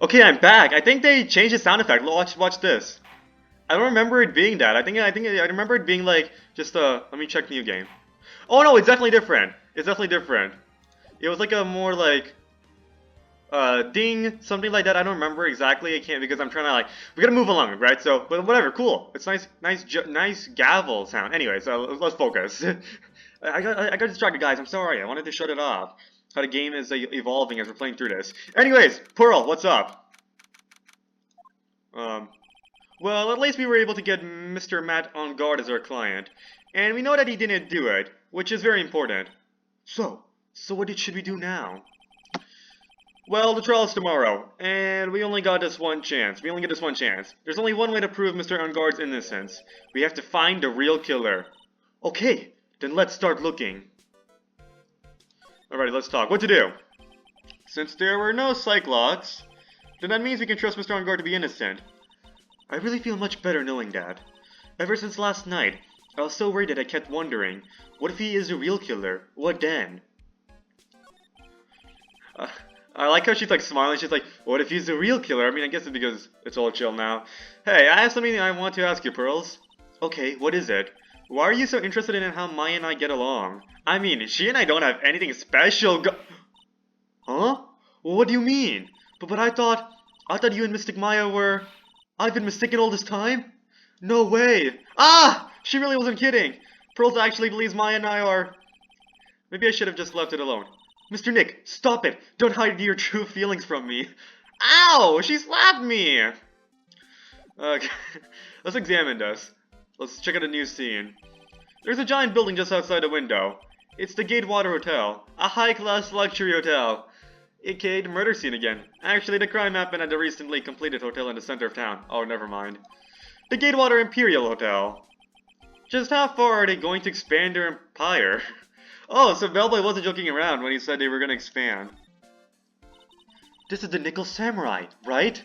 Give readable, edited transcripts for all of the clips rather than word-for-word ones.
Okay, I'm back. I think they changed the sound effect. Watch this. I don't remember it being that. I remember it being like just let me check new game. Oh no, it's definitely different. It's definitely different. It was like a more like ding, something like that. I don't remember exactly. I can't because I'm trying to like we gotta move along, right? So, but whatever, cool. It's nice gavel sound. Anyway, so let's focus. I got distracted, guys. I'm sorry. I wanted to shut it off. How the game is evolving as we're playing through this. Anyways, Pearl, what's up? Um, well, at least we were able to get Mr. Matt on guard as our client, and we know that he didn't do it, which is very important. So what should we do now? Well, the trial is tomorrow, and we only got this one chance. We only get this one chance. There's only one way to prove Mr. Unguard's innocence. We have to find the real killer. Okay, then let's start looking. Alright, let's talk. What to do? Since there were no Cyclops, then that means we can trust Mr. Unguard to be innocent. I really feel much better knowing that. Ever since last night, I was so worried that I kept wondering, what if he is the real killer? What then? I like how she's like smiling. She's like, what if he's the real killer? I mean, I guess it's because it's all chill now. Hey, I have something I want to ask you, Pearls. Okay, what is it? Why are you so interested in how Maya and I get along? I mean, she and I don't have anything special Huh? Well, what do you mean? But I thought you and Mystic Maya were... I've been mistaken all this time? No way! Ah! She really wasn't kidding! Pearls actually believes Maya and I are... Maybe I should have just left it alone. Mr. Nick, stop it! Don't hide your true feelings from me! Ow! She slapped me! Okay, let's examine this. Let's check out a new scene. There's a giant building just outside the window. It's the Gatewater Hotel, a high-class luxury hotel. AKA the murder scene again. Actually, the crime happened at the recently completed hotel in the center of town. Oh, never mind. The Gatewater Imperial Hotel. Just how far are they going to expand their empire? Oh, so Bellboy wasn't joking around when he said they were going to expand. This is the Nickel Samurai, right?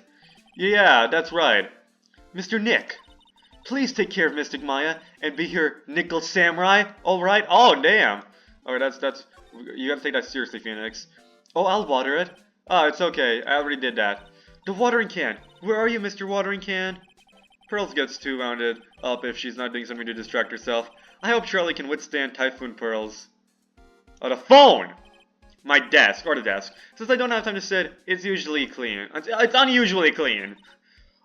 Yeah, that's right. Mr. Nick, please take care of Mystic Maya and be her Nickel Samurai, alright? Oh, damn. Alright, that's... You gotta take that seriously, Phoenix. Oh, I'll water it. Oh, it's okay. I already did that. The watering can. Where are you, Mr. Watering Can? Pearls gets too wounded up if she's not doing something to distract herself. I hope Charlie can withstand Typhoon Pearls. Oh, the phone! My desk, or the desk. Since I don't have time to sit, it's usually clean. It's unusually clean.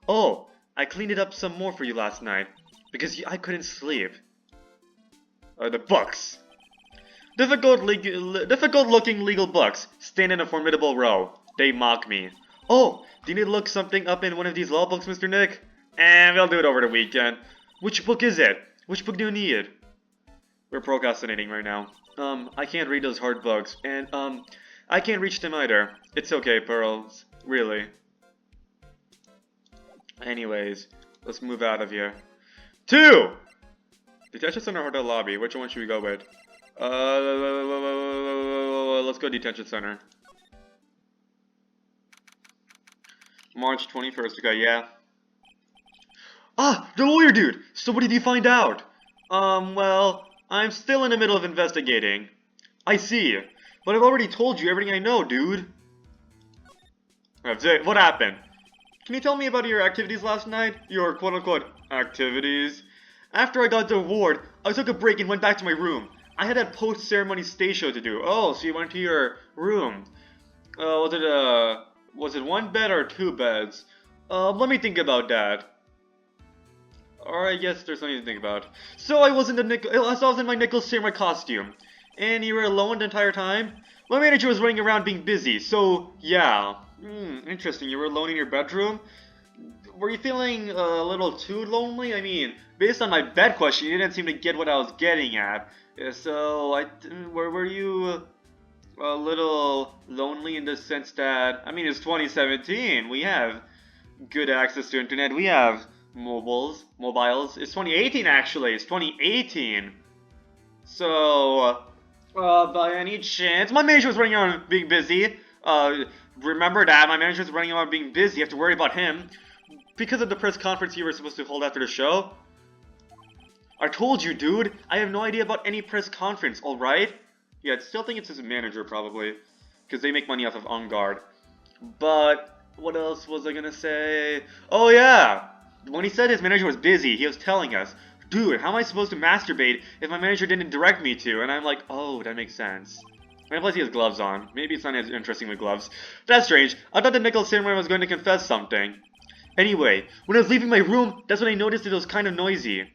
Oh, I cleaned it up some more for you last night. Because I couldn't sleep. The books. Difficult-looking legal books stand in a formidable row. They mock me. Oh, do you need to look something up in one of these law books, Mr. Nick? We'll do it over the weekend. Which book is it? Which book do you need? We're procrastinating right now. I can't read those hard books, and, I can't reach them either. It's okay, Pearls. Really. Anyways, let's move out of here. 2! Detention Center Hotel Lobby. Which one should we go with? Let's go Detention Center. March 21st. Okay, yeah. Ah, the lawyer dude! So what did you find out? Well, I'm still in the middle of investigating. I see. But I've already told you everything I know, dude. That's it. What happened? Can you tell me about your activities last night? Your quote-unquote activities? After I got the award, I took a break and went back to my room. I had that post-ceremony stage show to do. Oh, so you went to your room. Was it one bed or two beds? Let me think about that. Or I guess there's something to think about. So I was in my Nickel Samurai costume. And you were alone the entire time? My manager was running around being busy, so yeah. Interesting, you were alone in your bedroom? Were you feeling a little too lonely? I mean, based on my bed question, you didn't seem to get what I was getting at. So, were you a little lonely in the sense that, I mean, it's 2017, we have good access to internet, we have mobiles, it's 2018 actually, it's 2018. So, by any chance, my manager was running around being busy, remember that, my manager was running around being busy, you have to worry about him, because of the press conference you were supposed to hold after the show. I told you, dude! I have no idea about any press conference, alright? Yeah, I still think it's his manager, probably. Because they make money off of On Guard. But, What else was I gonna say? Oh yeah! When he said his manager was busy, he was telling us, dude, how am I supposed to masturbate if my manager didn't direct me to? And I'm like, oh, that makes sense. And plus he has gloves on. Maybe it's not as interesting with gloves. That's strange. I thought the Nicholas Samurai was going to confess something. Anyway, when I was leaving my room, that's when I noticed it was kind of noisy.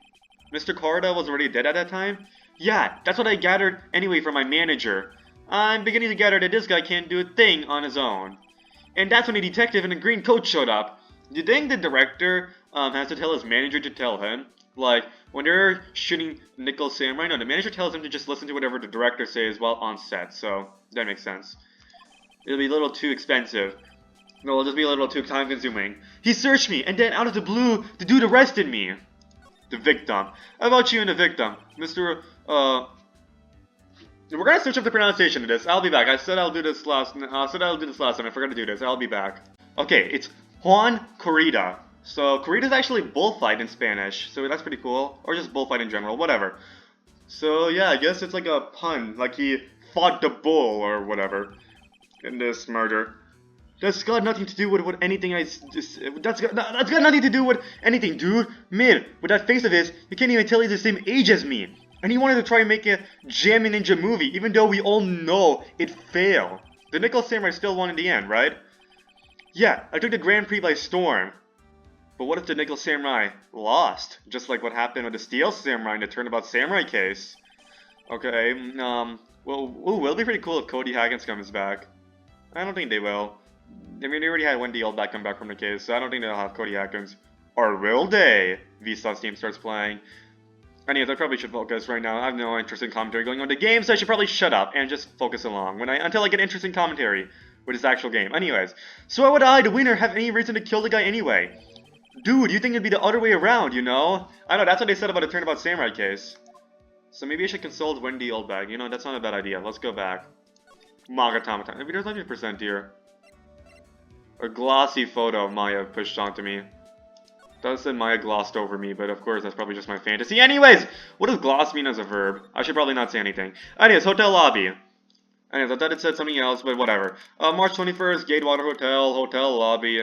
Mr. Corda was already dead at that time? Yeah, that's what I gathered anyway from my manager. I'm beginning to gather that this guy can't do a thing on his own. And that's when a detective in a green coat showed up. Do you think the director has to tell his manager to tell him? Like, when they're shooting Nicholas Samurai, no, the manager tells him to just listen to whatever the director says while on set, so that makes sense. It'll be a little too expensive. No, it'll just be a little too time-consuming. He searched me, and then out of the blue, the dude arrested me. The victim. How about you and the victim? Mr. We're gonna switch up the pronunciation of this. I'll be back. I said I'll do this last time. I forgot to do this. I'll be back. Okay, it's Juan Corrida. So Corrida's actually bullfight in Spanish, so that's pretty cool. Or just bullfight in general, whatever. So yeah, I guess it's like a pun, like he fought the bull or whatever in this murder. That's got nothing to do with what anything that's got nothing to do with anything, dude. Man, with that face of his, you can't even tell he's the same age as me. And he wanted to try and make a Jammy Ninja movie, even though we all know it failed. The Nicholas Samurai still won in the end, right? Yeah, I took the Grand Prix by storm. But what if the Nicholas Samurai lost? Just like what happened with the Steel Samurai in the Turnabout Samurai case. Okay, well, it'll be pretty cool if Cody Haggins comes back. I don't think they will. I mean, they already had Wendy Oldback come back from the case, so I don't think they'll have Cody Haggins. Or will they? Vsauce team starts playing. Anyways, I probably should focus right now. I have no interesting commentary going on the game, so I should probably shut up and just focus along until I get interesting commentary with this actual game. Anyways, so why would I, the winner, have any reason to kill the guy anyway? Dude, you think it'd be the other way around, you know? I know, that's what they said about the Turnabout Samurai case. So maybe I should consult Wendy Oldbag. You know, that's not a bad idea. Let's go back. Magatama. Maybe there's 90% here. A glossy photo of Maya pushed onto me. That said Maya glossed over me, but of course that's probably just my fantasy. Anyways, what does gloss mean as a verb? I should probably not say anything. Anyways, hotel lobby. Anyways, I thought it said something else, but whatever. March 21st, Gatewater Hotel, hotel lobby.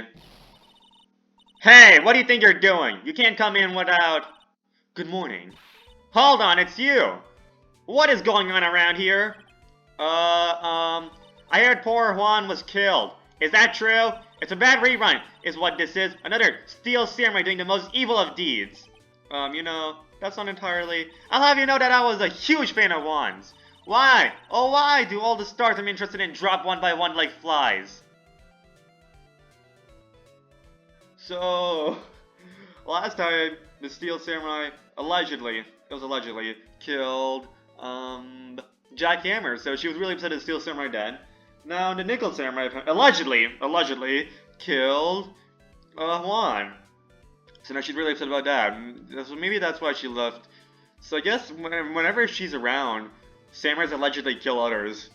Hey, what do you think you're doing? You can't come in without... Good morning. Hold on, it's you. What is going on around here? I heard poor Juan was killed. Is that true? It's a bad rerun, is what this is. Another Steel Samurai doing the most evil of deeds. You know, that's not entirely... I'll have you know that I was a huge fan of Juan's. Why? Oh, why do all the stars I'm interested in drop one by one like flies? So... Last time, the Steel Samurai allegedly, killed, Jack Hammer. So she was really upset that Steel Samurai dead. Now, the Nickel Samurai allegedly killed Juan. So now she's really upset about that. So maybe that's why she left. So I guess whenever she's around, samurais allegedly kill others.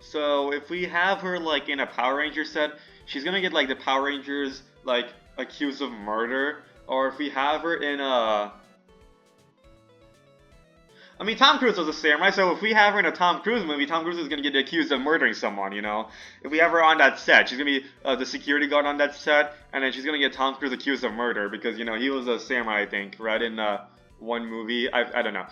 So if we have her like in a Power Ranger set, she's gonna get like the Power Rangers like accused of murder. Or if we have her in a... I mean, Tom Cruise was a samurai, so if we have her in a Tom Cruise movie, Tom Cruise is going to get accused of murdering someone, you know? If we have her on that set, she's going to be the security guard on that set, and then she's going to get Tom Cruise accused of murder, because, you know, he was a samurai, I think, right, in one movie. I don't know.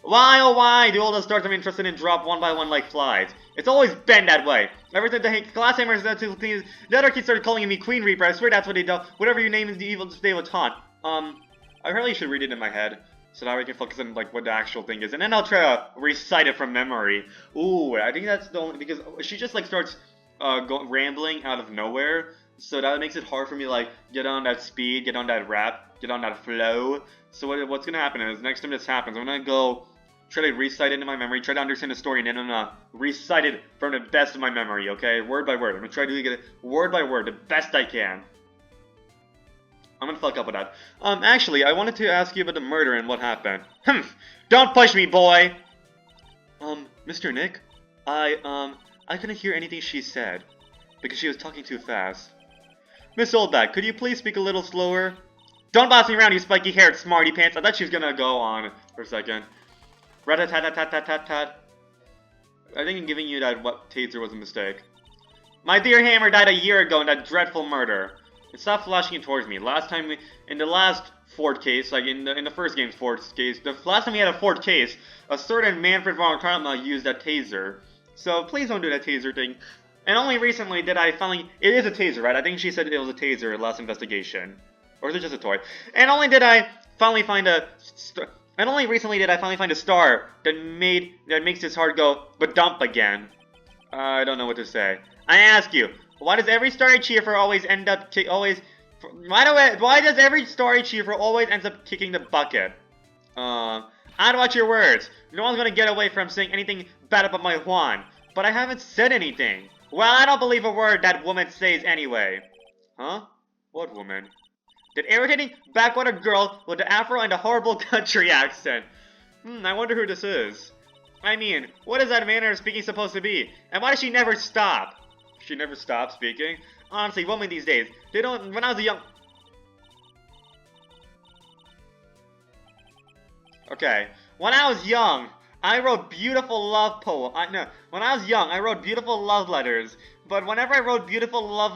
Why, oh why, do all the stars I'm interested in drop one by one like flies? It's always been that way. Ever since the Glass Hammers, the other kids started calling me Queen Reaper, I swear that's what they do. Whatever you name is the evil they will taunt. I really should read it in my head. So now we can focus on like what the actual thing is, and then I'll try to recite it from memory. Ooh, I think that's the only, because she just like starts rambling out of nowhere, so that makes it hard for me to like get on that speed, get on that rap, get on that flow. So what's gonna happen is next time this happens, I'm gonna go try to recite it into my memory, try to understand the story, and then I'm gonna recite it from the best of my memory. Okay, word by word. I'm gonna try to get it word by word, the best I can. I'm gonna fuck up with that. Actually, I wanted to ask you about the murder and what happened. Don't push me, boy! Mr. Nick? I couldn't hear anything she said, because she was talking too fast. Miss Oldback, could you please speak a little slower? Don't boss me around, you spiky-haired smarty pants! I thought she was gonna go on for a second. Rat-a-tat-tat-tat-tat-tat. I think in giving you that what taser was a mistake. My dear Hammer died a year ago in that dreadful murder. It stopped flashing towards me. Last time in the last Ford case, like in the first game's Ford case, the last time we had a Ford case, a certain Manfred von Karma used a taser. So please don't do that taser thing. And only recently did I finally... It is a taser, right? I think she said it was a taser last investigation. Or is it just a toy? And only did I finally find a... And only recently did I finally find a star that makes this heart go, but dump again. I don't know what to say. I ask you, why does every star I cheer for always end up why does every star I cheer for always ends up kicking the bucket? I'd watch your words. No one's gonna get away from saying anything bad about my Juan. But I haven't said anything. Well, I don't believe a word that woman says anyway. Huh? What woman? That irritating backwater girl with the afro and the horrible country accent. I wonder who this is. I mean, what is that manner of speaking supposed to be? And why does she never stop? She never stops speaking? Honestly, women these days, they don't... When I was a young... Okay. When I was young, I wrote beautiful love when I was young, I wrote beautiful love letters. But whenever I wrote beautiful love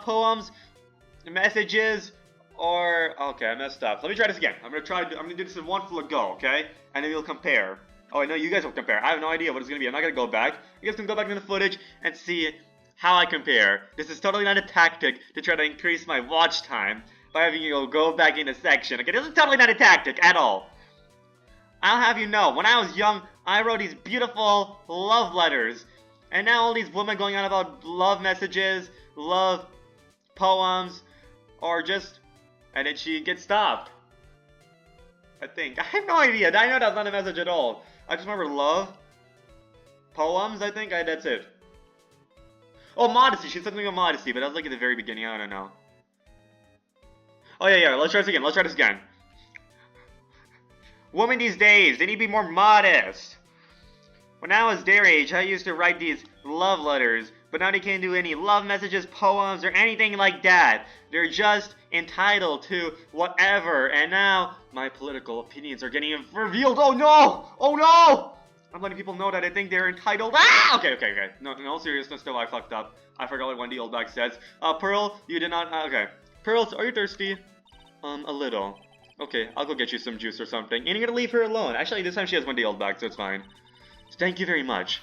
poems, messages, or... Okay, I messed up. Let me try this again. I'm gonna do this in one full go, okay? And then we'll compare. Oh, I know you guys will compare. I have no idea what it's gonna be. I'm not gonna go back. You guys can go back in the footage and see how I compare. This is totally not a tactic to try to increase my watch time by having you go back in a section. Okay, this is totally not a tactic at all. I'll have you know, when I was young, I wrote these beautiful love letters. And now all these women going on about love messages, love poems, or just... And then she gets stopped. I think. I have no idea. I know that's not a message at all. I just remember love. Poems, I think. That's it. Oh, modesty. She said something about modesty, but that was like at the very beginning. I don't know. Oh, yeah. Let's try this again. Women these days, they need to be more modest. When I was their age, I used to write these love letters, but now they can't do any love messages, poems, or anything like that. They're just entitled to whatever, and now my political opinions are getting revealed. Oh no! Oh no! I'm letting people know that I think they're entitled. Ah! Okay. No seriousness though, I fucked up. I forgot what Wendy Oldback says. Pearl, you did not, okay. Pearl, are you thirsty? A little. Okay, I'll go get you some juice or something. And you're gonna leave her alone. Actually, this time she has Wendy Oldback, so it's fine. Thank you very much.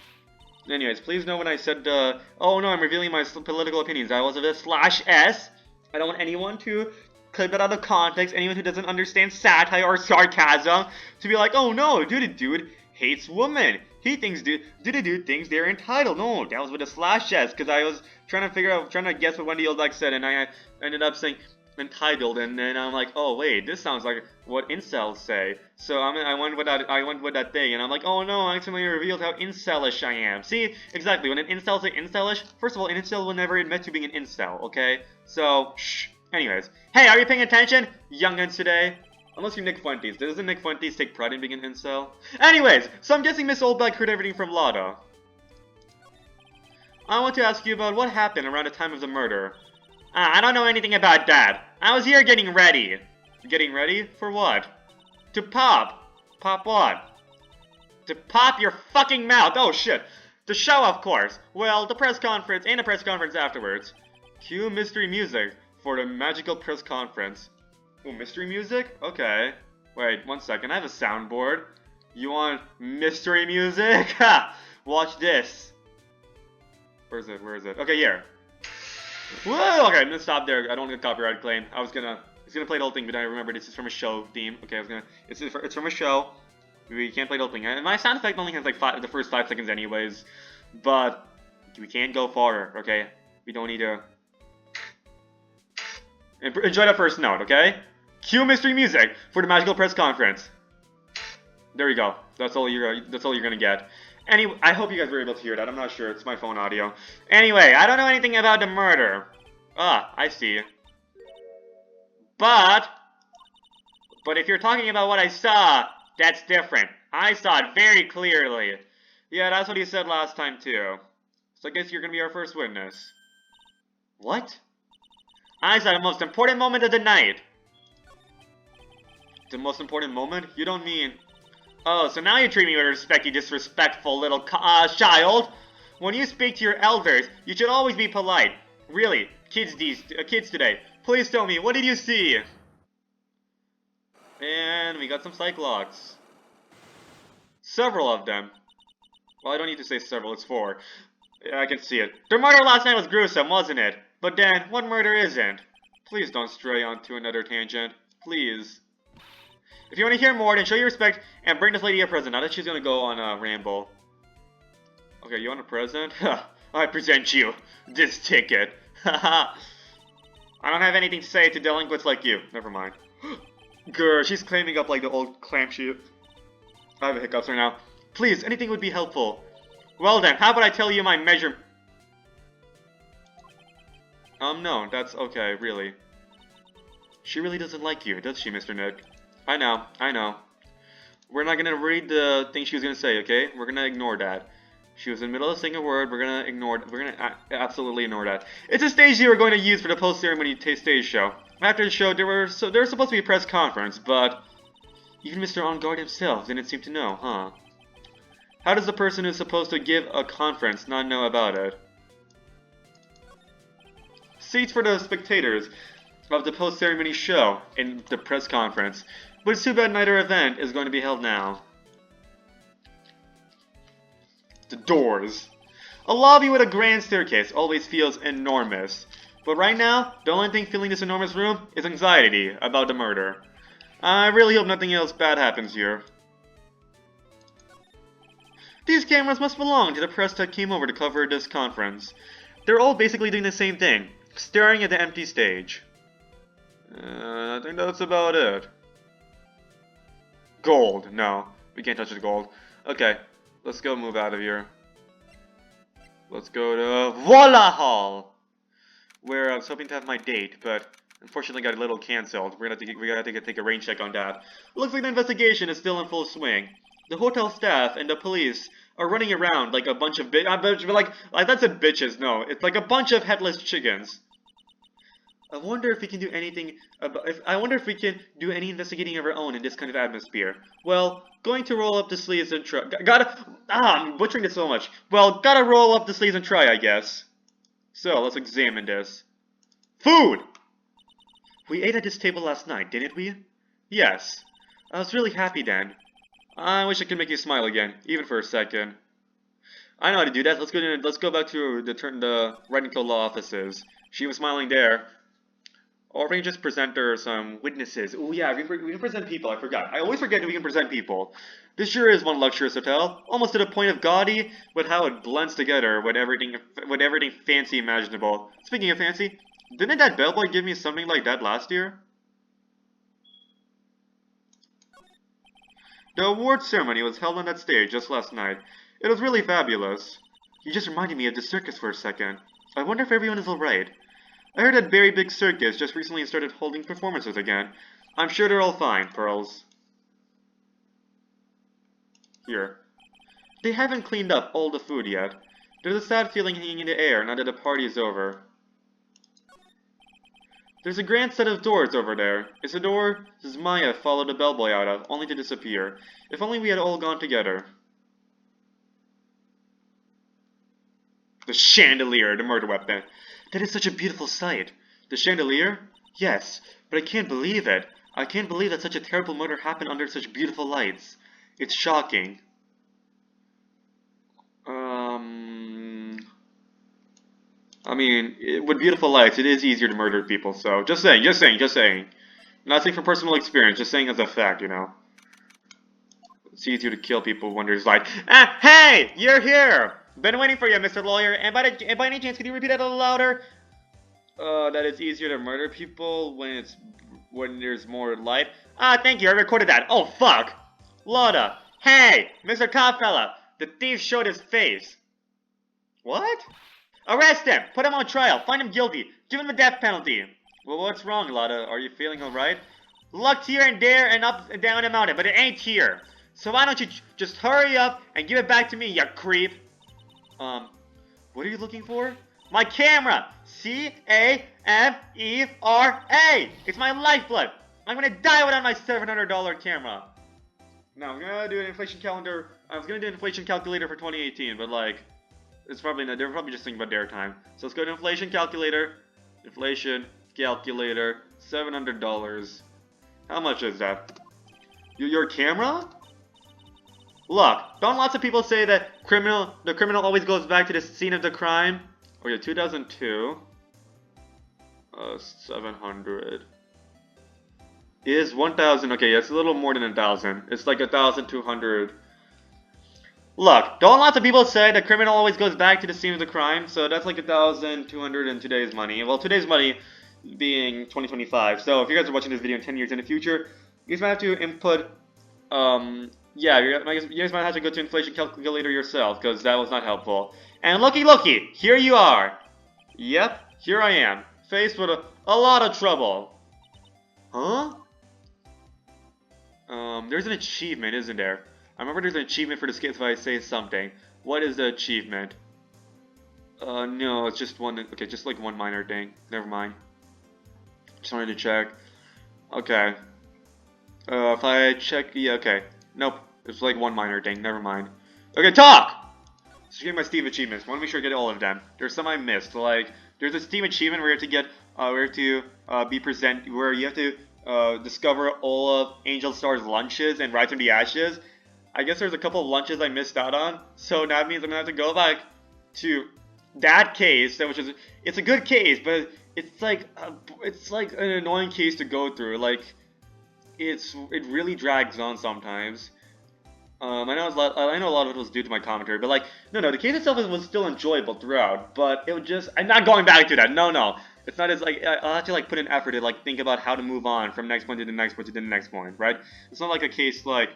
Anyways, please know when I said, oh no, I'm revealing my political opinions. I was a /S. I don't want anyone to clip it out of context, anyone who doesn't understand satire or sarcasm, to be like, oh no, dude hates women. He thinks dude thinks they're entitled. No, that was with a /S, because I was trying to guess what Wendy Oldback said, and I ended up saying entitled, and then I'm like, oh wait, this sounds like what incels say. So I went with that thing, and I'm like, oh no, I accidentally revealed how incelish I am. See, exactly, when an incel say incelish, first of all, an incel will never admit to being an incel, okay? So, shh. Anyways, hey, are you paying attention, youngins today? Unless you're Nick Fuentes. Doesn't Nick Fuentes take pride in being an incel? Anyways, so I'm guessing Miss Oldback heard everything from Lada. I want to ask you about what happened around the time of the murder. I don't know anything about that. I was here getting ready. Getting ready? For what? To pop. Pop what? To pop your fucking mouth. Oh shit. The show, of course. Well, the press conference and the press conference afterwards. Cue mystery music for the magical press conference. Oh, mystery music? Okay. Wait, 1 second. I have a soundboard. You want mystery music? Ha! Watch this. Where is it? Okay, here. Whoa! Okay, I'm gonna stop there. I don't get copyright claim. It's gonna play the whole thing, but I remember this is from a show theme. Okay, it's from a show. We can't play the whole thing. And my sound effect only has like the first 5 seconds anyways. But we can't go farther, okay? We don't need to... Enjoy the first note, okay? Cue mystery music for the magical press conference. There you go. That's all you're gonna get. Anyway, I hope you guys were able to hear that. I'm not sure. It's my phone audio. Anyway, I don't know anything about the murder. Ah, I see. But if you're talking about what I saw, that's different. I saw it very clearly. Yeah, that's what he said last time too. So I guess you're gonna be our first witness. What? I saw the most important moment of the night. The most important moment? You don't mean... Oh, so now you treat me with respect, you disrespectful little child. When you speak to your elders, you should always be polite. Really, kids today, please tell me, what did you see? And we got some Cyclops. Several of them. Well, I don't need to say several, it's 4. Yeah, I can see it. The murder last night was gruesome, wasn't it? But Dan, what murder isn't? Please don't stray onto another tangent. Please. If you want to hear more, then show your respect and bring this lady a present. Now that she's gonna go on a ramble. Okay, you want a present? I present you this ticket. Haha. I don't have anything to say to delinquents like you. Never mind. Grr, she's claiming up like the old clam sheet. I have hiccups right now. Please, anything would be helpful. Well then, how about I tell you my measure... No, that's okay, really. She really doesn't like you, does she, Mr. Nick? I know. We're not gonna read the thing she was gonna say, okay? We're gonna ignore that. She was in the middle of saying a word, we're gonna absolutely ignore that. It's a stage they were going to use for the post-ceremony stage show. After the show, there was supposed to be a press conference, but... even Mr. On Guard himself didn't seem to know, huh? How does the person who's supposed to give a conference not know about it? Seats for the spectators of the post-ceremony show in the press conference. But it's too bad neither event is going to be held now. The doors. A lobby with a grand staircase always feels enormous. But right now, the only thing filling this enormous room is anxiety about the murder. I really hope nothing else bad happens here. These cameras must belong to the press that came over to cover this conference. They're all basically doing the same thing, staring at the empty stage. I think that's about it. Gold. No, we can't touch the gold. Okay, let's go move out of here. Let's go to Voila Hall, where I was hoping to have my date, but unfortunately got a little cancelled. We gotta take a rain check on that. Looks like the investigation is still in full swing. The hotel staff and the police are running around like a bunch of like that's a bitches. No, it's like a bunch of headless chickens. I wonder if we can do anything about. I wonder if we can do any investigating of our own in this kind of atmosphere. Well, going to roll up the sleeves and try. I'm butchering this so much. Well, gotta roll up the sleeves and try, I guess. So let's examine this. Food. We ate at this table last night, didn't we? Yes. I was really happy then. I wish I could make you smile again, even for a second. I know how to do that. Let's go back to the Writing Code Law offices. She was smiling there. Or we can just present her some witnesses. Oh yeah, we can present people. I forgot. I always forget that we can present people. This sure is one luxurious hotel, almost to the point of gaudy, with how it blends together with everything fancy imaginable. Speaking of fancy, didn't that bellboy give me something like that last year? The award ceremony was held on that stage just last night. It was really fabulous. You just reminded me of the circus for a second. I wonder if everyone is alright. I heard that Very Big Circus just recently started holding performances again. I'm sure they're all fine, Pearls. Here. They haven't cleaned up all the food yet. There's a sad feeling hanging in the air now that the party is over. There's a grand set of doors over there. It's a door Maya followed the bellboy out of, only to disappear. If only we had all gone together. The chandelier, the murder weapon. That is such a beautiful sight. The chandelier? Yes, but I can't believe it. I can't believe that such a terrible murder happened under such beautiful lights. It's shocking. I mean, with beautiful lights, it is easier to murder people, so just saying. Not saying from personal experience, just saying as a fact, you know. It's easier to kill people when there's light. Ah, hey! You're here! Been waiting for you, Mr. Lawyer, and by any chance, could you repeat that a little louder? That it's easier to murder people when there's more light. Ah, thank you, I recorded that. Oh, fuck! Loda! Hey! Mr. Copfella! The thief showed his face. What? Arrest him! Put him on trial! Find him guilty! Give him the death penalty! Well, what's wrong, Loda? Are you feeling alright? Lucked here and there and up and down the mountain, but it ain't here. So why don't you just hurry up and give it back to me, you creep? What are you looking for? My camera! C-A-M-E-R-A! It's my lifeblood! I'm gonna die without my $700 camera. Now, I'm gonna do an inflation calendar. I was gonna do an inflation calculator for 2018, but like, It's probably not. They're probably just thinking about their time. So let's go to inflation calculator. Inflation calculator. $700. How much is that? Your camera? Look, don't lots of people say that the criminal always goes back to the scene of the crime? Oh yeah, 2002. 700. Is 1,000. Okay, yeah, it's a little more than 1,000. It's like 1,200. Look, don't lots of people say the criminal always goes back to the scene of the crime? So that's like 1,200 in today's money. Well, today's money being 2025. So if you guys are watching this video in 10 years in the future, you guys might have to input, yeah, you guys might have to go to inflation calculator yourself, because that was not helpful. And looky, here you are. Yep, here I am, faced with a lot of trouble. Huh? There's an achievement, isn't there? I remember there's an achievement for this case if I say something. What is the achievement? No, it's just one, okay, just like one minor thing. Never mind. Just wanted to check. Okay. If I check, yeah, okay. Nope, it's like one minor thing, never mind. Okay, talk! So getting my Steam achievements, I want to make sure I get all of them. There's some I missed, like, there's a Steam achievement where you have to get, where you have to discover all of Angel Star's lunches and Rise from the Ashes. I guess there's a couple of lunches I missed out on, so that means I'm gonna have to go back to that case, which is, it's a good case, but it's like an annoying case to go through. Like, it really drags on sometimes. I know a lot of it was due to my commentary, but like, no, the case itself was still enjoyable throughout. But it would just, I'm not going back to that. No, it's not as like, I'll have to like put an effort to like think about how to move on from next point to the next point to the next point, right? It's not like a case like,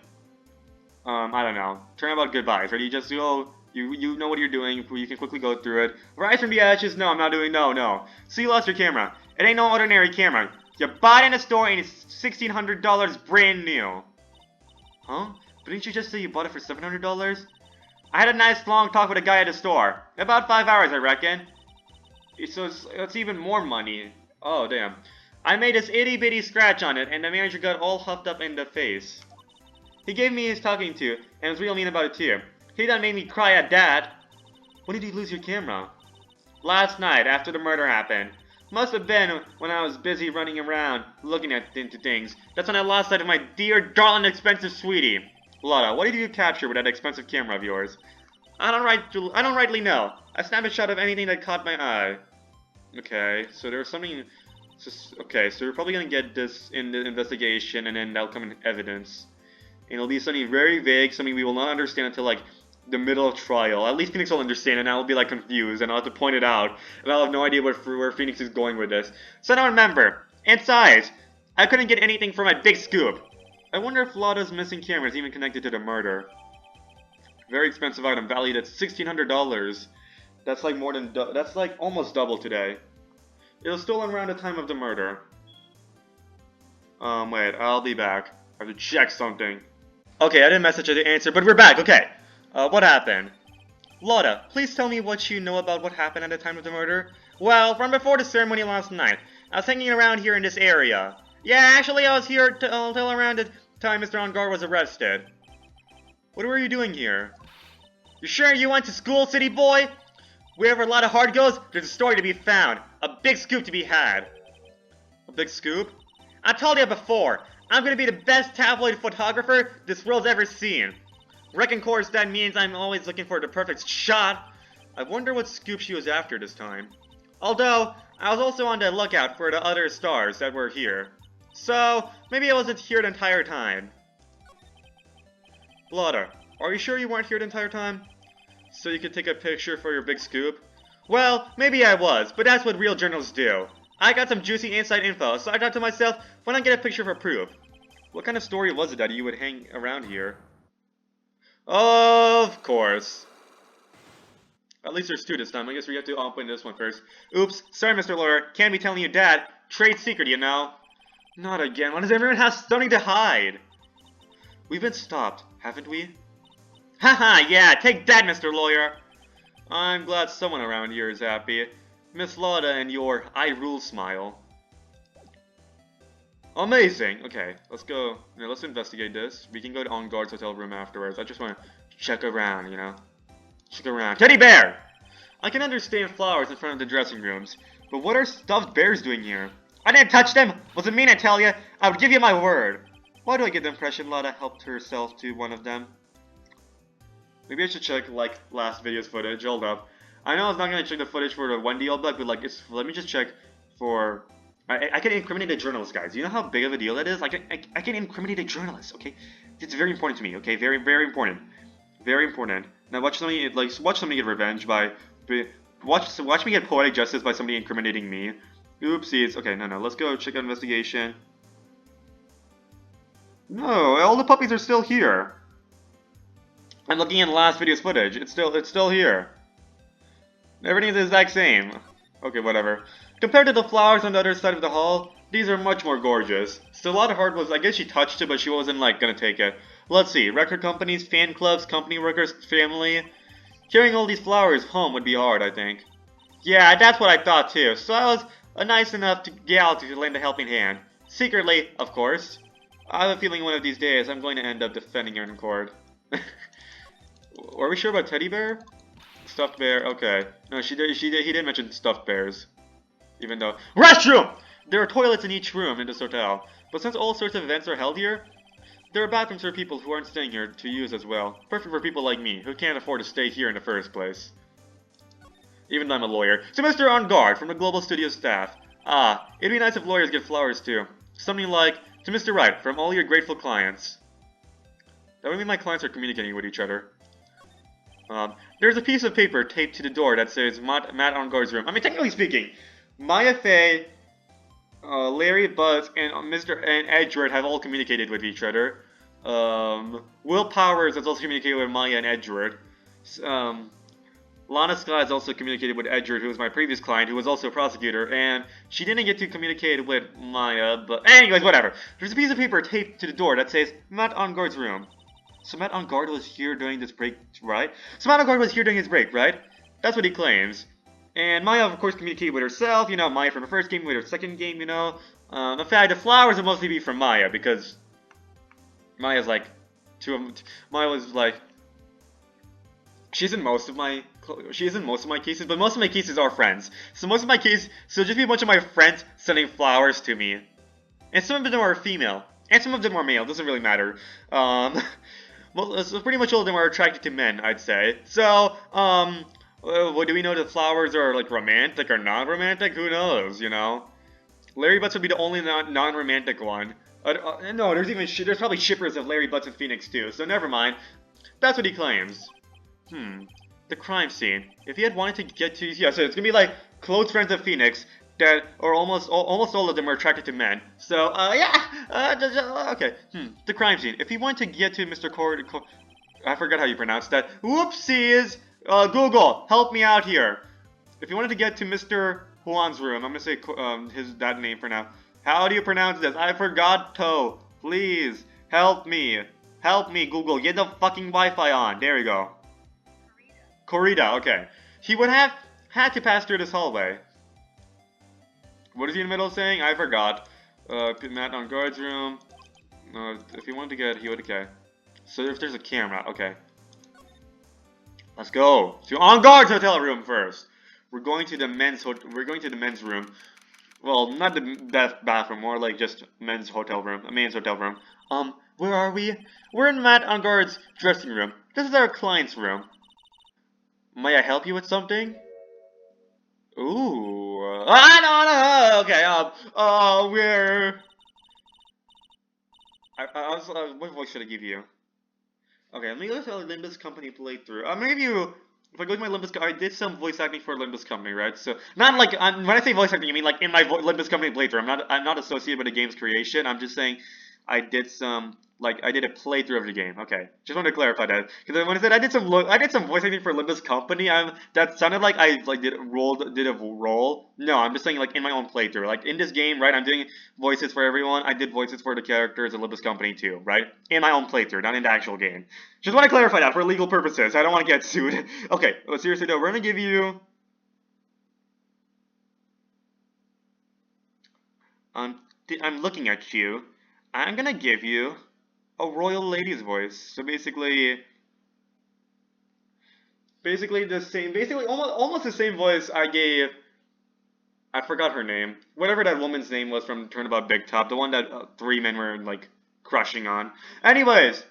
I don't know, Turnabout Goodbyes, right? You just go, you know what you're doing, you can quickly go through it. Rise from the Ashes, no, I'm not doing, no. So you lost your camera. It ain't no ordinary camera. You bought it in a store and it's $1,600 brand new. Huh? But didn't you just say you bought it for $700? I had a nice long talk with a guy at the store. About 5 hours, I reckon. So it's even more money. Oh, damn. I made this itty-bitty scratch on it, and the manager got all huffed up in the face. He gave me his talking to, and was real mean about it too. He done made me cry at that. When did you lose your camera? Last night, after the murder happened. Must have been when I was busy running around, looking into things. That's when I lost sight of my dear, darling, expensive sweetie. Lotta, what did you capture with that expensive camera of yours? I don't rightly know. I snapped a shot of anything that caught my eye. Okay, so there's something... Okay, so we're probably gonna get this in the investigation, and then that'll come in evidence. And it'll be something very vague, something we will not understand until, like, the middle of trial. At least Phoenix will understand, and I'll be, like, confused, and I'll have to point it out, and I'll have no idea where Phoenix is going with this. So now remember, inside, I couldn't get anything from my big scoop. I wonder if Lotta's missing camera is even connected to the murder. Very expensive item, valued at $1,600. That's like that's like almost double today. It was stolen around the time of the murder. Wait, I'll be back. I have to check something. Okay, I didn't message her to answer, but we're back, okay. What happened? Lotta, please tell me what you know about what happened at the time of the murder. Well, from before the ceremony last night, I was hanging around here in this area. Yeah, actually I was here till around the time Mr. Ongar was arrested. What were you doing here? You sure you went to school, city boy? Wherever a lot of heart goes, there's a story to be found. A big scoop to be had. A big scoop? I told you before, I'm gonna be the best tabloid photographer this world's ever seen. Reckon course that means I'm always looking for the perfect shot. I wonder what scoop she was after this time. Although, I was also on the lookout for the other stars that were here. So, maybe I wasn't here the entire time. Lotta, are you sure you weren't here the entire time? So you could take a picture for your big scoop? Well, maybe I was, but that's what real journalists do. I got some juicy inside info, so I thought to myself, why not get a picture for proof? What kind of story was it that you would hang around here? Of course. At least there's two this time. I guess we have to open this one first. Oops, sorry Mr. Lawyer, can't be telling you that. Trade secret, you know. Not again. Why does everyone have something to hide? We've been stopped, haven't we? Haha, yeah, take that, Mr. Lawyer. I'm glad someone around here is happy. Miss Lotta and your I rule smile. Amazing. Okay, let's go. Let's investigate this. We can go to On Guard's hotel room afterwards. I just want to check around, you know. Check around. Teddy bear! I can understand flowers in front of the dressing rooms, but what are stuffed bears doing here? I didn't touch them! Wasn't mean, I tell you! I would give you my word! Why do I get the impression Lada helped herself to one of them? Maybe I should check, like, last video's footage. Hold up. I know I was not gonna check the footage for the Wendy all but like, let me just check for... I can incriminate a journalist, guys. You know how big of a deal that is? Like, I can incriminate a journalist, okay? It's very important to me, okay? Very, very important. Very important. Now watch somebody, like, watch somebody get revenge by... Watch me get poetic justice by somebody incriminating me. Oopsies. Okay, no, let's go check out investigation. No, all the puppies are still here. I'm looking at last video's footage. It's still here. Everything's the exact same. Okay, whatever. Compared to the flowers on the other side of the hall, these are much more gorgeous. Still, a lot of heart was, I guess she touched it, but she wasn't, like, gonna take it. Let's see, record companies, fan clubs, company workers, family. Carrying all these flowers home would be hard, I think. Yeah, that's what I thought too. So I was nice enough to gal to lend a helping hand. Secretly, of course. I have a feeling one of these days I'm going to end up defending her in court. Are we sure about teddy bear? Stuffed bear, okay. No, he did mention stuffed bears. Even though... Restroom! There are toilets in each room in this hotel. But since all sorts of events are held here, there are bathrooms for people who aren't staying here to use as well. Perfect for people like me, who can't afford to stay here in the first place. Even though I'm a lawyer. To Mr. On Guard from the Global Studios staff. Ah, it'd be nice if lawyers get flowers too. Something like, to Mr. Wright, from all your grateful clients. That would mean my clients are communicating with each other. There's a piece of paper taped to the door that says Matt On Guard's room. I mean, technically speaking, Maya Fey, Larry, Buzz, and Edgeworth have all communicated with each other. Will Powers has also communicated with Maya and Edgeworth. Lana Sky has also communicated with Edgeworth, who was my previous client, who was also a prosecutor, and she didn't get to communicate with Maya, but anyways, whatever. There's a piece of paper taped to the door that says Matt On Guard's room. So Matt On Guard was here during this break, right? So Matt On Guard was here during his break, right? That's what he claims. And Maya, of course, communicated with herself, you know, Maya from her first game with her second game, you know. In fact, the flowers will mostly be from Maya, because Maya's like, Maya was like, she's in most of my cases, but most of my cases are friends. So just be a bunch of my friends sending flowers to me. And some of them are female, and some of them are male, doesn't really matter. Well, so pretty much all of them are attracted to men, I'd say. So, what do we know? The flowers are like romantic or non-romantic? Who knows? You know, Larry Butts would be the only non-romantic one. No, there's probably shippers of Larry Butts and Phoenix too. So never mind. That's what he claims. The crime scene. If he had wanted to get to, yeah, so it's gonna be like close friends of Phoenix that, or almost all of them are attracted to men. So, okay. The crime scene. If he wanted to get to Mr. I forgot how you pronounce that. Whoopsies! Google, help me out here. If you wanted to get to Mr. Juan's room, I'm gonna say that name for now. How do you pronounce this? I forgot to. Please, help me. Help me, Google. Get the fucking Wi-Fi on. There we go. Corrida, okay. He would have had to pass through this hallway. What is he in the middle saying? I forgot. Matt On Guard's room. If he wanted to get, he would, okay. So if there's a camera, okay. Let's go to On Guard's hotel room first. We're going to the men's room. Well, not the bathroom, more like just men's hotel room, a man's hotel room. Where are we? We're in Matt On Guard's dressing room. This is our client's room. May I help you with something? Ooh. No. Okay, we're... what voice should I give you? Okay, let me go to Limbus Company playthrough. I'm gonna give you... If I go to my Limbus... I did some voice acting for Limbus Company, right? So, not like... when I say voice acting, I mean like in my Limbus Company playthrough. I'm not associated with the game's creation. I'm just saying I did some... Like, I did a playthrough of the game. Okay, just wanted to clarify that. Because when I said I did some voice acting for Limbus Company, that sounded like I did a role. No, I'm just saying like in my own playthrough. Like in this game, right? I'm doing voices for everyone. I did voices for the characters in Limbus Company too, right? In my own playthrough, not in the actual game. Just want to clarify that for legal purposes. I don't want to get sued. Okay, but seriously though, we're gonna give you. I'm looking at you. I'm gonna give you a royal lady's voice. So basically, Basically the same, basically almost the same voice I gave. I forgot her name. Whatever that woman's name was from Turnabout Big Top, the one that three men were like crushing on. Anyways,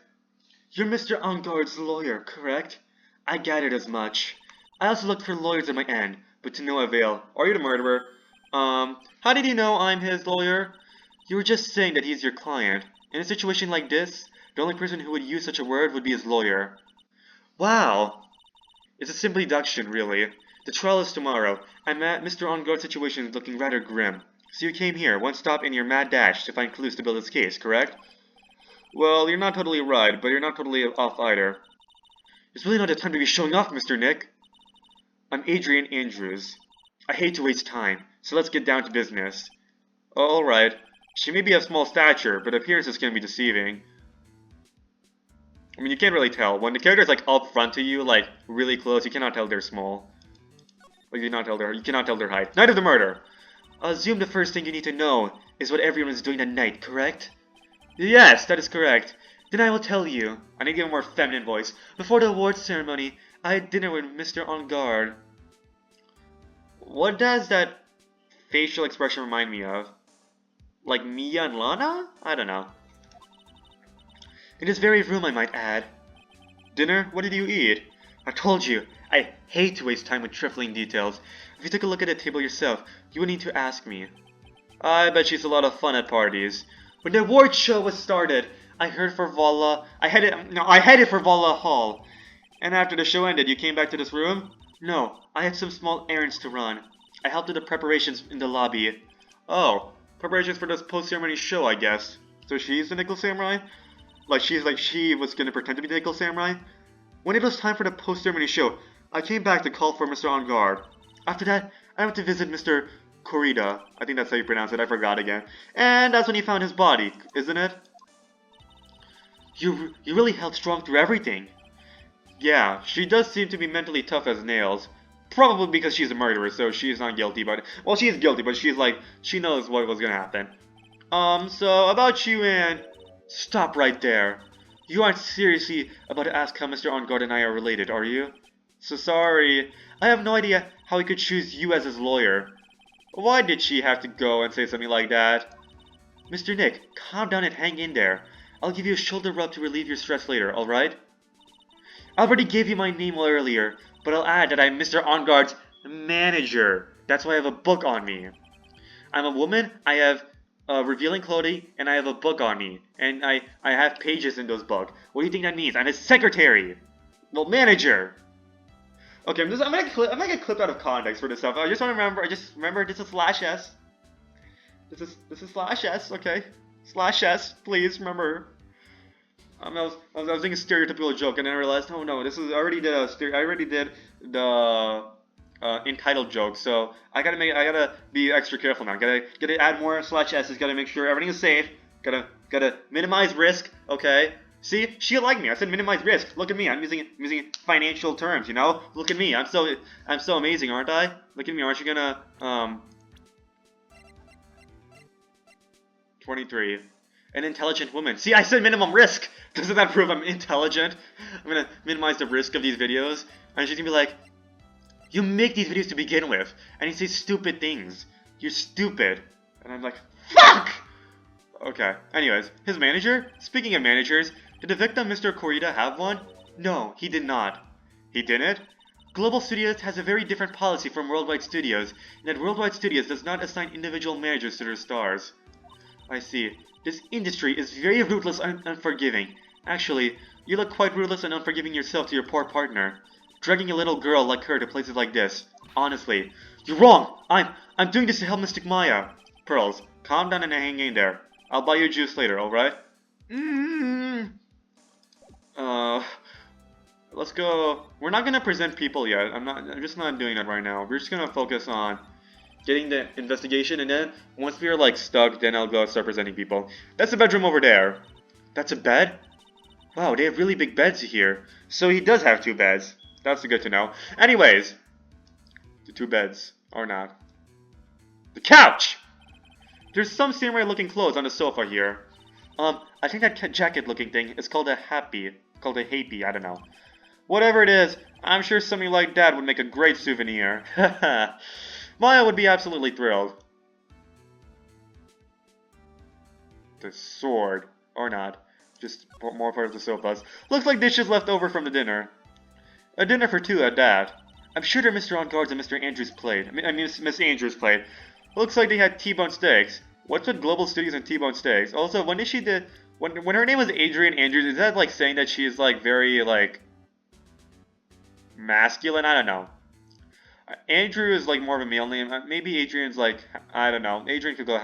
you're Mr. Enguarde's lawyer, correct? I gathered as much. I also looked for lawyers at my end, but to no avail. Are you the murderer? How did you know I'm his lawyer? You were just saying that he's your client. In a situation like this, the only person who would use such a word would be his lawyer. Wow. It's a simple deduction, really. The trial is tomorrow. Mr. Enguarde's situation is looking rather grim. So you came here, one stop in your mad dash to find clues to build this case, correct? Well, you're not totally right, but you're not totally off either. It's really not the time to be showing off, Mr. Nick. I'm Adrian Andrews. I hate to waste time, so let's get down to business. Alright. She may be of small stature, but appearances can be deceiving. I mean, you can't really tell. When the character's like up front to you, like really close, you cannot tell they're small. Like, you cannot tell their height. Night of the murder! I assume the first thing you need to know is what everyone is doing that night, correct? Yes, that is correct. Then I will tell you. I need to give a more feminine voice. Before the awards ceremony, I had dinner with Mr. Enguarde. What does that facial expression remind me of? Like Mia and Lana? I don't know. In this very room, I might add. Dinner? What did you eat? I told you, I hate to waste time with trifling details. If you took a look at the table yourself, you would need to ask me. I bet she's a lot of fun at parties. When the award show was started, I headed for Vala Hall. And after the show ended, you came back to this room? No, I had some small errands to run. I helped with the preparations in the lobby. Oh, preparations for this post-ceremony show, I guess. So she's the Nickel Samurai? She was gonna pretend to be the Nickel Samurai? When it was time for the post-ceremony show, I came back to call for Mr. Enguarde. After that, I went to visit Mr. Corrida. I think that's how you pronounce it, I forgot again. And that's when he found his body, isn't it? You really held strong through everything. Yeah, she does seem to be mentally tough as nails. Probably because she's a murderer, so she's not guilty, but... Well, she is guilty, but she's like... She knows what was gonna happen. So about you and... Stop right there. You aren't seriously about to ask how Mr. Enguarde and I are related, are you? So sorry. I have no idea how he could choose you as his lawyer. Why did she have to go and say something like that? Mr. Nick, calm down and hang in there. I'll give you a shoulder rub to relieve your stress later, alright? I already gave you my name earlier, but I'll add that I'm Mr. Enguarde's manager. That's why I have a book on me. I'm a woman, I have revealing clothing, and I have a book on me. And I have pages in those books. What do you think that means? I'm his secretary! Well, manager! Okay, I'm gonna get clipped out of context for this stuff. I just remember this is slash S. This is slash S, okay? Slash S, please remember. I was doing a stereotypical joke, and then I realized, oh no, I already did the entitled joke, so I gotta be extra careful now. Gotta add more slash S's. Gotta make sure everything is safe. Gotta minimize risk. Okay. See, she liked me. I said minimize risk. Look at me. I'm using financial terms. You know. Look at me. I'm so amazing, aren't I? Look at me. Aren't you gonna 23. An intelligent woman. See, I said minimum risk. Doesn't that prove I'm intelligent? I'm gonna minimize the risk of these videos. And she's gonna be like, you make these videos to begin with, and you say stupid things. You're stupid. And I'm like, fuck! Okay, anyways, his manager? Speaking of managers, did the victim, Mr. Corrida, have one? No, he did not. He didn't? Global Studios has a very different policy from Worldwide Studios, in that Worldwide Studios does not assign individual managers to their stars. I see. This industry is very ruthless and unforgiving. Actually, you look quite ruthless and unforgiving yourself to your poor partner. Dragging a little girl like her to places like this. Honestly. You're wrong! I'm doing this to help Mystic Maya. Pearls, calm down and hang in there. I'll buy you juice later, alright? Let's go. We're not gonna present people yet. I'm just not doing that right now. We're just gonna focus on getting the investigation, and then once we are like stuck, then I'll go start presenting people. That's the bedroom over there. That's a bed? Wow, they have really big beds here. So he does have 2 beds. That's good to know. Anyways, the 2 beds are not. The couch! There's some samurai-looking clothes on the sofa here. I think that jacket-looking thing is called a happy. I don't know. Whatever it is, I'm sure something like that would make a great souvenir. Haha. Maya would be absolutely thrilled. The sword. Or not. Just more part of the sofas. Looks like dishes left over from the dinner. A dinner for two at that. I'm sure they're Mr. On Guard's and Mr. Andrews' plate. I mean Miss Andrews' plate. Looks like they had T-bone steaks. What's with Global Studios and T-bone steaks? Also, when did she did when her name was Adrian Andrews, is that like saying that she's like very like masculine? I don't know. Andrew is like more of a male name. Maybe Adrian's like I don't know. Adrian could go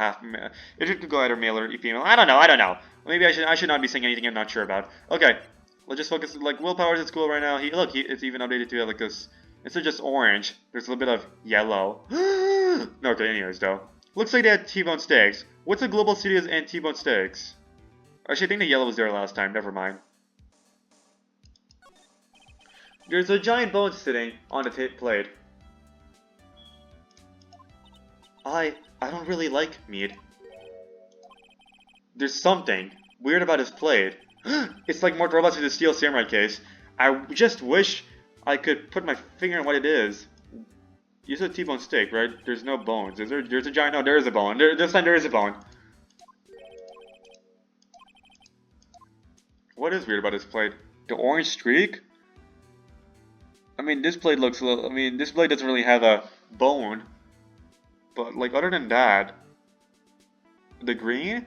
Adrian could go either male or female. I don't know. I don't know. Maybe I should not be saying anything I'm not sure about. Okay, let's just focus. Like Willpower's at school right now. It's even updated to like this. Instead of just orange, there's a little bit of yellow. Okay, anyways though. Looks like they had T-bone steaks. What's the Global Studios and T-bone steaks? Actually, I think the yellow was there last time. Never mind. There's a giant bone sitting on the plate. I don't really like meat. There's something weird about his plate. It's like more robots with the steel samurai case. I just wish I could put my finger on what it is. You said T-bone steak, right? There's no bones. Is there? There's a giant. No, there is a bone. This time there is a bone. What is weird about his plate? The orange streak? I mean, this plate looks. I mean, this plate doesn't really have a bone. But like, other than that, the green,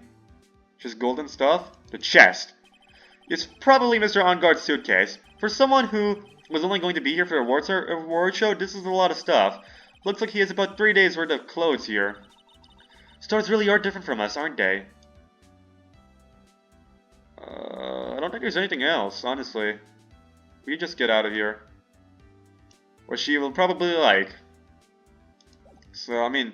just golden stuff. The chest. It's probably Mr. On Guard's suitcase. For someone who was only going to be here for a award show, this is a lot of stuff. Looks like he has about 3 days worth of clothes here. Stars really are different from us, aren't they? I don't think there's anything else, honestly. We just get out of here. Or she will probably like. So, I mean,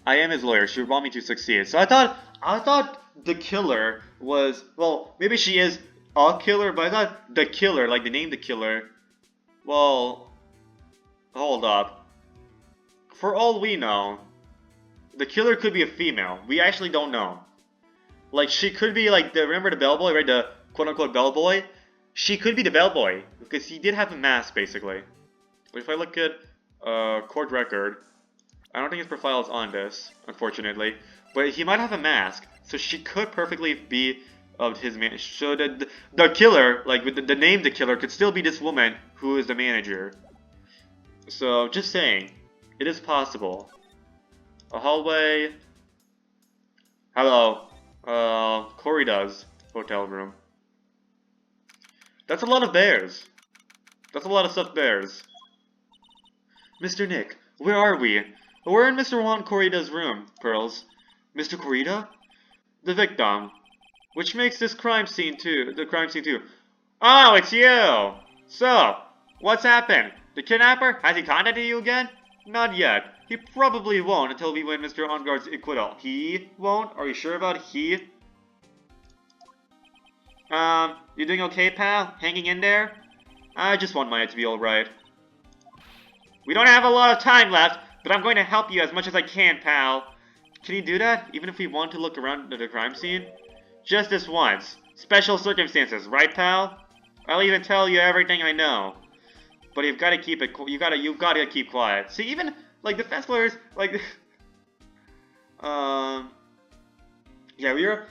I am his lawyer. She would want me to succeed. So I thought the killer was, well, maybe she is a killer, but I thought the killer, like the name the killer, well, hold up. For all we know, the killer could be a female. We actually don't know. Like, she could be like remember the bellboy, right? The quote-unquote bellboy? She could be the bellboy, because he did have a mask, basically. But if I look at court record, I don't think his profile is on this, unfortunately. But he might have a mask, so she could perfectly be of his man. So the killer, like with the name the killer, could still be this woman who is the manager. So just saying, it is possible. A hallway. Hello, Corrida's hotel room. That's a lot of bears. That's a lot of stuffed bears. Mr. Nick, where are we? We're in Mr. Juan Corrida's room, Pearls. Mr. Corrida? The victim. Which makes this crime scene too. Oh, it's you! So, what's happened? The kidnapper? Has he contacted you again? Not yet. He probably won't until we win Mr. On Guard's acquittal. He won't? Are you sure about he? You doing okay, pal? Hanging in there? I just want Maya to be alright. We don't have a lot of time left, but I'm going to help you as much as I can, pal. Can you do that, even if we want to look around at the crime scene? Just this once. Special circumstances, right, pal? I'll even tell you everything I know. But you've got to keep it. You've got to keep quiet. See, even like defense lawyers, like, yeah,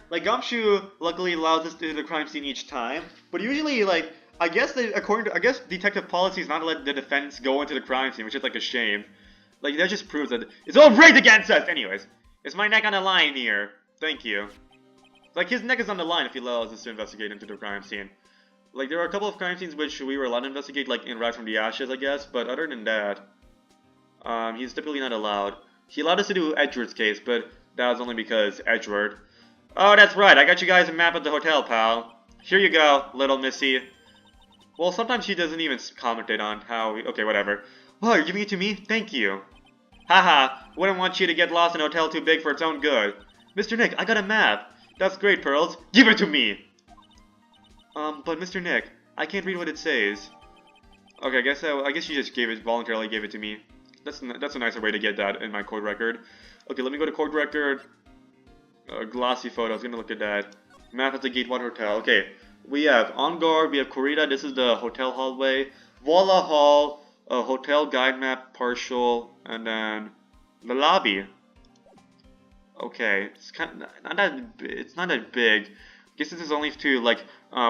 like Gumshoe luckily allows us to do the crime scene each time, but usually, like, I guess detective policy is not to let the defense go into the crime scene, which is like a shame. Like, that just proves that it's all rigged against us. Anyways, is my neck on the line here? Thank you. Like, his neck is on the line if he allows us to investigate into the crime scene. Like, there are a couple of crime scenes which we were allowed to investigate, like in Rise from the Ashes, I guess, but other than that, he's typically not allowed. He allowed us to do Edward's case, but that was only because Edward. Oh, that's right, I got you guys a map of the hotel, pal. Here you go, little missy. Well, sometimes she doesn't even commentate on how okay, whatever. Wow, you're giving it to me? Thank you. Haha, wouldn't want you to get lost in a hotel too big for its own good. Mr. Nick, I got a map. That's great, Pearls. Give it to me! But Mr. Nick, I can't read what it says. Okay, I guess you just voluntarily gave it to me. That's a nicer way to get that in my court record. Okay, let me go to court record. Glossy photo, I was gonna look at that. Map of the Gatewater Hotel. Okay, we have On Guard, we have Corrida, this is the hotel hallway. Voila Hall, a hotel guide map partial, and then the lobby. Okay, it's kind of not that it's not that big. I guess this is only to like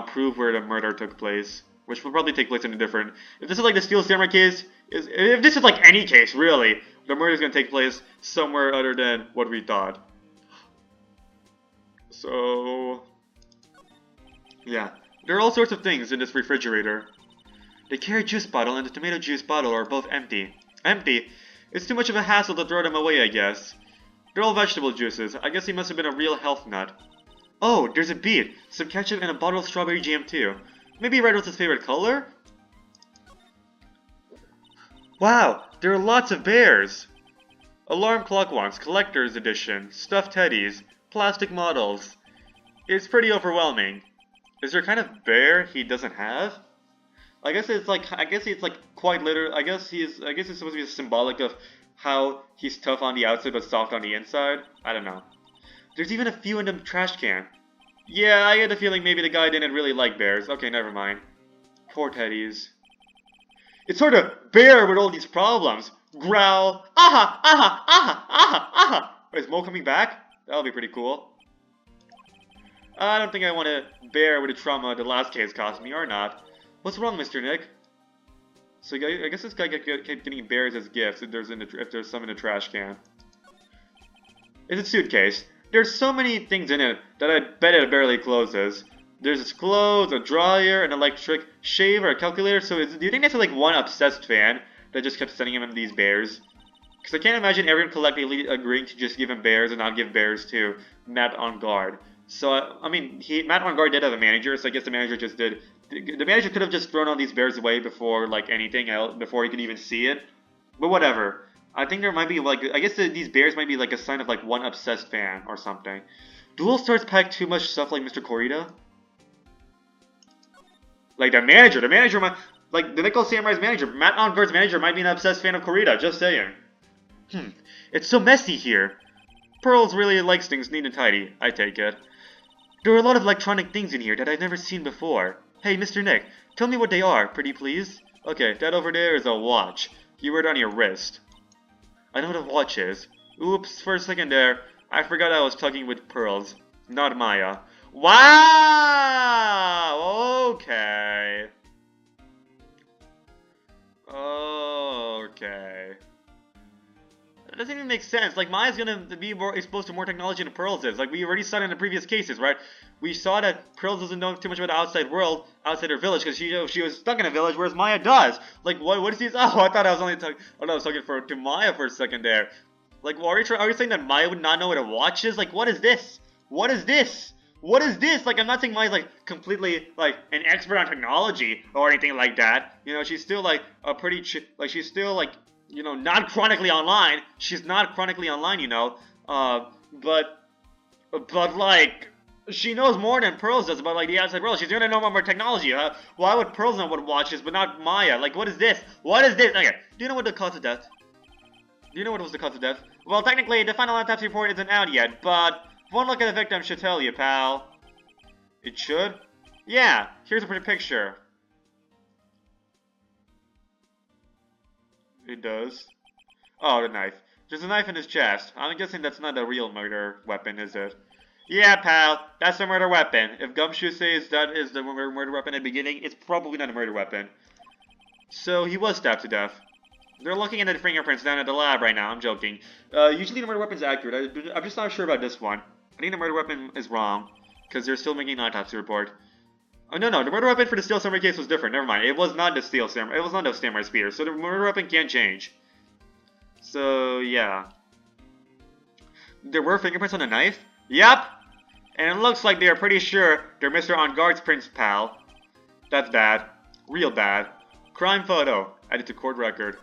prove where the murder took place, which will probably take place in a different. If this is like the Steel Samurai case, if this is like any case really, the murder is gonna take place somewhere other than what we thought. So yeah, there are all sorts of things in this refrigerator. The carrot juice bottle and the tomato juice bottle are both empty. Empty? It's too much of a hassle to throw them away, I guess. They're all vegetable juices. I guess he must have been a real health nut. Oh, there's a beet, some ketchup, and a bottle of strawberry jam too. Maybe red was his favorite color? Wow, there are lots of bears! Alarm clock ones, collector's edition, stuffed teddies, plastic models. It's pretty overwhelming. Is there a kind of bear he doesn't have? I guess it's like quite literal. I guess it's supposed to be symbolic of how he's tough on the outside but soft on the inside. I don't know. There's even a few in the trash can. Yeah, I get the feeling maybe the guy didn't really like bears. Okay, never mind. Poor teddies. It's sort of bear with all these problems. Growl. Aha! Aha! Aha! Aha! Aha! Is Mo coming back? That'll be pretty cool. I don't think I want to bear with the trauma the last case caused me, or not. What's wrong, Mr. Nick? So I guess this guy kept getting bears as gifts if there's some in the trash can. It's a suitcase. There's so many things in it that I bet it barely closes. There's his clothes, a dryer, an electric shaver, a calculator. So do you think that's like one obsessed fan that just kept sending him these bears? Because I can't imagine everyone collectively agreeing to just give him bears and not give bears to Matt on guard. So I mean, Matt on guard did have a manager, so I guess the manager just did. The manager could have just thrown all these bears away before like anything else, before he could even see it. But whatever. I think there might be like, I guess these bears might be like a sign of like one obsessed fan or something. Dual Stars pack too much stuff like Mr. Corrida? Like the manager might, like the Nickel Samurai's manager, Matt on guard's manager might be an obsessed fan of Corrida, just saying. It's so messy here. Pearls really likes things neat and tidy, I take it. There are a lot of electronic things in here that I've never seen before. Hey, Mr. Nick, tell me what they are, pretty please. Okay, that over there is a watch. You wear it on your wrist. I know what a watch is. Oops, for a second there, I forgot I was talking with Pearls, not Maya. Wow! Okay. Okay. That doesn't even make sense. Like, Maya's gonna be more exposed to more technology than Pearls is. Like, we already saw it in the previous cases, right? We saw that Pearls doesn't know too much about the outside world, outside her village, because she was stuck in a village, whereas Maya does. Like, what is he? Oh, I thought I was only talking. Oh, no, I was talking to Maya for a second there. Like, are you saying that Maya would not know what a watch is? Like, what is this? What is this? What is this? Like, I'm not saying Maya's like completely like an expert on technology or anything like that. You know, she's still like a pretty she's still like, you know, not chronically online. She's not chronically online, you know. But like, she knows more than Pearls does about like the outside world. She's gonna know more technology. Why would Pearls know what watch is, but not Maya? Like, what is this? What is this? Okay, do you know what the cause of death? Do you know what was the cause of death? Well, technically, the final autopsy report isn't out yet, but one look at the victim should tell you, pal. It should? Yeah, here's a pretty picture. It does. Oh, the knife. There's a knife in his chest. I'm guessing that's not a real murder weapon, is it? Yeah, pal, that's a murder weapon. If Gumshoe says that is the murder weapon at the beginning, it's probably not a murder weapon. So he was stabbed to death. They're looking at the fingerprints down at the lab right now. I'm joking. Usually the murder weapon's accurate. I'm just not sure about this one. I think the murder weapon is wrong, because they're still making an autopsy report. Oh, no, the murder weapon for the Steel Samurai case was different. Never mind. It was not the Steel Samurai. It was not the Samurai Spear, so the murder weapon can't change. So, yeah. There were fingerprints on the knife? Yep! And it looks like they are pretty sure they're Mr. On Guard's prints, pal. That's bad. Real bad. Crime photo. Added to court record.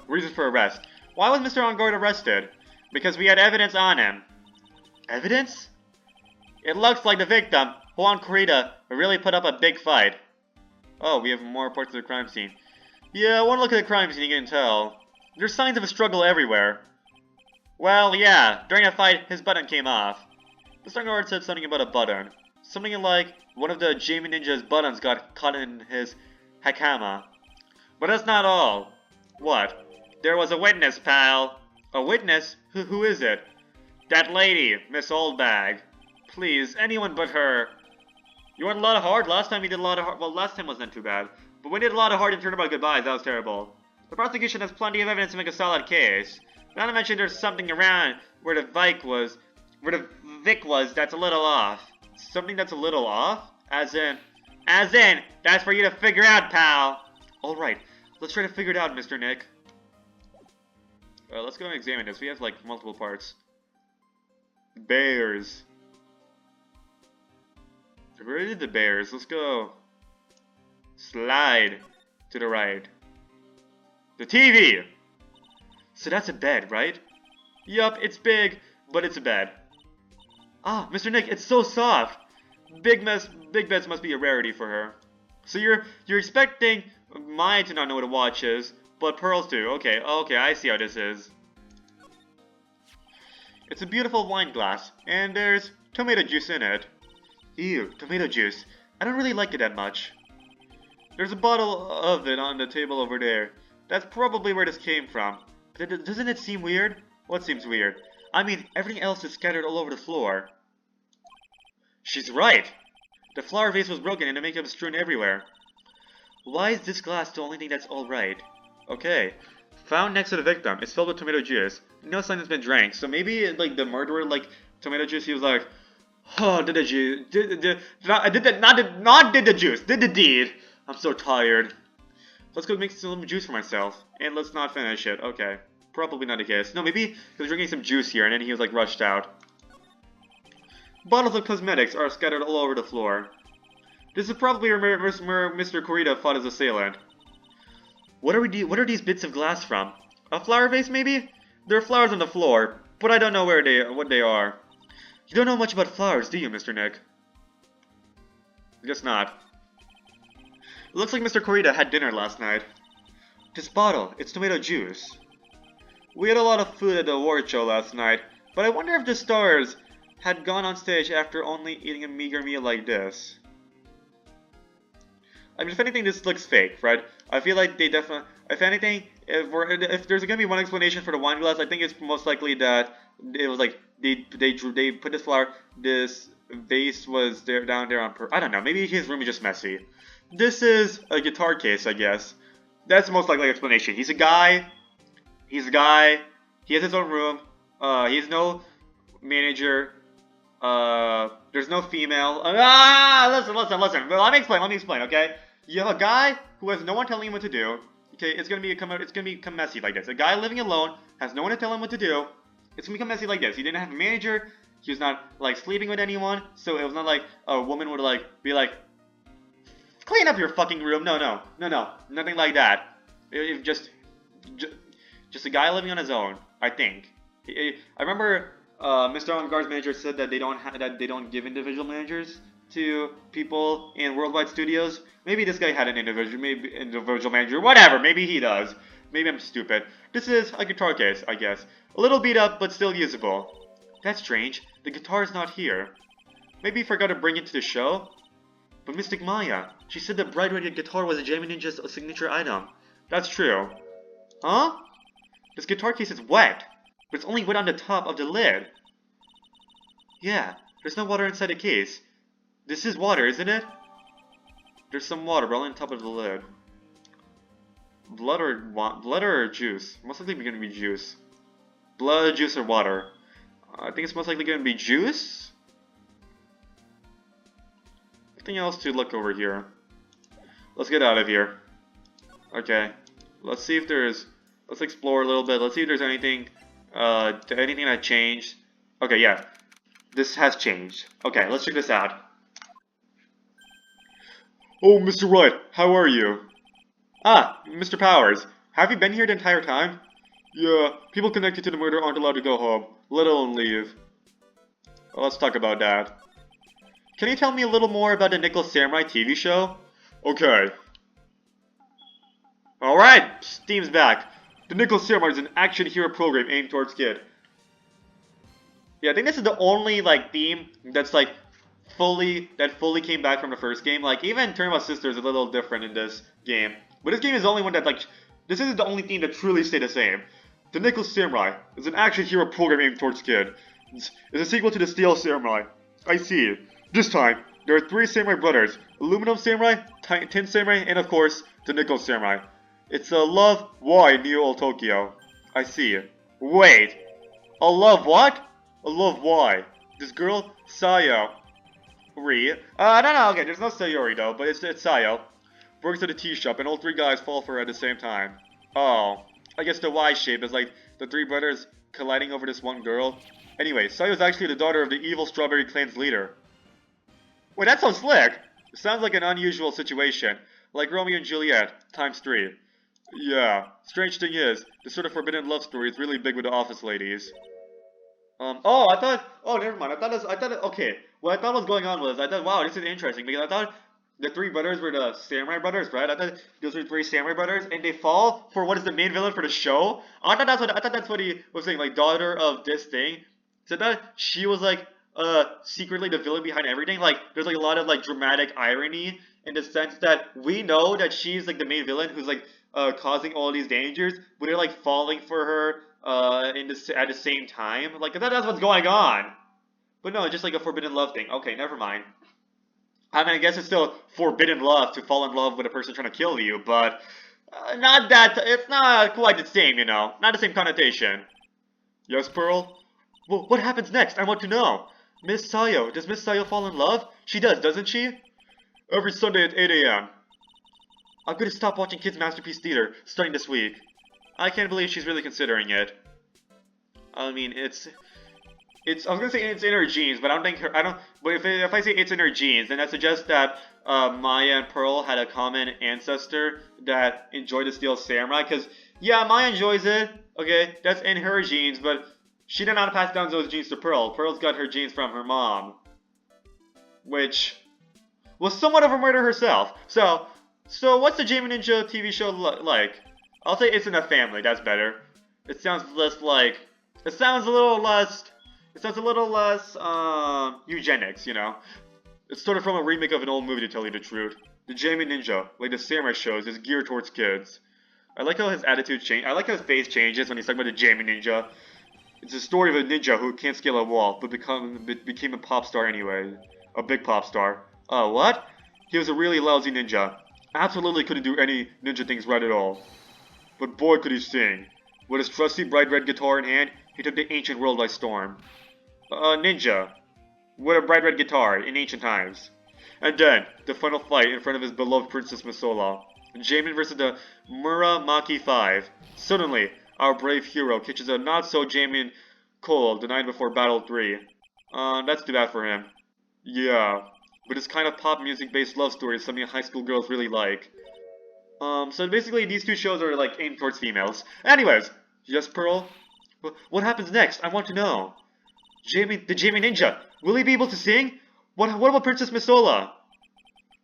Reasons for arrest. Why was Mr. On Guard arrested? Because we had evidence on him. Evidence? It looks like the victim, Juan Corrida, really put up a big fight. Oh, we have more reports of the crime scene. Yeah, one look at the crime scene, you can tell. There's signs of a struggle everywhere. Well, yeah, during a fight, his button came off. Mr. Guard said something about a button. Something like one of the Jamie Ninja's buttons got caught in his Hakama. But that's not all. What? There was a witness, pal. A witness? Who is it? That lady, Miss Oldbag. Please, anyone but her. You went a lot of hard. Last time you did a lot of hard. Well, last time wasn't too bad. But we did a lot of hard and turned about goodbyes. That was terrible. The prosecution has plenty of evidence to make a solid case. Not to mention there's something around where the Vic was that's a little off. Something that's a little off? As in, that's for you to figure out, pal. Alright, let's try to figure it out, Mr. Nick. Let's go and examine this. We have, like, multiple parts. Bears. Where did the bears? Let's go. Slide to the right. The TV! So that's a bed, right? Yup, it's big, but it's a bed. Ah, Mr. Nick, it's so soft! Big beds must be a rarity for her. So you're expecting Maya to not know what a watch is, but Pearls do. Okay, I see how this is. It's a beautiful wine glass, and there's tomato juice in it. Ew, tomato juice. I don't really like it that much. There's a bottle of it on the table over there. That's probably where this came from. But doesn't it seem weird? What seems weird? I mean, everything else is scattered all over the floor. She's right! The flower vase was broken and the makeup is strewn everywhere. Why is this glass the only thing that's alright? Okay. Found next to the victim. It's filled with tomato juice. No sign it's been drank. So maybe, like, the murderer, like, tomato juice, he was like, oh, did the juice. Did the juice. Did the deed. I'm so tired. Let's go make some juice for myself. And let's not finish it. Okay. Probably not the case. No, maybe he was drinking some juice here and then he was, like, rushed out. Bottles of cosmetics are scattered all over the floor. This is probably where Mr. Kurita fought his assailant. What are these bits of glass from? A flower vase, maybe? There are flowers on the floor, but I don't know what they are. You don't know much about flowers, do you, Mr. Nick? Guess not. It looks like Mr. Kurita had dinner last night. This bottle, it's tomato juice. We had a lot of food at the award show last night, but I wonder if the stars had gone on stage after only eating a meager meal like this. I mean, if anything, this looks fake, right? I feel like they definitely, if anything, if there's gonna be one explanation for the wine glass, I think it's most likely that it was like they put this vase was there down there on purpose. I don't know. Maybe his room is just messy. This is a guitar case, I guess. That's the most likely explanation. He's a guy. He has his own room. He's no manager. There's no female. Listen. Well, let me explain, okay? You have a guy who has no one telling him what to do. Okay, it's gonna become messy like this. A guy living alone has no one to tell him what to do. It's gonna become messy like this. He didn't have a manager. He was not like sleeping with anyone, so it was not like a woman would like be like, clean up your fucking room. No, nothing like that. Just a guy living on his own. I think. I remember Mr. Avant-Garde's manager said that they don't give individual managers to people in Worldwide Studios. Maybe this guy had an individual manager. Whatever. Maybe he does. Maybe I'm stupid. This is a guitar case, I guess. A little beat up, but still usable. That's strange. The guitar is not here. Maybe he forgot to bring it to the show? But Mystic Maya, she said the Bright Radiant guitar was a Jamie Ninja's signature item. That's true. Huh? This guitar case is wet, but it's only wet on the top of the lid. Yeah, there's no water inside the case. This is water, isn't it? There's some water rolling on top of the lid. Blood or juice? Most likely going to be juice. Blood, juice, or water? I think it's most likely going to be juice. Nothing else to look over here. Let's get out of here. Okay. Let's see if there's... Let's explore a little bit. Let's see if there's anything that changed. Okay, yeah. This has changed. Okay, let's check this out. Oh, Mr. Wright, how are you? Ah, Mr. Powers. Have you been here the entire time? Yeah, people connected to the murder aren't allowed to go home, let alone leave. Well, let's talk about that. Can you tell me a little more about the Nickel Samurai TV show? Okay. Alright, Steam's back. The Nickel Samurai is an action hero program aimed towards kids. Yeah, I think this is the only, like, theme that's, like, fully came back from the first game. Like even Tournament Sister is a little different in this game, but this game is the only one that like this is the only theme that truly stayed the same. The Nickel Samurai is an action hero program aimed towards kids. It's a sequel to the Steel Samurai. I see. This time, there are 3 samurai brothers: Aluminum Samurai, Tin Samurai, and of course, the Nickel Samurai. It's a Love Why Neo Old Tokyo. I see. Wait, a love what? A love why? This girl, Sayo. No, okay, there's no Sayori though, but it's Sayo. Works at a tea shop, and all 3 guys fall for her at the same time. Oh, I guess the Y shape is like the 3 brothers colliding over this one girl. Anyway, Sayo's actually the daughter of the evil Strawberry Clan's leader. Wait, that sounds slick! It sounds like an unusual situation, like Romeo and Juliet, times 3. Yeah, strange thing is, this sort of forbidden love story is really big with the office ladies. Never mind. Okay. What I thought was going on was, I thought, wow, this is interesting, because I thought the 3 brothers were the samurai brothers, right? I thought those were 3 samurai brothers, and they fall for what is the main villain for the show. I thought that's what he was saying, like, daughter of this thing. So I thought she was, like, secretly the villain behind everything. Like, there's, like, a lot of, like, dramatic irony in the sense that we know that she's, like, the main villain who's, like, causing all these dangers, but they're, like, falling for her at the same time. Like, that's what's going on. But no, it's just like a forbidden love thing. Okay, never mind. I mean, I guess it's still forbidden love to fall in love with a person trying to kill you, but not that. It's not quite the same, you know. Not the same connotation. Yes, Pearl? Well, what happens next? I want to know. Miss Sayo, does Miss Sayo fall in love? She does, doesn't she? Every Sunday at 8 a.m. I'm gonna stop watching Kids Masterpiece Theater starting this week. I can't believe she's really considering it. I mean, I was gonna say it's in her genes, but I don't think but if I say it's in her genes, then that suggests that Maya and Pearl had a common ancestor that enjoyed the Steel Samurai, because, yeah, Maya enjoys it, okay, that's in her genes, but she did not pass down those genes to Pearl. Pearl's got her genes from her mom, which was somewhat of a murder herself. So what's the Jamie Ninja TV show like? I'll say It's in a Family, that's better. It sounds less like, it sounds a little less eugenics, you know? It's sort of from a remake of an old movie, to tell you the truth. The Jamie Ninja, like the samurai shows, is geared towards kids. I like how his attitude changes. I like how his face changes when he's talking about the Jamie Ninja. It's a story of a ninja who can't scale a wall, but became a pop star anyway. A big pop star. What? He was a really lousy ninja. Absolutely couldn't do any ninja things right at all. But boy could he sing. With his trusty bright red guitar in hand, he took the ancient world by storm. Ninja. With a bright red guitar in ancient times. And then, the final fight in front of his beloved Princess Masola. Jamin versus the Muramaki 5. Suddenly, our brave hero catches a not-so-Jamin cold the night before Battle 3. That's too bad for him. Yeah, but this kind of pop music-based love story is something high school girls really like. So basically these 2 shows are like aimed towards females. Anyways, yes, Pearl? What happens next? I want to know. The Jamie Ninja, will he be able to sing? What about Princess Misola?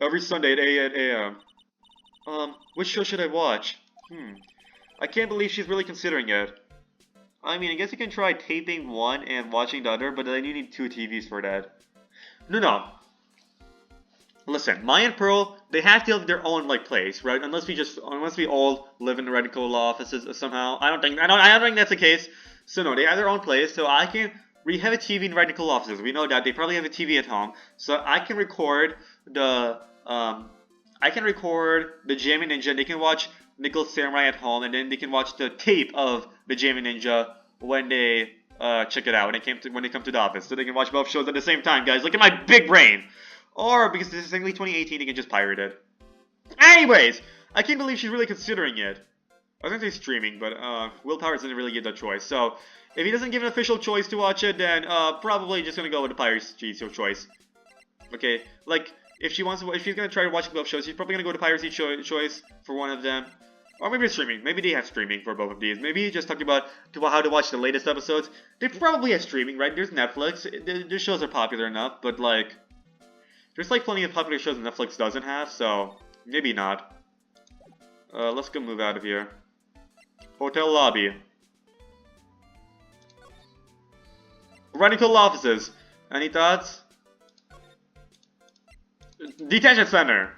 Every Sunday at 8 a.m. Which show should I watch? I can't believe she's really considering it. I mean, I guess you can try taping one and watching the other, but then you need 2 TVs for that. No. Listen, Maya and Pearl, they have to have their own like place, right? Unless we all live in the Red Cola offices somehow. I don't think that's the case. So no, they have their own place. So we have a TV in Red Cola offices. We know that they probably have a TV at home. So I can record the Jamie Ninja. They can watch Nickel Samurai at home, and then they can watch the tape of the Jamie Ninja when they check it out when they come to the office. So they can watch both shows at the same time, guys. Look at my big brain. Or, because this is technically 2018, you can just pirate it. Anyways, I can't believe she's really considering it. I was gonna say streaming, but Will Powers didn't really give that choice. So, if he doesn't give an official choice to watch it, then probably just gonna go with the Piracy choice. Okay, like, if she's gonna try to watch both shows, she's probably gonna go with the Piracy choice for one of them. Or maybe streaming. Maybe they have streaming for both of these. Maybe just talking about how to watch the latest episodes. They probably have streaming, right? There's Netflix. Their shows are popular enough, but like... There's like plenty of popular shows that Netflix doesn't have, so maybe not. Let's go move out of here. Hotel lobby. Radical offices. Any thoughts? Detention center.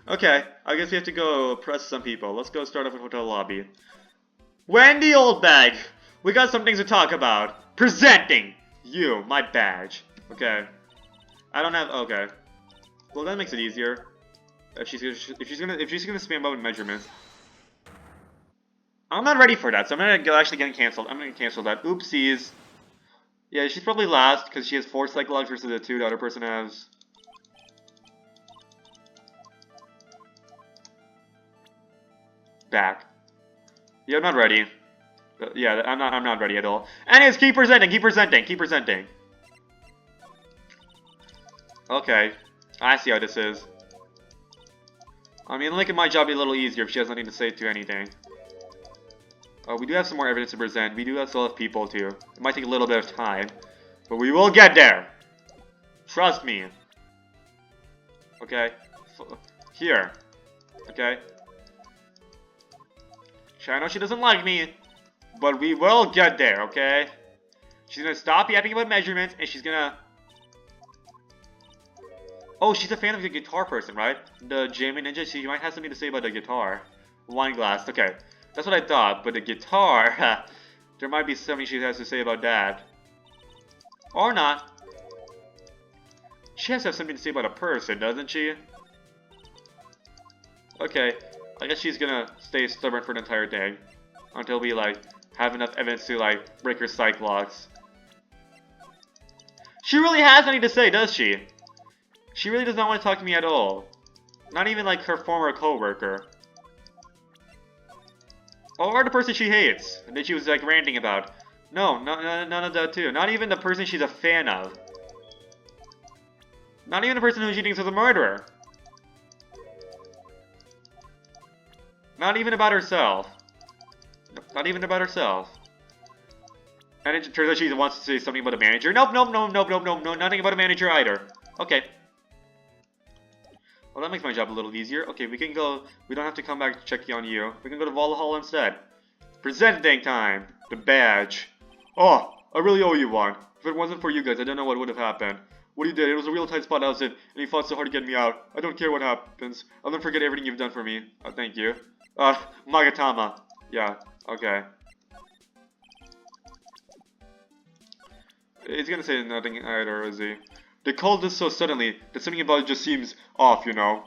Okay, I guess we have to go press some people. Let's go start off with hotel lobby. Wendy Oldbag, we got some things to talk about. Presenting you my badge. Okay. I don't have. Okay. Well, that makes it easier. If she's gonna spam about with measurements. I'm not ready for that, so I'm gonna actually get canceled. I'm gonna cancel that. Oopsies. Yeah, she's probably last because she has 4 psychologs versus the 2 the other person has. Back. Yeah, I'm not ready. Yeah, I'm not ready at all. Anyways, keep presenting, keep presenting, keep presenting. Okay, I see how this is. I mean, it'll make my job a little easier if she has nothing to say to anything. We do have some more evidence to present. We do still have people too. It might take a little bit of time, but we will get there. Trust me. Okay. Here. Okay. I know she doesn't like me, but we will get there, okay? She's gonna stop yapping about measurements, and she's gonna... Oh, she's a fan of the guitar person, right? The Jamie Ninja, she might have something to say about the guitar. Wine glass, okay. That's what I thought, but the guitar... there might be something she has to say about that. Or not. She has to have something to say about a person, doesn't she? Okay. I guess she's gonna stay stubborn for the entire thing. Until we, like, have enough evidence to, like, break her psych locks. She really has nothing to say, does she? She really does not want to talk to me at all. Not even, like, her former co-worker. Or the person she hates, that she was, like, ranting about. No, none of that, too. Not even the person she's a fan of. Not even the person who she thinks is a murderer. Not even about herself. Not even about herself. And it turns out she wants to say something about a manager. Nope, nothing about a manager either. Okay. Well, that makes my job a little easier. Okay, we can go. We don't have to come back to check on you. We can go to Valhalla instead. Presenting time. The badge. Oh, I really owe you one. If it wasn't for you guys, I don't know what would have happened. What you did, it was a real tight spot I was in, and you fought so hard to get me out. I don't care what happens. I'll never forget everything you've done for me. Thank you. Magatama. Yeah, okay. He's gonna say nothing either, is he? They called this so suddenly that something about it just seems off, you know.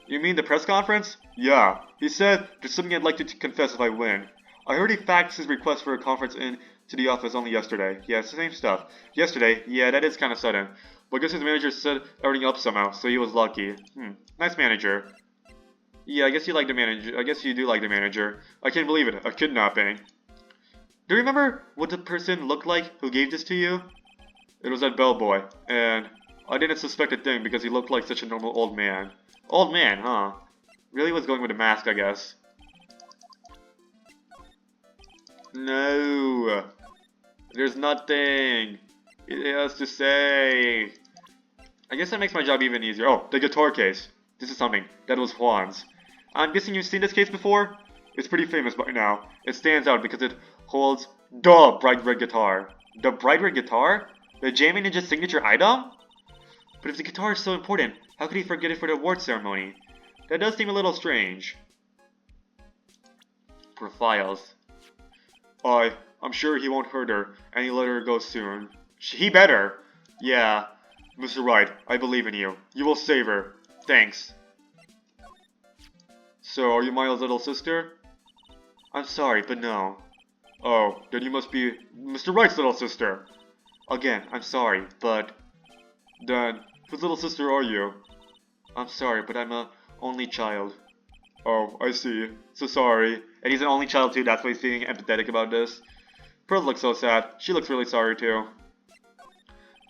You mean the press conference? Yeah. He said there's something I'd like to confess if I win. I heard he faxed his request for a conference in to the office only yesterday. Yeah, it's the same stuff. Yesterday? Yeah, that is kind of sudden. But I guess his manager set everything up somehow, so he was lucky. Nice manager. Yeah, I guess you like the manager. I guess you do like the manager. I can't believe it. A kidnapping. Do you remember what the person looked like who gave this to you? It was that bellboy, and I didn't suspect a thing because he looked like such a normal old man. Old man, huh? Really was going with a mask, I guess. No. There's nothing. It has to say. I guess that makes my job even easier. Oh, the guitar case. This is something. That was Juan's. I'm guessing you've seen this case before? It's pretty famous by now. It stands out because it holds the bright red guitar. The bright red guitar? The Jamie Ninja's signature item? But if the guitar is so important, how could he forget it for the award ceremony? That does seem a little strange. Profiles. I'm sure he won't hurt her, and he'll let her go soon. He better! Yeah. Mr. Wright, I believe in you. You will save her. Thanks. So, are you Miles' little sister? I'm sorry, but no. Oh, then you must be Mr. Wright's little sister. Again, I'm sorry, but... Then, whose little sister are you? I'm sorry, but I'm a only child. Oh, I see. So sorry. And he's an only child too, that's why he's being empathetic about this. Pearl looks so sad. She looks really sorry too.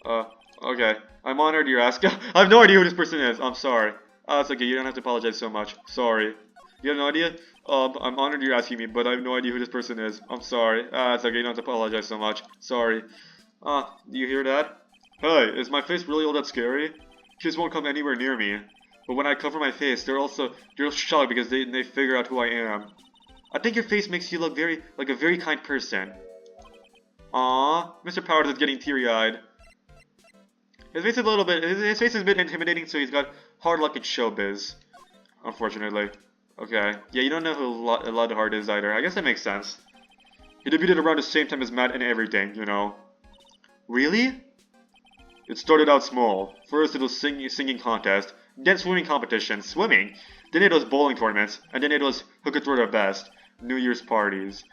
Okay. I'm honored you're asking. I have no idea who this person is. I'm sorry. It's okay, you don't have to apologize so much. Sorry. You have no idea? I'm honored you're asking me, but I have no idea who this person is. I'm sorry. It's okay, you don't have to apologize so much. Sorry. Do you hear that? Hey, is my face really all that scary? Kids won't come anywhere near me. But when I cover my face, they're shocked because they figure out who I am. I think your face makes you look like a very kind person. Aww, Mr. Powers is getting teary-eyed. His face is a little bit. His face is a bit intimidating, so he's got hard luck in showbiz. Unfortunately. Okay. Yeah, you don't know who Lodhart is either. I guess that makes sense. He debuted around the same time as Matt and everything, you know. Really? It started out small. First it was singing contest, then swimming competition, swimming. Then it was bowling tournaments, and then it was who could throw their best, New Year's parties.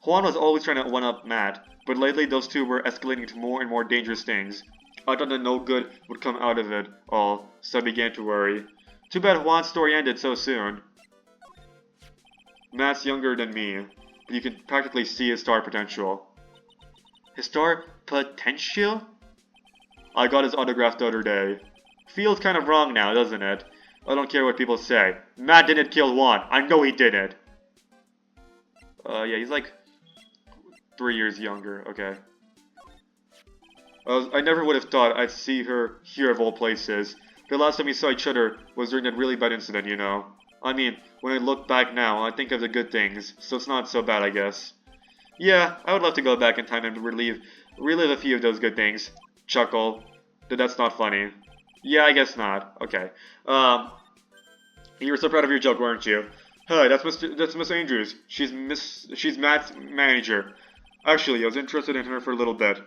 Juan was always trying to one-up Matt, but lately those two were escalating to more and more dangerous things. I thought that no good would come out of it all, so I began to worry. Too bad Juan's story ended so soon. Matt's younger than me, but you can practically see his star potential. His star potential? I got his autograph the other day. Feels kind of wrong now, doesn't it? I don't care what people say. Matt didn't kill Juan. I know he didn't. Yeah, he's like 3 years younger. Okay. I never would have thought I'd see her here of all places. The last time we saw each other was during that really bad incident, you know. I mean, when I look back now, I think of the good things, so it's not so bad, I guess. Yeah, I would love to go back in time and relive a few of those good things. Chuckle. That's not funny. Yeah, I guess not. Okay. You were so proud of your joke, weren't you? Hi, that's Miss Andrews. She's Matt's manager. Actually, I was interested in her for a little bit.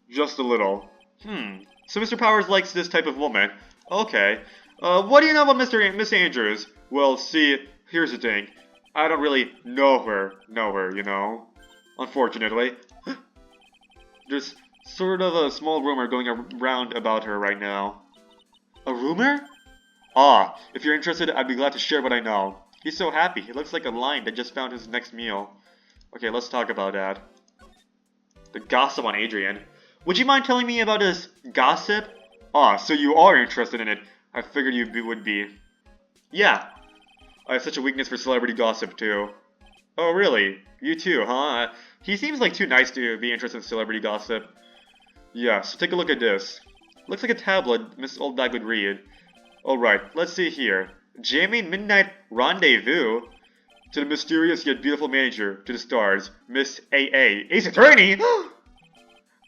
Just a little. So Mr. Powers likes this type of woman. Okay. What do you know about Miss Andrews? Well, see, here's the thing. I don't really know her, you know? Unfortunately. There's sort of a small rumor going around about her right now. A rumor? Ah, if you're interested, I'd be glad to share what I know. He's so happy. He looks like a lion that just found his next meal. Okay, let's talk about that. The gossip on Adrian. Would you mind telling me about this gossip? Ah, so you are interested in it. I figured you would be. Yeah. I have such a weakness for celebrity gossip, too. Oh, really? You too, huh? He seems like too nice to be interested in celebrity gossip. Yeah, so take a look at this. Looks like a tablet Miss Oldbag would read. Alright, let's see here. Jamie Midnight Rendezvous. To the mysterious yet beautiful manager, to the stars, Miss A.A. Ace Attorney!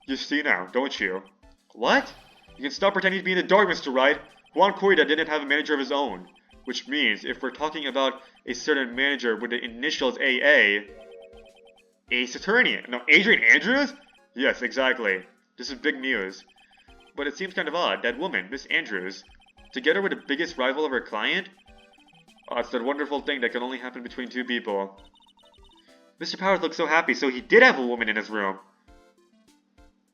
You see now, don't you? What? You can stop pretending to be in the dark, Mr. Wright. Juan Corrida didn't have a manager of his own. Which means, if we're talking about a certain manager with the initials A.A. Ace Attorney? No, Adrian Andrews? Yes, exactly. This is big news. But it seems kind of odd, that woman, Miss Andrews, together with the biggest rival of her client? Oh, it's that wonderful thing that can only happen between two people. Mr. Powers looks so happy, so he did have a woman in his room.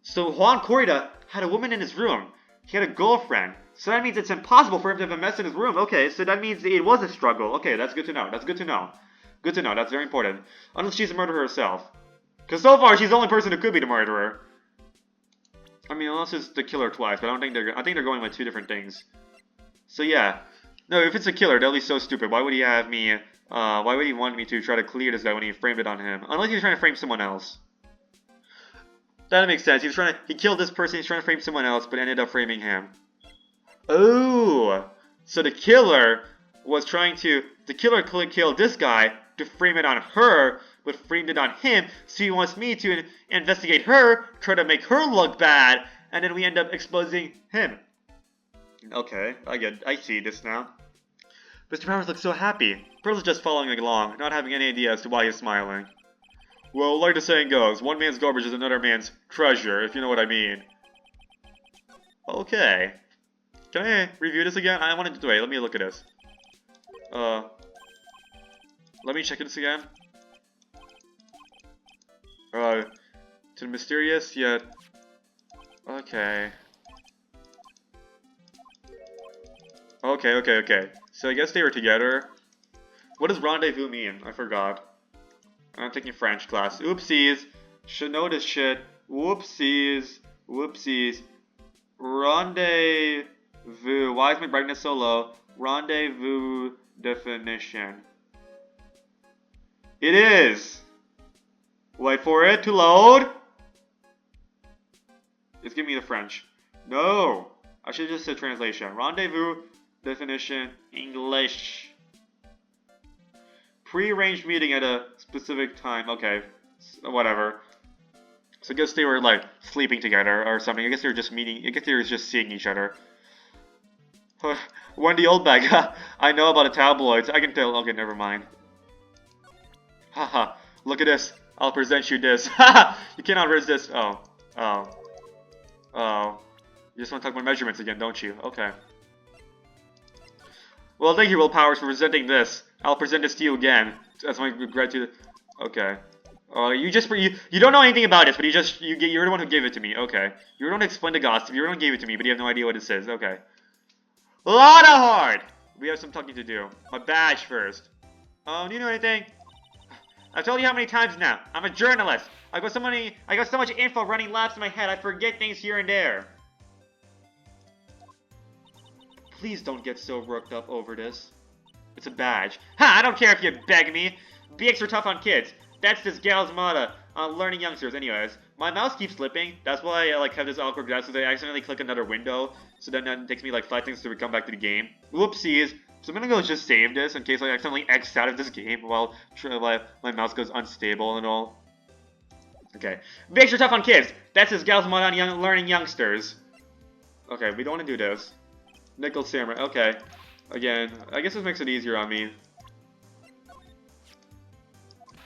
So Juan Corrida had a woman in his room. He had a girlfriend. So that means it's impossible for him to have a mess in his room. Okay, so that means it was a struggle. Okay, that's good to know. That's good to know. Good to know. That's very important. Unless she's a murderer herself. Because so far, she's the only person who could be the murderer. I mean, unless it's the killer twice, but I think they're going with two different things. So yeah. No, if it's a killer, that'll be so stupid. Why would he have me, why would he want me to try to clear this guy when he framed it on him? Unless he's trying to frame someone else. That makes sense. He killed this person, he's trying to frame someone else, but ended up framing him. Oh! So the killer killed this guy to frame it on her, but framed it on him, so he wants me to investigate her, try to make her look bad, and then we end up exposing him. Okay, I see this now. Mr. Powers looks so happy. Pearl is just following along, not having any idea as to why he's smiling. Well, like the saying goes, one man's garbage is another man's treasure, if you know what I mean. Okay. Can I review this again? I wanted to wait, let me look at this. Let me check this again. To the mysterious yet... Okay. Okay. So I guess they were together. What does rendezvous mean? I forgot. I'm taking French class. Oopsies. Should know this shit. Whoopsies. Rendezvous. Why is my brightness so low? Rendezvous definition. It is. Wait for it to load. It's giving me the French. No. I should just say translation. Rendezvous definition English. Pre-arranged meeting at a specific time. Okay, whatever. So I guess they were like sleeping together or something. I guess they're just meeting. I guess they're just seeing each other. Wendy Oldbag. I know about the tabloids. I can tell. Okay, never mind. Haha. Look at this. I'll present you this. Haha. You cannot resist. Oh. Oh. Oh. You just want to talk about measurements again, don't you? Okay. Well, thank you, Will Powers, for presenting this. I'll present this to you again. That's my gratitude. Okay. You don't know anything about this, but you're the one who gave it to me. Okay. You're the one who explained the gossip. You're the one who gave it to me, but you have no idea what it says. Okay. Lotta hard. We have some talking to do. My badge first. Do you know anything? I've told you how many times now. I'm a journalist. I got so much info running laps in my head. I forget things here and there. Please don't get so worked up over this. It's a badge. Ha! I don't care if you beg me. Be extra tough on kids. That's this gal's motto on learning youngsters. Anyways, my mouse keeps slipping. That's why I have this awkward glass. So I accidentally click another window. So then it takes me like 5 seconds to come back to the game. Whoopsies. So I'm gonna go just save this in case I accidentally X out of this game while my mouse goes unstable and all. Okay. Be extra tough on kids. That's this gal's motto on learning youngsters. Okay, we don't want to do this. Nickel Samurai. Okay. Again, I guess this makes it easier on me.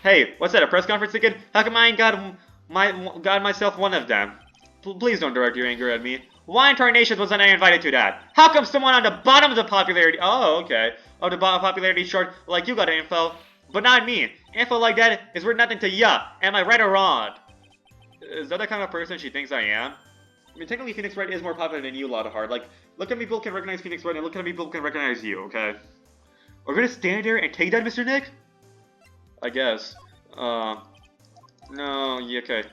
Hey, what's that? A press conference ticket? How come I ain't got myself one of them? Please don't direct your anger at me. Why in tarnation wasn't I invited to that? How come someone on the bottom of the popularity? Oh, okay. Of the bottom popularity chart, like you got info, but not me. Info like that is worth nothing to ya. Am I right or wrong? Is that the kind of person she thinks I am? I mean, technically, Phoenix Wright is more popular than you, Lotta Hard. Like, look at me, people can recognize Phoenix Wright, and look at me, people can recognize you, okay? Are we gonna stand there and take that, Mr. Nick? I guess. No, yeah, okay.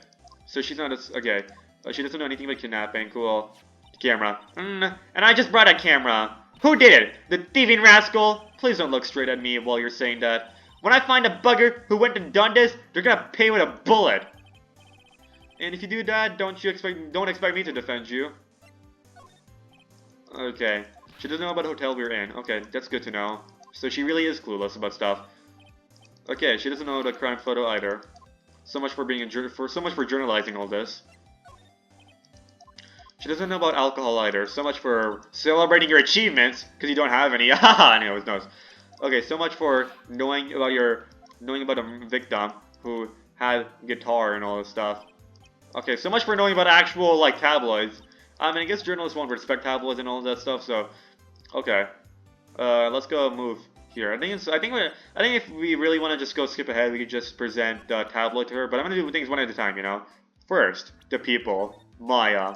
So she's not okay. She doesn't know anything about kidnapping, cool. Camera. And I just brought a camera. Who did it? The thieving rascal? Please don't look straight at me while you're saying that. When I find a bugger who went and done this, they're gonna pay with a bullet. And if you do that, don't expect me to defend you. Okay. She doesn't know about the hotel we're in. Okay, that's good to know. So she really is clueless about stuff. Okay, she doesn't know the crime photo either. So much for being so much for journalizing all this. She doesn't know about alcohol either. So much for celebrating your achievements, because you don't have any. Haha, anyways, knows. Okay, so much for knowing about a victim who had guitar and all this stuff. Okay, so much for knowing about actual, like, tabloids. I mean, I guess journalists won't respect tabloids and all that stuff, so... Okay. Let's go move here. I think if we really want to just go skip ahead, we could just present the tabloid to her, but I'm gonna do things one at a time, you know? First, the people. Maya.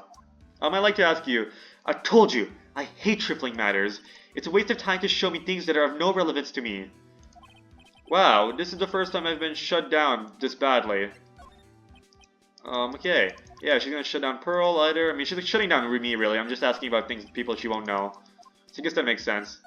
I'd like to ask you, I told you, I hate trifling matters. It's a waste of time to show me things that are of no relevance to me. Wow, this is the first time I've been shut down this badly. Okay. Yeah, she's gonna shut down Pearl either. I mean, she's shutting down me, really. I'm just asking about people she won't know. So I guess that makes sense.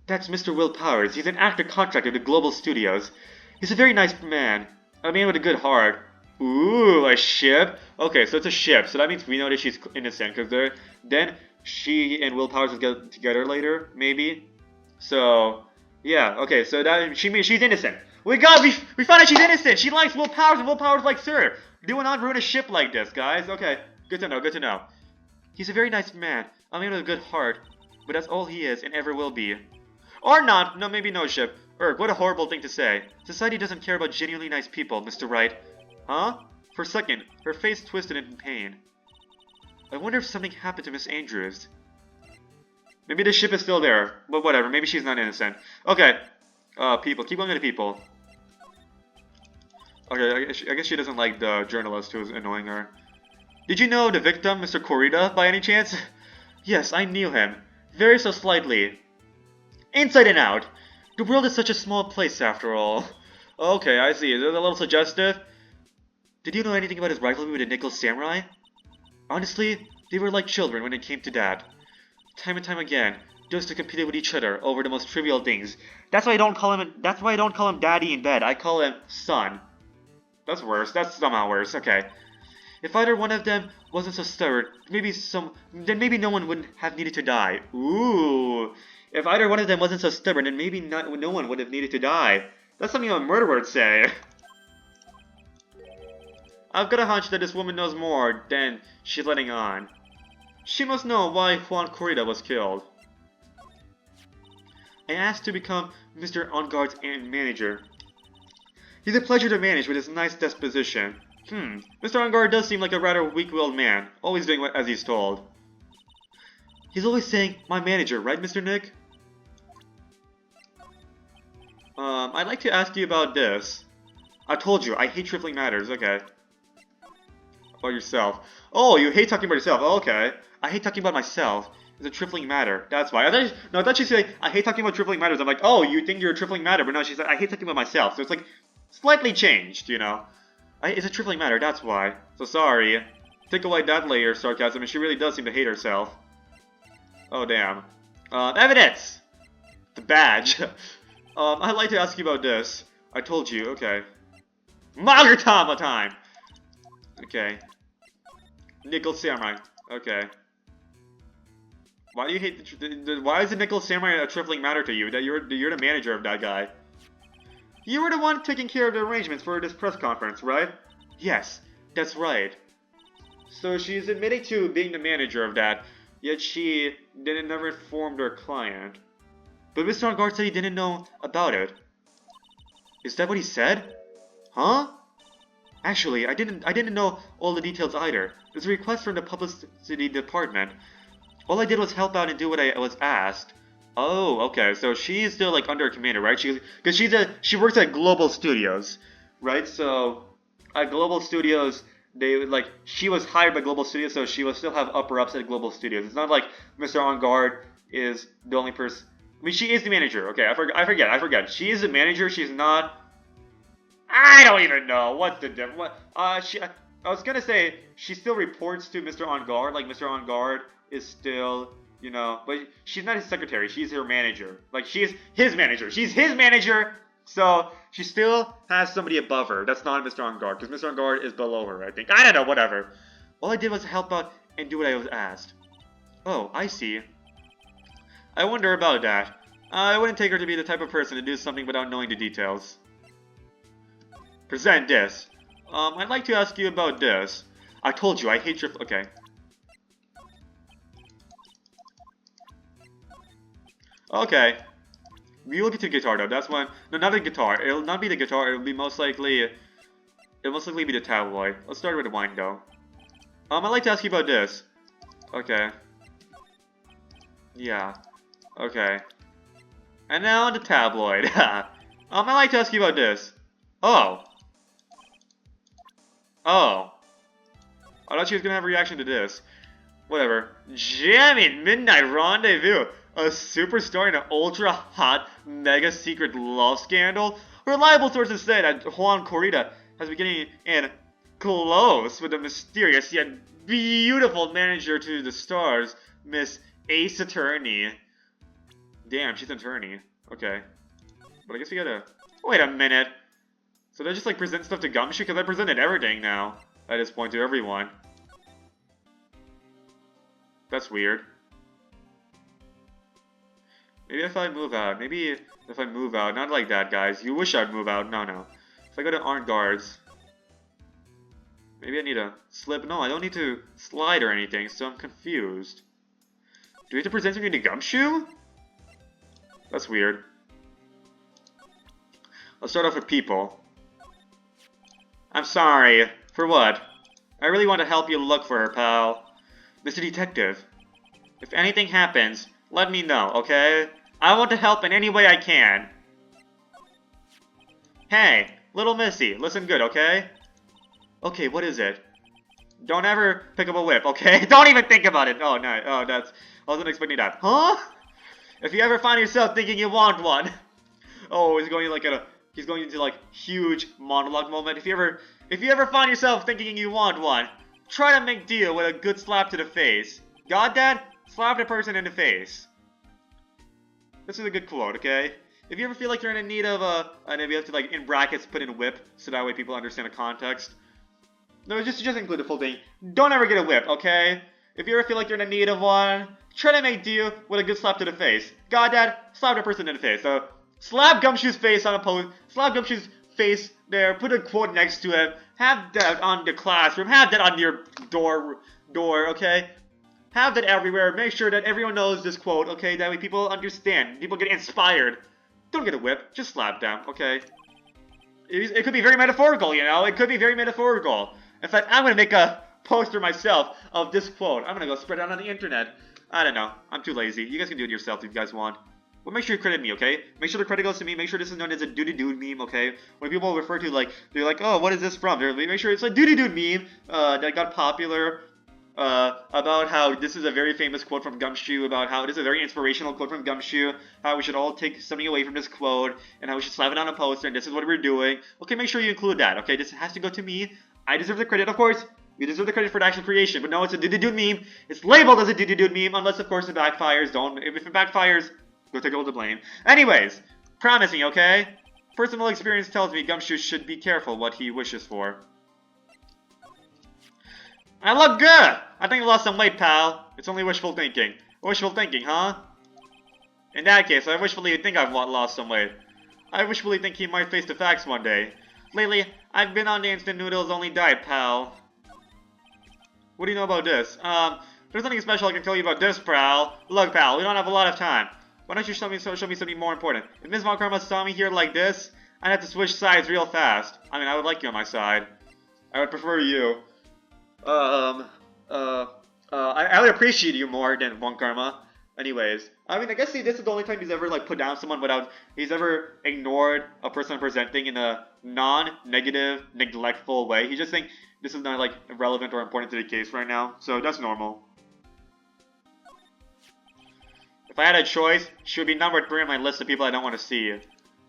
That's Mr. Will Powers. He's an actor contractor to Global Studios. He's a very nice man. A man with a good heart. Ooh, a ship? Okay, so it's a ship. So that means we know that she's innocent. Because then she and Will Powers will get together later, maybe. So, yeah. Okay, so that she's innocent. We found out she's innocent! She likes Will Powers and Will Powers likes her! Do not ruin a ship like this, guys. Okay, good to know, good to know. He's a very nice man, a man with a good heart, but that's all he is and ever will be. Or not, no, maybe no ship. Erg, what a horrible thing to say. Society doesn't care about genuinely nice people, Mr. Wright. Huh? For a second, her face twisted in pain. I wonder if something happened to Miss Andrews. Maybe the ship is still there, but whatever, maybe she's not innocent. Okay, people, keep going to the people. Okay, I guess she doesn't like the journalist who's annoying her. Did you know the victim, Mr. Corrida, by any chance? Yes, I knew him. Very so slightly. Inside and out. The world is such a small place after all. Okay, I see. Is it a little suggestive? Did you know anything about his rivalry with the Nickel Samurai? Honestly, they were like children when it came to that. Time and time again, those two competed with each other over the most trivial things. That's why I don't call him Daddy in bed. I call him Son. That's worse. That's somehow worse. Okay. If either one of them wasn't so stubborn, then maybe no one would have needed to die. Ooh. If either one of them wasn't so stubborn, then maybe no one would have needed to die. That's something a murderer would say. I've got a hunch that this woman knows more than she's letting on. She must know why Juan Corrida was killed. I asked to become Mr. Enguarde's manager. He's a pleasure to manage with his nice disposition. Mr. Enguarde does seem like a rather weak-willed man, always doing as he's told. He's always saying, my manager, right, Mr. Nick? I'd like to ask you about this. I told you, I hate trifling matters, okay. About yourself. Oh, you hate talking about yourself, okay. I hate talking about myself. It's a trifling matter, that's why. I thought she'd say, I hate talking about trifling matters. I'm like, oh, you think you're a trifling matter, but no, she said, I hate talking about myself. So it's like, slightly changed, you know. It's a trifling matter, that's why. So sorry. Take away that layer of sarcasm, and she really does seem to hate herself. Oh, damn. Evidence! The badge. I'd like to ask you about this. I told you, okay. Magatama time! Okay. Nickel Samurai. Okay. Why do you hate why is the Nickel Samurai a trifling matter to you? That you're the manager of that guy. You were the one taking care of the arrangements for this press conference, right? Yes, that's right. So she's admitting to being the manager of that, yet she never informed her client. But Mr. Enguarde said he didn't know about it. Is that what he said? Huh? Actually, I didn't know all the details either. There's a request from the publicity department. All I did was help out and do what I was asked. Oh, okay. So she's still like under a commander, right? Because she works at Global Studios, right? So at Global Studios, she was hired by Global Studios, so she will still have upper ups at Global Studios. It's not like Mr. Enguarde is the only person. I mean, she is the manager. Okay, I forget. She is the manager. She's not. I don't even know what's the difference. I was gonna say she still reports to Mr. Enguarde. Like Mr. Enguarde is still, you know, but she's not his secretary. She's her manager. Like she's his manager. She's his manager. So she still has somebody above her. That's not Mr. Enguarde, because Mr. Enguarde is below her, I think. I don't know. Whatever. All I did was help out and do what I was asked. Oh, I see. I wonder about that. I wouldn't take her to be the type of person to do something without knowing the details. Present this. I'd like to ask you about this. I told you, I hate your... Okay. Okay. We will get to the guitar, though. That's one... No, not the guitar. It'll not be the guitar. It'll be most likely... It'll most likely be the tabloid. Let's start with the wine, though. I'd like to ask you about this. Okay. Yeah. Okay. And now the tabloid. I'd like to ask you about this. Oh. Oh. I thought she was gonna have a reaction to this. Whatever. Jamming Midnight Rendezvous. A superstar in an ultra-hot, mega-secret love scandal? Reliable sources say that Juan Corrida has been getting in close with the mysterious yet beautiful manager to the stars, Miss Ace Attorney. Damn, she's an attorney. Okay. But I guess we gotta... Wait a minute. So they just like present stuff to Gumshoe? Because I presented everything now. At this point to everyone. That's weird. Maybe if I move out. Maybe if I move out. Not like that, guys. You wish I'd move out. No, no. If I go to Armed Guards. Maybe I need to slip. No, I don't need to slide or anything, so I'm confused. Do we have to present something to Gumshoe? That's weird. Let's start off with people. I'm sorry. For what? I really want to help you look for her, pal. Mr. Detective, if anything happens, let me know, okay? I want to help in any way I can. Hey, little missy, listen good, okay? Okay, what is it? Don't ever pick up a whip, okay? Don't even think about it! Oh, no, oh, that's... I wasn't expecting that. Huh? If you ever find yourself thinking you want one... Oh, he's going like he's going into like huge monologue moment. If you ever find yourself thinking you want one, try to make deal with a good slap to the face. Got that? Slap the person in the face. This is a good quote, okay? If you ever feel like you're in need of and if you have to like in brackets put in whip, so that way people understand the context. No, just include the full thing. Don't ever get a whip, okay? If you ever feel like you're in need of one, try to make deal with a good slap to the face. Got that? Slap the person in the face. So slap Gumshoe's face on a pose. Slap Gumshoe's face There, put a quote next to it. Have that on the classroom. Have that on your door, okay? Have that everywhere. Make sure that everyone knows this quote, okay? That way people understand. People get inspired. Don't get a whip. Just slap them, okay? It could be very metaphorical, you know? It could be very metaphorical. In fact, I'm gonna make a poster myself of this quote. I'm gonna go spread it out on the internet. I don't know. I'm too lazy. You guys can do it yourself if you guys want. But make sure you credit me, okay? Make sure the credit goes to me. Make sure this is known as a Duty Dude meme, okay? When people refer to, like, they're like, oh, what is this from? Make sure it's a Duty Dude meme that got popular about how this is a very famous quote from Gumshoe, about how this is a very inspirational quote from Gumshoe, how we should all take something away from this quote, and how we should slap it on a poster, and this is what we're doing. Okay, make sure you include that, okay? This has to go to me. I deserve the credit, of course. You deserve the credit for the actual creation, but no, it's a Duty Dude meme. It's labeled as a Duty Dude meme, unless, of course, it backfires. If it backfires, go take all the blame. Anyways, promise me, okay? Personal experience tells me Gumshoe should be careful what he wishes for. I look good! I think I lost some weight, pal. It's only wishful thinking. Wishful thinking, huh? In that case, I wishfully think I've lost some weight. I wishfully think he might face the facts one day. Lately, I've been on the instant noodles only diet, pal. What do you know about this? There's nothing special I can tell you about this, pal. Look, pal, we don't have a lot of time. Why don't you show me something more important? If Ms. Von Karma saw me here like this, I'd have to switch sides real fast. I mean, I would like you on my side. I would prefer you. I would appreciate you more than Von Karma. Anyways, I mean, I guess this is the only time he's ever, like, put down someone without... He's ever ignored a person presenting in a non-negative, neglectful way. He's just saying, this is not, like, relevant or important to the case right now. So, that's normal. If I had a choice, she would be number 3 on my list of people I don't want to see.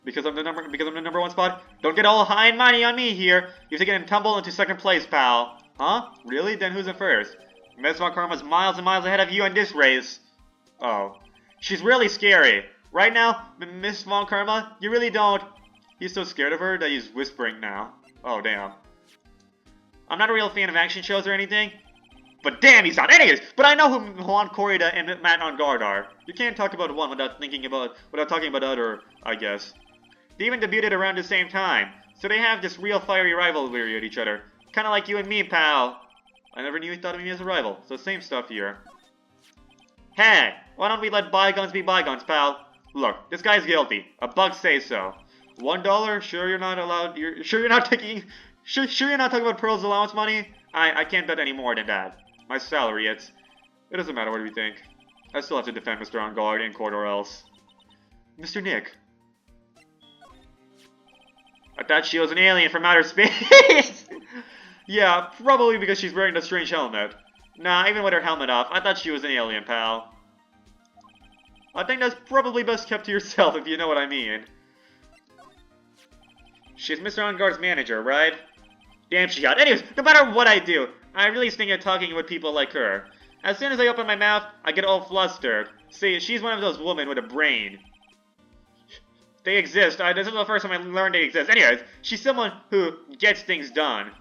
Because I'm the number 1 spot. Don't get all high and mighty on me here. You've taken and tumble into 2nd place, pal. Huh? Really? Then who's in 1st? Miss Von Karma's miles and miles ahead of you in this race. Oh. She's really scary. Right now, Miss Von Karma, you really don't... He's so scared of her that he's whispering now. Oh, damn. I'm not a real fan of action shows or anything. But damn, he's not. Anyways, but I know who Juan Corrida and Matt on Guard are. You can't talk about one without talking about the other, I guess. They even debuted around the same time, so they have this real fiery rivalry with each other. Kinda like you and me, pal. I never knew he thought of me as a rival, so same stuff here. Hey, why don't we let bygones be bygones, pal? Look, this guy's guilty. A bug says so. $1? Sure you're not allowed, sure you're not talking about Pearl's allowance money? I can't bet any more than that. My salary, it doesn't matter what we think. I still have to defend Mr. On Guard in court or else. Mr. Nick. I thought she was an alien from outer space! Yeah, probably because she's wearing the strange helmet. Nah, even with her helmet off, I thought she was an alien, pal. I think that's probably best kept to yourself, if you know what I mean. She's Mr. On Guard's manager, right? Damn, she got. Anyways, no matter what I do, I really stink at talking with people like her. As soon as I open my mouth, I get all flustered. See, she's one of those women with a brain. They exist. This is the first time I learned they exist. Anyways, she's someone who gets things done.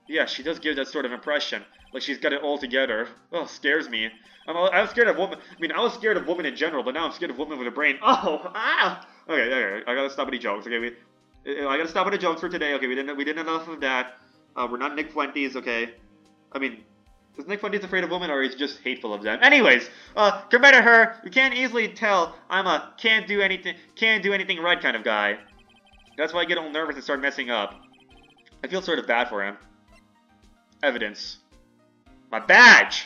Yeah, she does give that sort of impression. Like she's got it all together. Oh, scares me. I'm scared of women. I mean, I was scared of women in general, but now I'm scared of women with a brain. Oh, ah! Okay, I gotta stop with the jokes. Okay, I gotta stop with the jokes for today. Okay, we did enough of that. We're not Nick Fuentes, okay? I mean, is Nick Fuentes afraid of women, or is he just hateful of them? Anyways, compared to her, you can easily tell I'm a can't do anything right kind of guy. That's why I get all nervous and start messing up. I feel sort of bad for him. Evidence. My badge!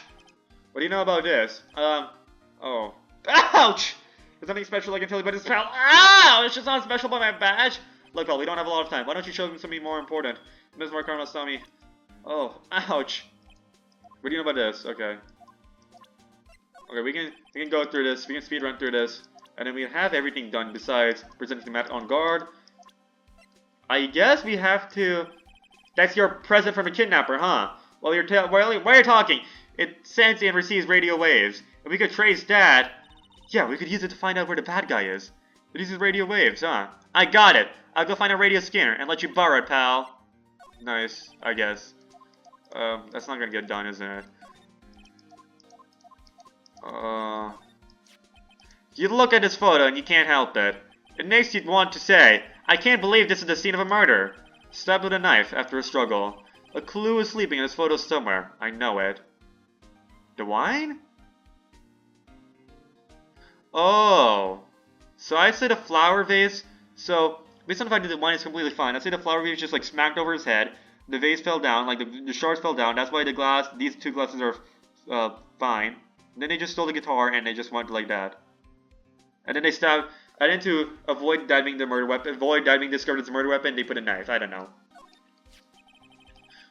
What do you know about this? Oh. Ouch! There's nothing special I can tell you about this, pal. Ow! It's just not special about my badge. Look, pal, we don't have a lot of time. Why don't you show them something more important? Ms. Von Karma saw me. Oh, ouch. What do you know about this? Okay. Okay, we can go through this. We can speed run through this, and then we have everything done besides presenting the Matt on Guard. I guess we have to. That's your present from a kidnapper, huh? While you're talking, it sends and receives radio waves. If we could trace that, yeah, we could use it to find out where the bad guy is. It uses radio waves, huh? I got it. I'll go find a radio scanner and let you borrow it, pal. Nice, I guess. That's not gonna get done, isn't it? You look at this photo and you can't help it. It makes you want to say, I can't believe this is the scene of a murder. Stabbed with a knife after a struggle. A clue is sleeping in his photo somewhere. I know it. The wine? Oh. So I'd say the flower vase. So, based on the fact that the wine is completely fine, I'd say the flower vase just like smacked over his head. The vase fell down, like the shards fell down. That's why these two glasses are fine. Then they just stole the guitar and they just went like that. And then they stabbed. And then to avoid that being the murder weapon, avoid that being discovered as a murder weapon, they put a knife. I don't know.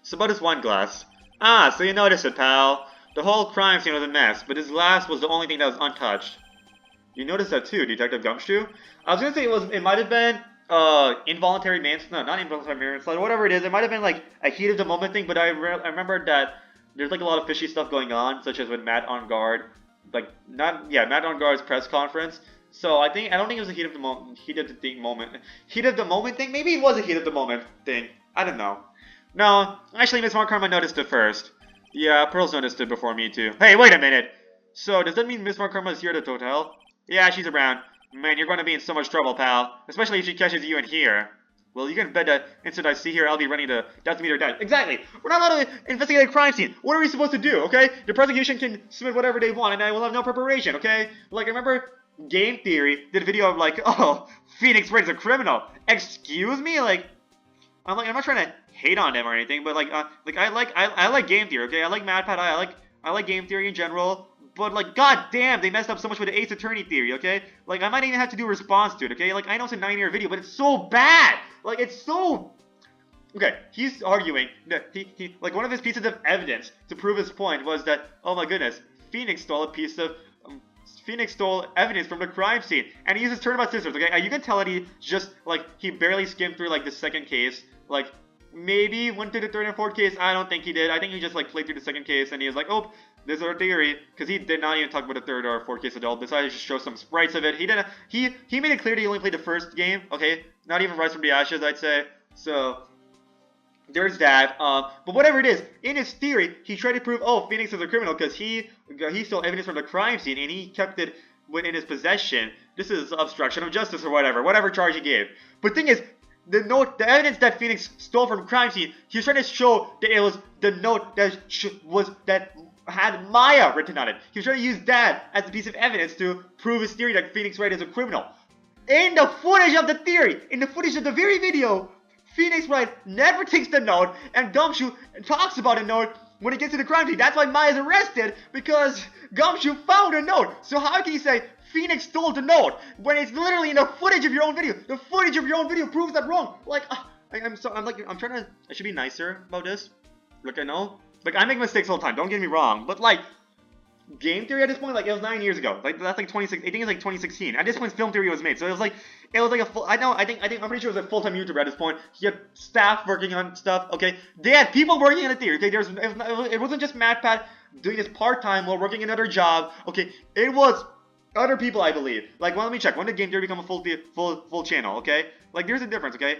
So about his wine glass. Ah, so you noticed it, pal. The whole crime scene was a mess, but his glass was the only thing that was untouched. You noticed that too, Detective Gumshoe? I was gonna say it might have been involuntary manslaughter, not involuntary manslaughter, whatever it is. It might have been like a heat of the moment thing, but I remember that there's like a lot of fishy stuff going on, such as with Matt Engarde, Matt Engarde's press conference. So I don't think it was a heat of the moment thing. Maybe it was a heat of the moment thing. I don't know. No, actually, Miss Von Karma noticed it first. Yeah, Pearls noticed it before me too. Hey, wait a minute. So does that mean Miss Von Karma is here at the hotel? Yeah, she's around. Man, you're going to be in so much trouble, pal. Especially if she catches you in here. Well, you can bet that instant I see her, I'll be running to death meter dash. Exactly! We're not allowed to investigate a crime scene. What are we supposed to do, okay? The prosecution can submit whatever they want, and I will have no preparation, okay? Like, I remember Game Theory did a video of like, oh, Phoenix Wright is a criminal. Excuse me? Like, I'm not trying to hate on them or anything, but I like Game Theory, okay? I like MatPat, I like Game Theory in general. But, like, goddamn, they messed up so much with the Ace Attorney theory, okay? Like, I might even have to do a response to it, okay? Like, I know it's a 9-year video, but it's so bad! Like, it's so... Okay, he's arguing that like, one of his pieces of evidence to prove his point was that, oh my goodness, Phoenix stole evidence from the crime scene, and he uses turnabout scissors, okay? You can tell that he just, like, he barely skimmed through, like, the second case, like... Maybe went through the third and fourth case. I don't think he did. I think he just like played through the second case and he was like, oh, this is our theory, because he did not even talk about the third or fourth case at all. Decided to just show some sprites of it. He didn't. He made it clear that he only played the first game. Okay, not even Rise from the Ashes, I'd say. So there's that. But whatever it is, in his theory, he tried to prove, oh, Phoenix is a criminal because he stole evidence from the crime scene and he kept it in his possession. This is obstruction of justice or whatever charge he gave. But thing is, the evidence that Phoenix stole from the crime scene, he was trying to show that it was the note that had Maya written on it. He was trying to use that as a piece of evidence to prove his theory that Phoenix Wright is a criminal. In the footage of the theory, in the footage of the very video, Phoenix Wright never takes the note, and Gumshoe talks about a note when he gets to the crime scene. That's why Maya's arrested, because Gumshoe found a note. So how can you say Phoenix stole the note when it's literally in the footage of your own video? The footage of your own video proves that wrong. Like, I should be nicer about this. Like, I know, like, I make mistakes all the time. Don't get me wrong, but like, Game Theory at this point, like, it was 9 years ago. Like, that's like 2016. I think it's like 2016. At this point, Film Theory was made, so it was like a full. I'm pretty sure it was a full-time YouTuber at this point. He had staff working on stuff. Okay, they had people working on the theory. Okay, it wasn't just MatPat doing this part-time while working another job. Okay, it was other people, I believe. Like, well, let me check. When did Game Theory become a full channel? Okay, like, there's a difference. Okay.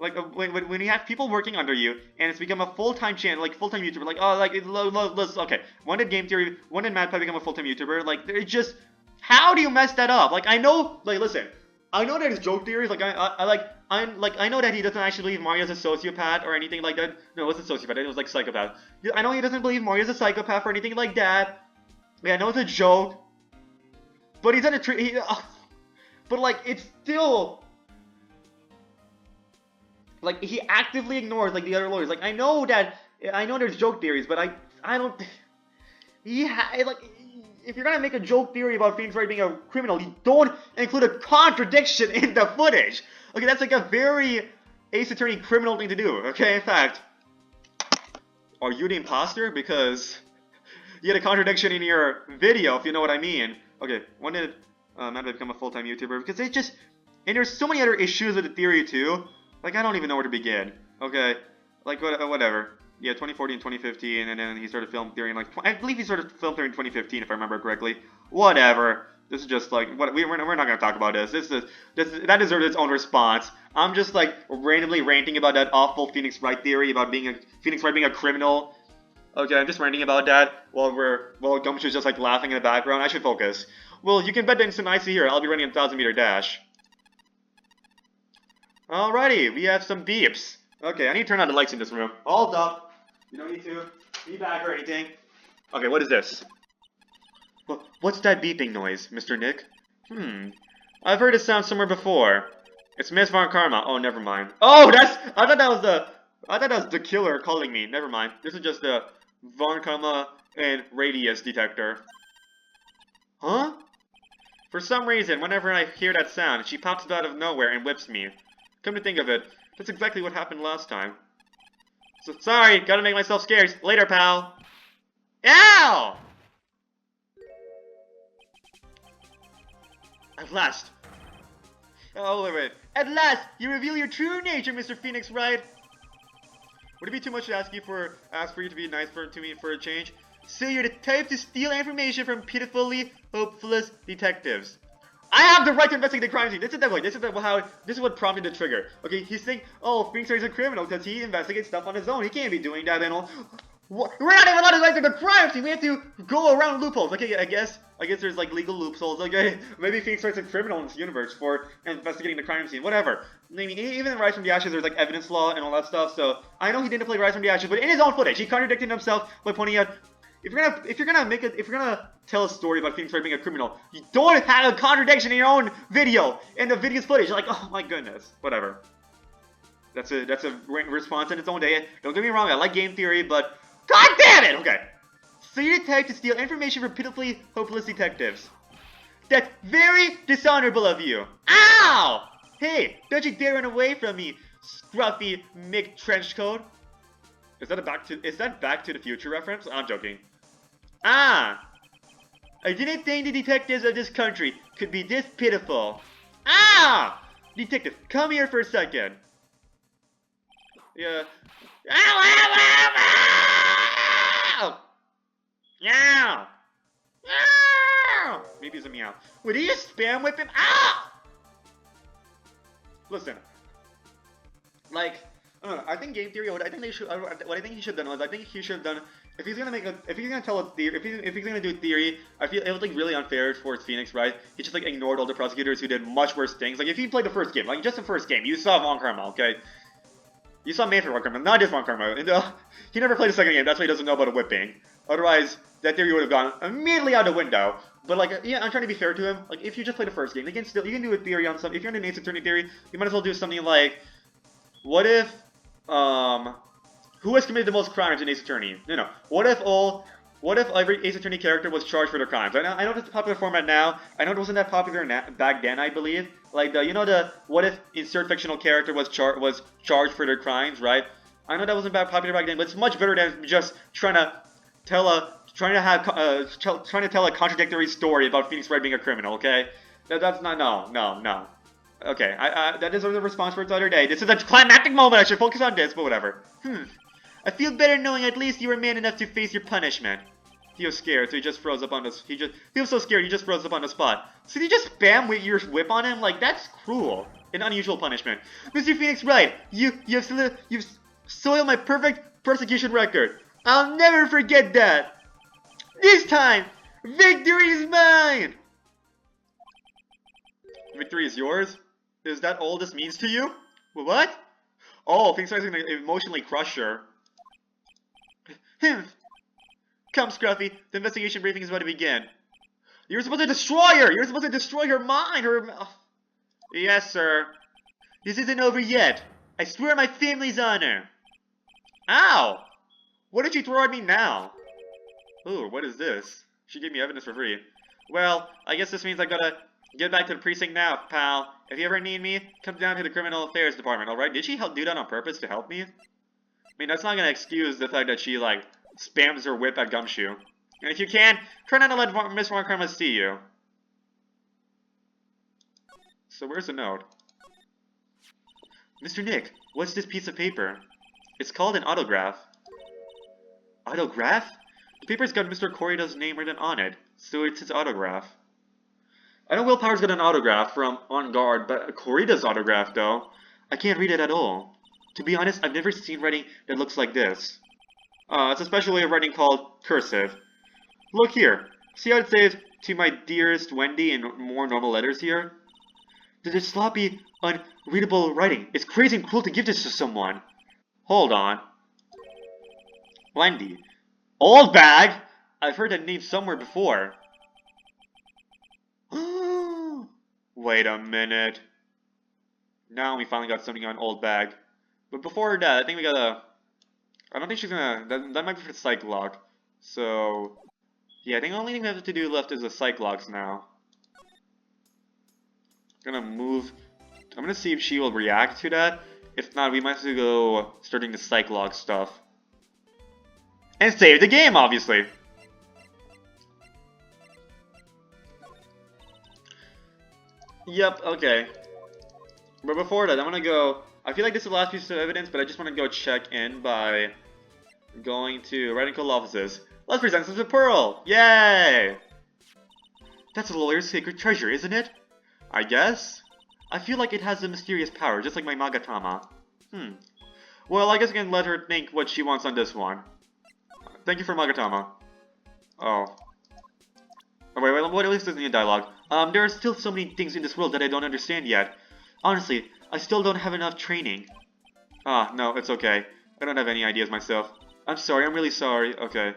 Like, when you have people working under you, and it's become a full-time channel, like, full-time YouTuber, like, oh, like, okay, when did MatPat become a full-time YouTuber? Like, it's just, how do you mess that up? Like, I know, like, listen, I know that his joke theories, like, I know that he doesn't actually believe Mario's a sociopath or anything like that. No, it wasn't sociopath, it was, like, psychopath. I know he doesn't believe Mario's a psychopath or anything like that. Yeah, I know it's a joke, but he's on a but, like, it's still... Like, he actively ignores, like, the other lawyers. Like, I know there's joke theories, but I don't... like, if you're gonna make a joke theory about Phoenix Wright being a criminal, you don't include a contradiction in the footage! Okay, that's like a very Ace Attorney criminal thing to do, okay? In fact, are you the imposter? Because you had a contradiction in your video, if you know what I mean. Okay, when did Matt become a full-time YouTuber? Because it just... And there's so many other issues with the theory, too. Like, I don't even know where to begin. Okay, like, whatever. Yeah, 2014, 2015, and then he started film theory in, like, I believe he started film theory in 2015, if I remember correctly. Whatever. This is just, like, we're not gonna talk about this. That deserves its own response. I'm just, like, randomly ranting about that awful Phoenix Wright theory about Phoenix Wright being a criminal. Okay, I'm just ranting about that while Gumshoe's just, like, laughing in the background. I should focus. Well, you can bet the instant I see here, I'll be running a 1,000-meter dash. Alrighty, we have some beeps. Okay, I need to turn on the lights in this room. Hold up. You don't need to be back or anything. Okay, what is this? What's that beeping noise, Mr. Nick? I've heard it sound somewhere before. It's Miss Von Karma. Oh, never mind. Oh, I thought that was the killer calling me. Never mind. This is just the Von Karma and radius detector. Huh? For some reason, whenever I hear that sound, she pops up out of nowhere and whips me. Come to think of it, that's exactly what happened last time. So, sorry, gotta make myself scarce. Later, pal. Ow! At last. Oh, wait a minute. At last, you reveal your true nature, Mr. Phoenix Wright. Would it be too much to ask for you to be nice to me for a change? So you're the type to steal information from pitifully hopeless detectives. I have the right to investigate the crime scene. This is what prompted the trigger. Okay, he's saying, oh, Phoenix Wright is a criminal because he investigates stuff on his own. He can't be doing that and all. We're not even allowed to enter the crime scene. We have to go around loopholes. Okay, I guess there's like legal loopholes. Okay, maybe Phoenix Wright's a criminal in this universe for investigating the crime scene. Whatever. I mean, even in Rise from the Ashes, there's like evidence law and all that stuff. So I know he didn't play Rise from the Ashes, but in his own footage, he contradicted himself by pointing out, if you're gonna tell a story about Phoenix Wright being a criminal, you don't have a contradiction in your own video, in the video's footage. You're like, oh my goodness, whatever. That's a response in its own day. Don't get me wrong, I like game theory, but God damn it! Okay. So you're the type to steal information from pitifully hopeless detectives. That's very dishonorable of you. Ow! Hey, don't you dare run away from me, scruffy Mick Trenchcoat. Is that Back to the Future reference? I'm joking. Ah! I didn't think the detectives of this country could be this pitiful. Ah! Detective, come here for a second. Yeah. Ow, ow, ow, ow! Meow! Meow! Maybe it's a meow. Would he just spam whip him? Ah! Listen. Like, I don't know. I think game theory. What I think he should have done was, I think he should have done. If he's gonna tell a theory, if he's gonna do theory, I feel it was like really unfair towards Phoenix, right? He just like ignored all the prosecutors who did much worse things. Like if you played the first game, like just the first game, you saw Von Karma, okay? You saw Manfred Von Karma, not just Von Karma. And, he never played the second game. That's why he doesn't know about a whipping. Otherwise, that theory would have gone immediately out the window. But like, yeah, I'm trying to be fair to him. Like, if you just play the first game, you can do a theory on something. If you're in an Ace Attorney theory, you might as well do something like, what if, who has committed the most crimes in Ace Attorney? No. What if every Ace Attorney character was charged for their crimes? I know it's a popular format now. I know it wasn't that popular back then, I believe. Like what if insert fictional character was charged for their crimes, right? I know that wasn't that popular back then, but it's much better than just trying to tell a contradictory story about Phoenix Wright being a criminal. Okay, that's not no. Okay, that deserves a response for its other day. This is a climactic moment. I should focus on this, but whatever. I feel better knowing at least you were man enough to face your punishment. He was scared, so he just froze up on this. He was so scared, he just froze up on the spot. So you just spam with your whip on him? Like, that's cruel. An unusual punishment. Mr. Phoenix Wright, you've soiled my perfect persecution record. I'll never forget that. This time, victory is mine. Victory is yours? Is that all this means to you? What? Oh, Phoenix Wright is gonna emotionally crush her. Come, Scruffy. The investigation briefing is about to begin. You're supposed to destroy her! You're supposed to destroy her mind! Yes, sir. This isn't over yet. I swear on my family's honor. Ow! What did she throw at me now? Ooh, what is this? She gave me evidence for free. Well, I guess this means I gotta get back to the precinct now, pal. If you ever need me, come down to the Criminal Affairs Department, alright? Did she do that on purpose to help me? I mean, that's not gonna excuse the fact that she, like, spams her whip at Gumshoe. And if you can, try not to let Miss Von Karma see you. So where's the note? Mr. Nick, what's this piece of paper? It's called an autograph. Autograph? The paper's got Mr. Corrida's name written on it, so it's his autograph. I know Will Power's got an autograph from On Guard, but Corrida's autograph, though, I can't read it at all. To be honest, I've never seen writing that looks like this. It's a special way of writing called cursive. Look here. See how it says, "To my dearest Wendy" in more normal letters here? This is sloppy, unreadable writing. It's crazy and cruel to give this to someone. Hold on. Wendy. Old bag? I've heard that name somewhere before. Wait a minute. Now we finally got something on old bag. But before that, I think we gotta... I don't think she's gonna... That might be for the Cyclops. So... Yeah, I think the only thing we have to do left is the Cyclops now. I'm gonna move... I'm gonna see if she will react to that. If not, we might have to go starting the Cyclops stuff. And save the game, obviously! Yep, okay. But before that, I'm gonna go... I feel like this is the last piece of evidence, but I just want to go check in by going to Radical offices. Let's present this to Pearl! Yay! That's a lawyer's sacred treasure, isn't it? I guess? I feel like it has a mysterious power, just like my Magatama. Well, I guess I can let her think what she wants on this one. Thank you for Magatama. Oh. Oh wait, what at least isn't a dialogue. There are still so many things in this world that I don't understand yet. Honestly, I still don't have enough training. Ah, no, it's okay. I don't have any ideas myself. I'm sorry, I'm really sorry. Okay.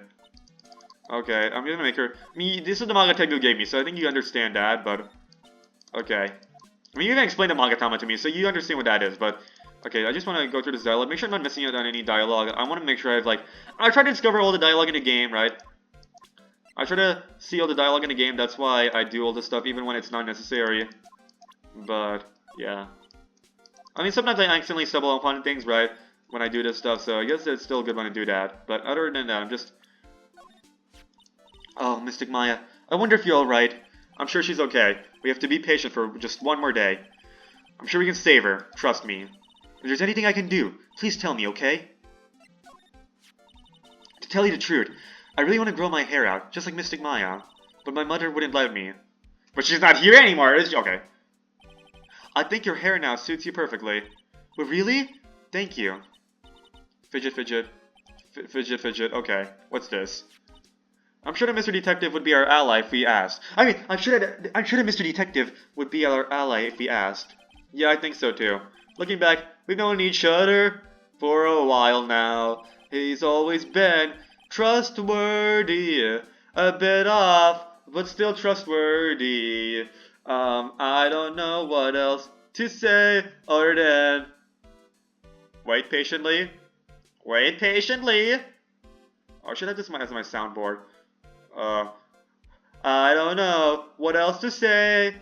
Okay, I'm gonna make her... this is the manga type you gave me, so I think you understand that, but... Okay. I mean, you even explained the Magatama to me, so you understand what that is, but... Okay, I just want to go through this dialogue, make sure I'm not missing out on any dialogue. I want to make sure I've, like... I try to discover all the dialogue in the game, right? I try to see all the dialogue in the game, that's why I do all this stuff, even when it's not necessary. But, yeah. I mean, sometimes I accidentally stumble upon things, right? When I do this stuff, so I guess it's still good when I do that. But other than that, I'm just... Oh, Mystic Maya. I wonder if you're alright. I'm sure she's okay. We have to be patient for just one more day. I'm sure we can save her. Trust me. If there's anything I can do, please tell me, okay? To tell you the truth, I really want to grow my hair out, just like Mystic Maya. But my mother wouldn't let me. But she's not here anymore, is she? Okay. I think your hair now suits you perfectly. But really? Thank you. Fidget, fidget. Fidget, fidget. Okay. What's this? I'm sure that Mr. Detective would be our ally if we asked. I'm sure that Mr. Detective would be our ally if we asked. Yeah, I think so too. Looking back, we've known each other for a while now. He's always been trustworthy, a bit off, but still trustworthy. I don't know what else to say other than wait patiently. Wait patiently. Oh, I should have this as my soundboard. I don't know what else to say.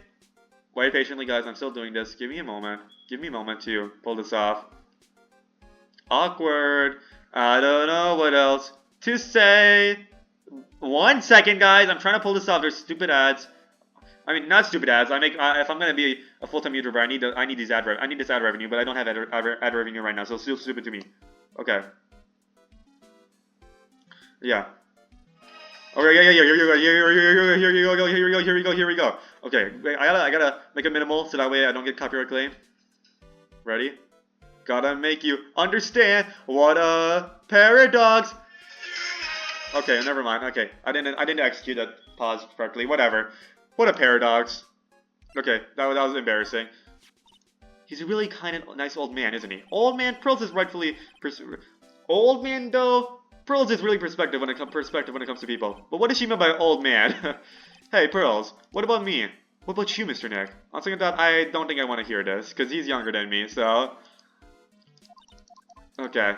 Wait patiently, guys. I'm still doing this. Give me a moment. Give me a moment to pull this off. Awkward. I don't know what else to say. 1 second, guys. I'm trying to pull this off. There's stupid ads. I mean, not stupid ads. If I'm gonna be a full-time YouTuber, I need this ad revenue, but I don't have ad revenue right now, so it's still stupid to me. Okay. Yeah. Okay, yeah, here we go. Okay, wait, I gotta make it minimal so that way I don't get copyright claim. Ready? Gotta make you understand what a paradox. Okay, never mind. Okay, I didn't execute that pause correctly. Whatever. What a paradox. Okay, that was embarrassing. He's a really kind of nice old man, isn't he? Old man Pearls is rightfully old man though. Pearls is really perspective when it comes to people. But what does she mean by old man? Hey, Pearls, what about me? What about you, Mr. Nick? On second thought, I don't think I want to hear this, because he's younger than me, so... Okay.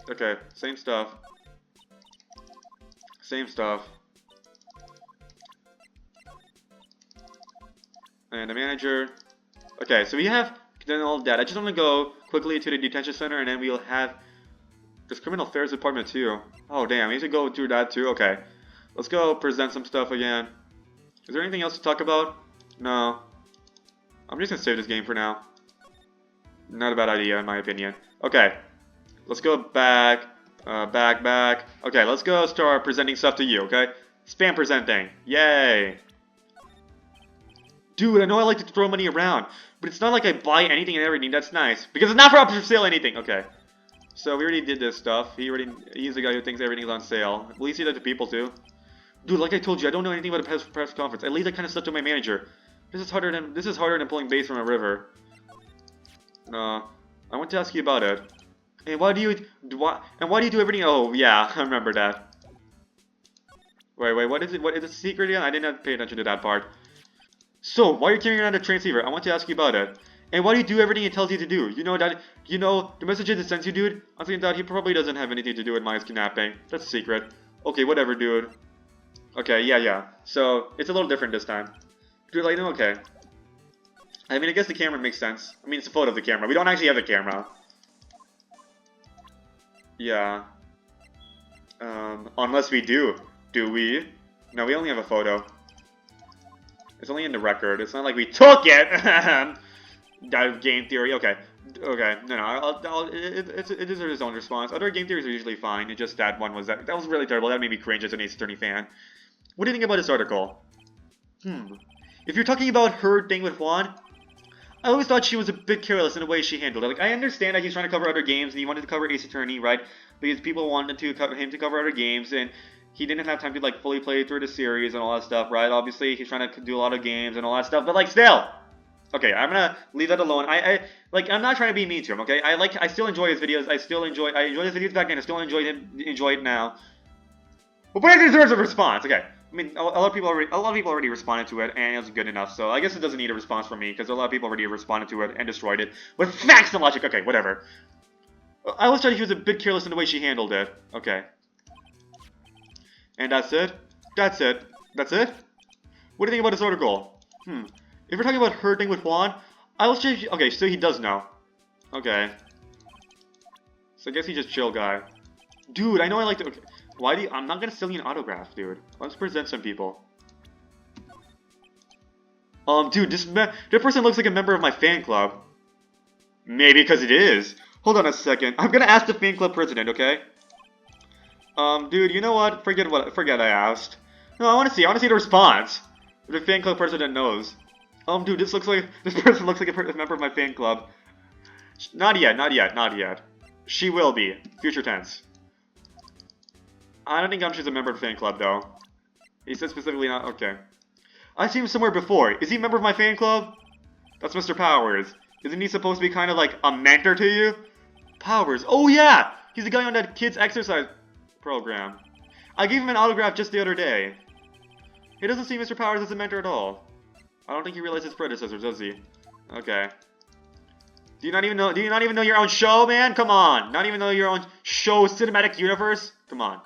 Okay, same stuff. Same stuff. And the manager... Okay, so we have done all that. I just want to go quickly to the detention center, and then we'll have... There's criminal affairs department too. Oh damn, we need to go through that too? Okay. Let's go present some stuff again. Is there anything else to talk about? No. I'm just gonna save this game for now. Not a bad idea in my opinion. Okay. Let's go back. Back. Okay, let's go start presenting stuff to you, okay? Spam presenting. Yay! Dude, I know I like to throw money around, but it's not like I buy anything and everything. That's nice. Because it's not for up for sale anything. Okay. So we already did this stuff. He's the guy who thinks everything's on sale. Will you see that to people too? Dude, like I told you, I don't know anything about a press conference. I leave that kind of stuff to my manager. This is harder than pulling base from a river. No. I want to ask you about it. And why do you do everything? Oh yeah, I remember that. Wait, what is it? What is the secret again? I didn't pay attention to that part. So, why are you carrying around a transceiver? I want to ask you about it. And why do you do everything it tells you to do? You know the messages it sends you, dude? I'm thinking that he probably doesn't have anything to do with Maya's kidnapping. That's a secret. Okay, whatever, dude. Okay, yeah. So, it's a little different this time. Dude, like, no, okay. I mean, I guess the camera makes sense. I mean, it's a photo of the camera. We don't actually have the camera. Yeah. Unless we do. Do we? No, we only have a photo. It's only in the record. It's not like we took it! Game theory, okay. Okay, no, it deserves its own response. Other game theories are usually fine. It's just that one that was really terrible. That made me cringe as an Ace Attorney fan. What do you think about this article? If you're talking about her thing with Juan, I always thought she was a bit careless in the way she handled it. Like, I understand that he's trying to cover other games, and he wanted to cover Ace Attorney, right? Because people wanted him to cover other games, and he didn't have time to, like, fully play through the series and all that stuff, right? Obviously, he's trying to do a lot of games and all that stuff, but, like, still! Okay, I'm gonna leave that alone. I'm not trying to be mean to him, okay? I still enjoy his videos. I enjoyed his videos back then. I still enjoy it now. But it deserves a response, okay? I mean, a lot of people already responded to it, and it was good enough. So I guess it doesn't need a response from me because a lot of people already responded to it and destroyed it with facts and logic. Okay, whatever. I always thought she was a bit careless in the way she handled it. Okay. And that's it. That's it. That's it. What do you think about this article? If we're talking about her thing with Juan, I will say. Okay, so he does know. Okay. So I guess he's just chill guy. Dude, I know I like to. Okay. Why do you, I'm not gonna steal you an autograph, dude. Let's present some people. Dude, that person looks like a member of my fan club. Maybe because it is. Hold on a second. I'm gonna ask the fan club president, okay? Dude, you know what? Forget I asked. No, I wanna see the response. The fan club president knows. Dude, this person looks like a member of my fan club. Not yet. She will be. Future tense. I don't think she's a member of the fan club, though. He said specifically not. Okay. I've seen him somewhere before. Is he a member of my fan club? That's Mr. Powers. Isn't he supposed to be kind of like a mentor to you? Powers. Oh, yeah! He's the guy on that kids' exercise program. I gave him an autograph just the other day. He doesn't see Mr. Powers as a mentor at all. I don't think he realizes his predecessors, does he? Okay. Do you not even know your own show, man? Come on. Not even know your own show cinematic universe? Come on.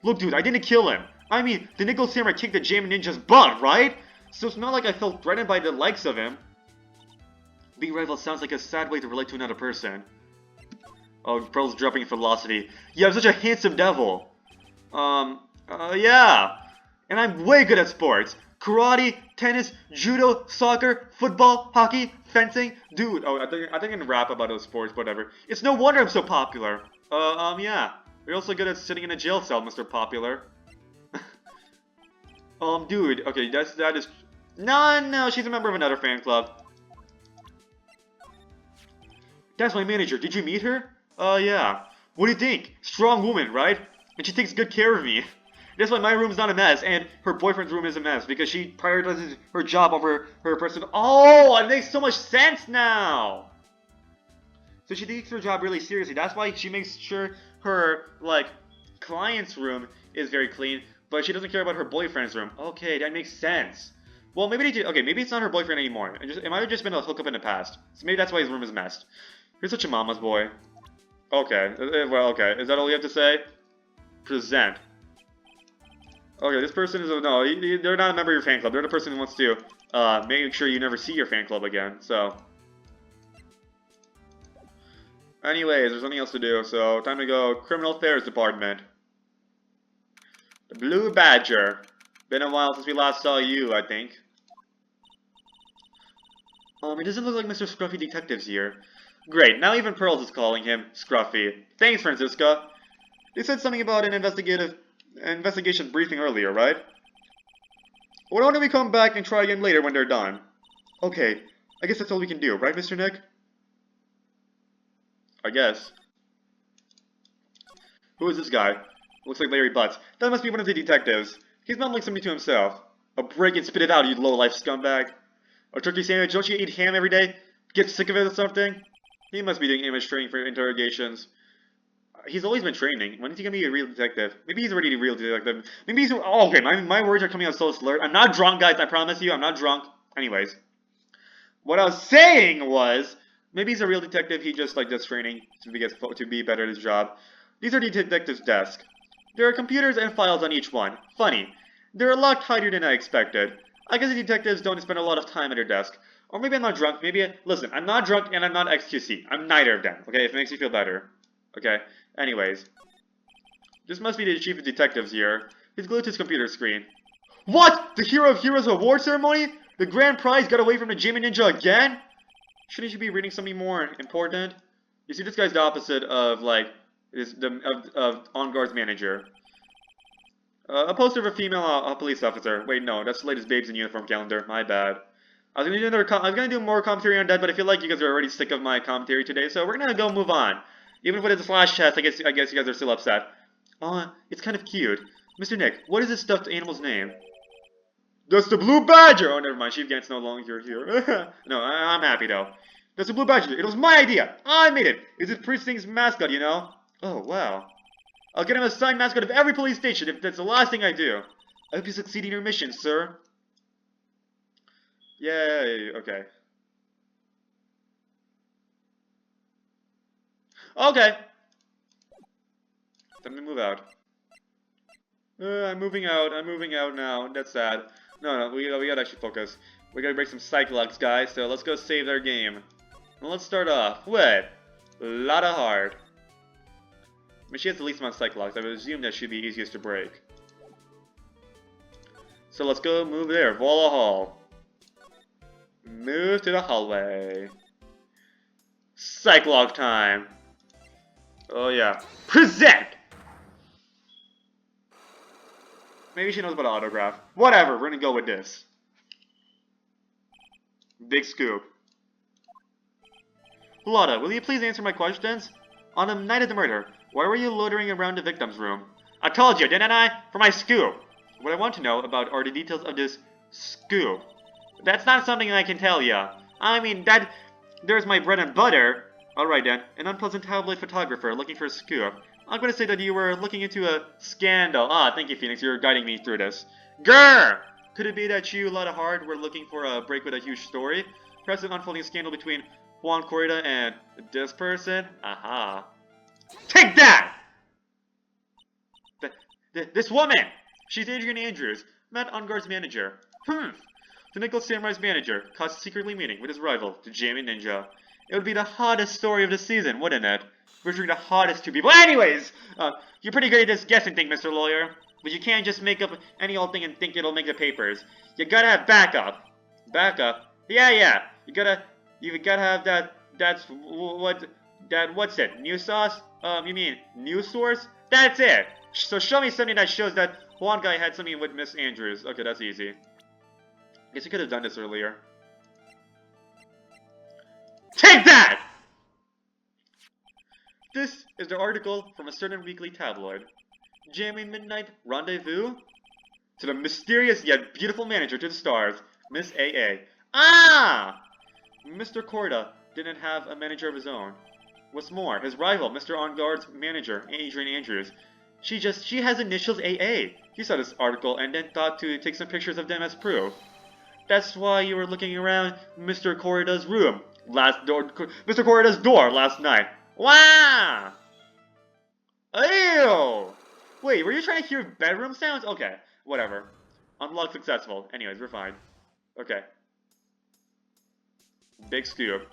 Look, dude, I didn't kill him. I mean, the Nickel Samurai kicked the Jamie Ninja's butt, right? So it's not like I felt threatened by the likes of him. Being rival sounds like a sad way to relate to another person. Oh, Pearl's dropping velocity. Yeah, I'm such a handsome devil. Yeah. And I'm way good at sports. Karate, tennis, judo, soccer, football, hockey, fencing. Dude, I think I can rap about those sports, whatever. It's no wonder I'm so popular. Yeah. You're also good at sitting in a jail cell, Mr. Popular. Dude, okay, that is... No, she's a member of another fan club. That's my manager. Did you meet her? Yeah. What do you think? Strong woman, right? And she takes good care of me. That's why my room's not a mess, and her boyfriend's room is a mess, because she prioritizes her job over her person. Oh, it makes so much sense now! So she takes her job really seriously. That's why she makes sure her, like, client's room is very clean, but she doesn't care about her boyfriend's room. Okay, that makes sense. Well, maybe maybe it's not her boyfriend anymore. It might have just been a hookup in the past. So maybe that's why his room is messed. You're such a mama's boy. Okay, well, okay. Is that all you have to say? Present. Okay, this person is no, they're not a member of your fan club. They're the person who wants to make sure you never see your fan club again. So, anyways, there's nothing else to do. So, time to go. Criminal Affairs Department. The Blue Badger. Been a while since we last saw you, I think. It doesn't look like Mr. Scruffy Detective's here. Great, now even Pearls is calling him Scruffy. Thanks, Franziska. They said something about an investigation briefing earlier, right? Why don't we come back and try again later when they're done? Okay, I guess that's all we can do, right, Mr. Nick? I guess. Who is this guy? Looks like Larry Butts. That must be one of the detectives. He's mumbling something to himself. A break and spit it out, you low-life scumbag. A turkey sandwich, don't you eat ham every day? Get sick of it or something? He must be doing image training for interrogations. He's always been training. When is he gonna be a real detective? Maybe he's already a real detective. Maybe he's. Oh, okay, my words are coming out so slurred. I'm not drunk, guys. I promise you, I'm not drunk. Anyways, what I was saying was maybe he's a real detective. He just like does training to be better at his job. These are the detective's desk. There are computers and files on each one. Funny, they're a lot tighter than I expected. I guess the detectives don't spend a lot of time at their desk. Or maybe I'm not drunk. Listen, I'm not drunk and I'm not XQC. I'm neither of them. Okay, if it makes you feel better. Okay. Anyways, this must be the chief of detectives here. He's glued to his computer screen. What? The Hero of Heroes award ceremony? The grand prize got away from the Jamie Ninja again? Shouldn't you be reading something more important? You see, this guy's the opposite of of On Guard's manager. A poster of a female police officer. Wait, no, that's the latest Babes in Uniform calendar. My bad. I was gonna do more commentary on that, but I feel like you guys are already sick of my commentary today, so we're gonna go move on. Even if it's a slash test, I guess you guys are still upset. It's kind of cute. Mr. Nick, what is this stuffed animal's name? That's the Blue Badger! Oh, never mind, Chief Gant's no longer here. No, I'm happy though. That's the Blue Badger. It was my idea. I made it. It's his precinct's mascot, you know? Oh, wow. I'll get him a signed mascot of every police station if that's the last thing I do. I hope you succeed in your mission, sir. Yay, okay. Okay. Time to move out. I'm moving out now. That's sad. No, we gotta actually focus. We gotta break some Cyclops, guys, so let's go save their game. Well, let's start off with Lotta Hard. I mean, she has the least amount of Cyclops. I would assume that should be easiest to break. So let's go move there. Voila Hall. Move to the hallway. Cyclops time. Oh yeah. Present! Maybe she knows about autograph. Whatever, we're gonna go with this. Big scoop. Lotta, will you please answer my questions? On the night of the murder, why were you loitering around the victim's room? I told you, didn't I? For my scoop. What I want to know about are the details of this scoop. That's not something I can tell ya. I mean, there's my bread and butter. Alright then, an unpleasant tabloid photographer looking for a scoop. I'm gonna say that you were looking into a scandal. Ah, thank you, Phoenix, you're guiding me through this. Grr! Could it be that you, Lotta Hard, were looking for a break with a huge story? Perhaps an unfolding scandal between Juan Corrida and this person? Aha. Take that! This woman! She's Adrian Andrews, Matt Unguard's manager. The Nickel Samurai's manager caught secretly meeting with his rival, the Jamie Ninja. It would be the hottest story of the season, wouldn't it? Featuring the hottest two people. Anyways, you're pretty good at this guessing thing, Mr. Lawyer. But you can't just make up any old thing and think it'll make the papers. You gotta have backup. Backup? Yeah. You gotta have that. What's it? News sauce? You mean news source? That's it. So show me something that shows that one guy had something with Miss Andrews. Okay, that's easy. Guess you could have done this earlier. Take that! This is the article from a certain weekly tabloid. Jamie Midnight Rendezvous? To the mysterious yet beautiful manager to the stars, Miss AA. Ah! Mr. Corrida didn't have a manager of his own. What's more, his rival, Mr. On Guard's manager, Adrian Andrews, she has initials AA. You saw this article and then thought to take some pictures of them as proof. That's why you were looking around Mr. Corrida's room, Mr. Corrida's door last night. Wow! Ew! Wait, were you trying to hear bedroom sounds? Okay, whatever. Unlock successful. Anyways, we're fine. Okay. Big scoop.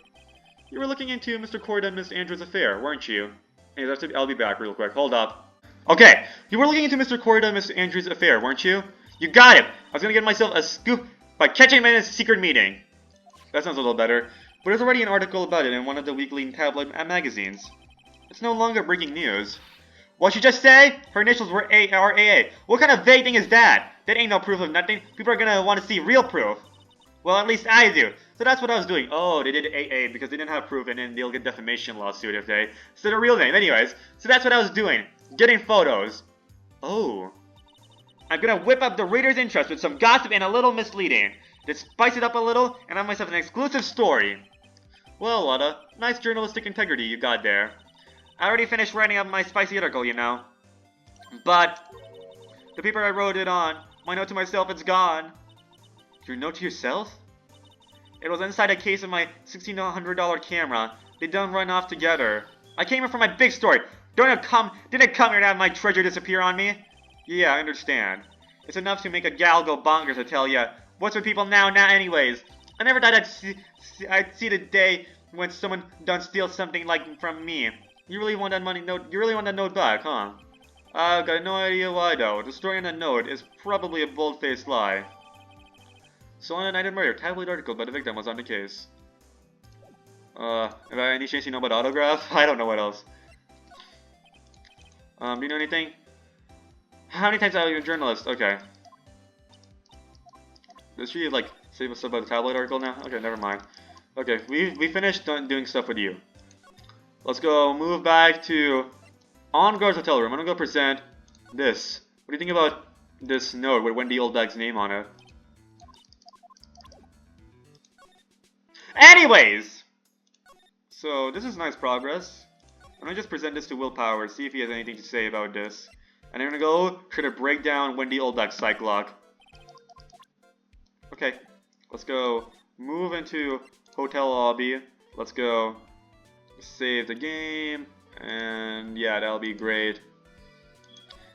You were looking into Mr. Corrida and Miss Andrews' affair, weren't you? Anyways, I'll be back real quick. Hold up. Okay, you were looking into Mr. Corrida and Miss Andrews' affair, weren't you? You got it! I was gonna get myself a scoop by catching him in a secret meeting. That sounds a little better. But there's already an article about it in one of the weekly tabloid magazines. It's no longer breaking news. What'd you just say? Her initials were ARAA. What kind of vague thing is that? That ain't no proof of nothing. People are gonna want to see real proof. Well, at least I do. So that's what I was doing. Oh, they did AA because they didn't have proof and then they'll get defamation lawsuit if they say their real name. Anyways, so that's what I was doing. Getting photos. Oh. I'm gonna whip up the reader's interest with some gossip and a little misleading. To spice it up a little and have myself an exclusive story. Well, Lotta, nice journalistic integrity you got there. I already finished writing up my spicy article, you know. But the paper I wrote it on, my note to myself, it's gone. Your note to yourself? It was inside a case of my $1,600 camera. They done run off together. I came here for my big story. Didn't come here to have my treasure disappear on me. Yeah, I understand. It's enough to make a gal go bonkers, I tell ya. What's with people now anyways? I never thought I'd see the day when someone done steal something like from me. You really want that money note? You really want that note back, huh? I've got no idea why though. The story on the note is probably a bold-faced lie. So on a night of murder, tabloid article about the victim was on the case. About any chance you know about autograph? I don't know what else. Do you know anything? How many times are you a journalist? Okay. Does she like say what's up about the tabloid article now? Okay, never mind. Okay, we finished doing stuff with you. Let's go move back to On Guard's hotel room. I'm gonna go present this. What do you think about this note with Wendy Oldbag's name on it? Anyways! So, this is nice progress. I'm gonna just present this to Will Powers, see if he has anything to say about this. And I'm gonna go try to break down Wendy Oldbag's psych lock. Okay, let's go move into hotel lobby. Let's go save the game. And yeah, that'll be great.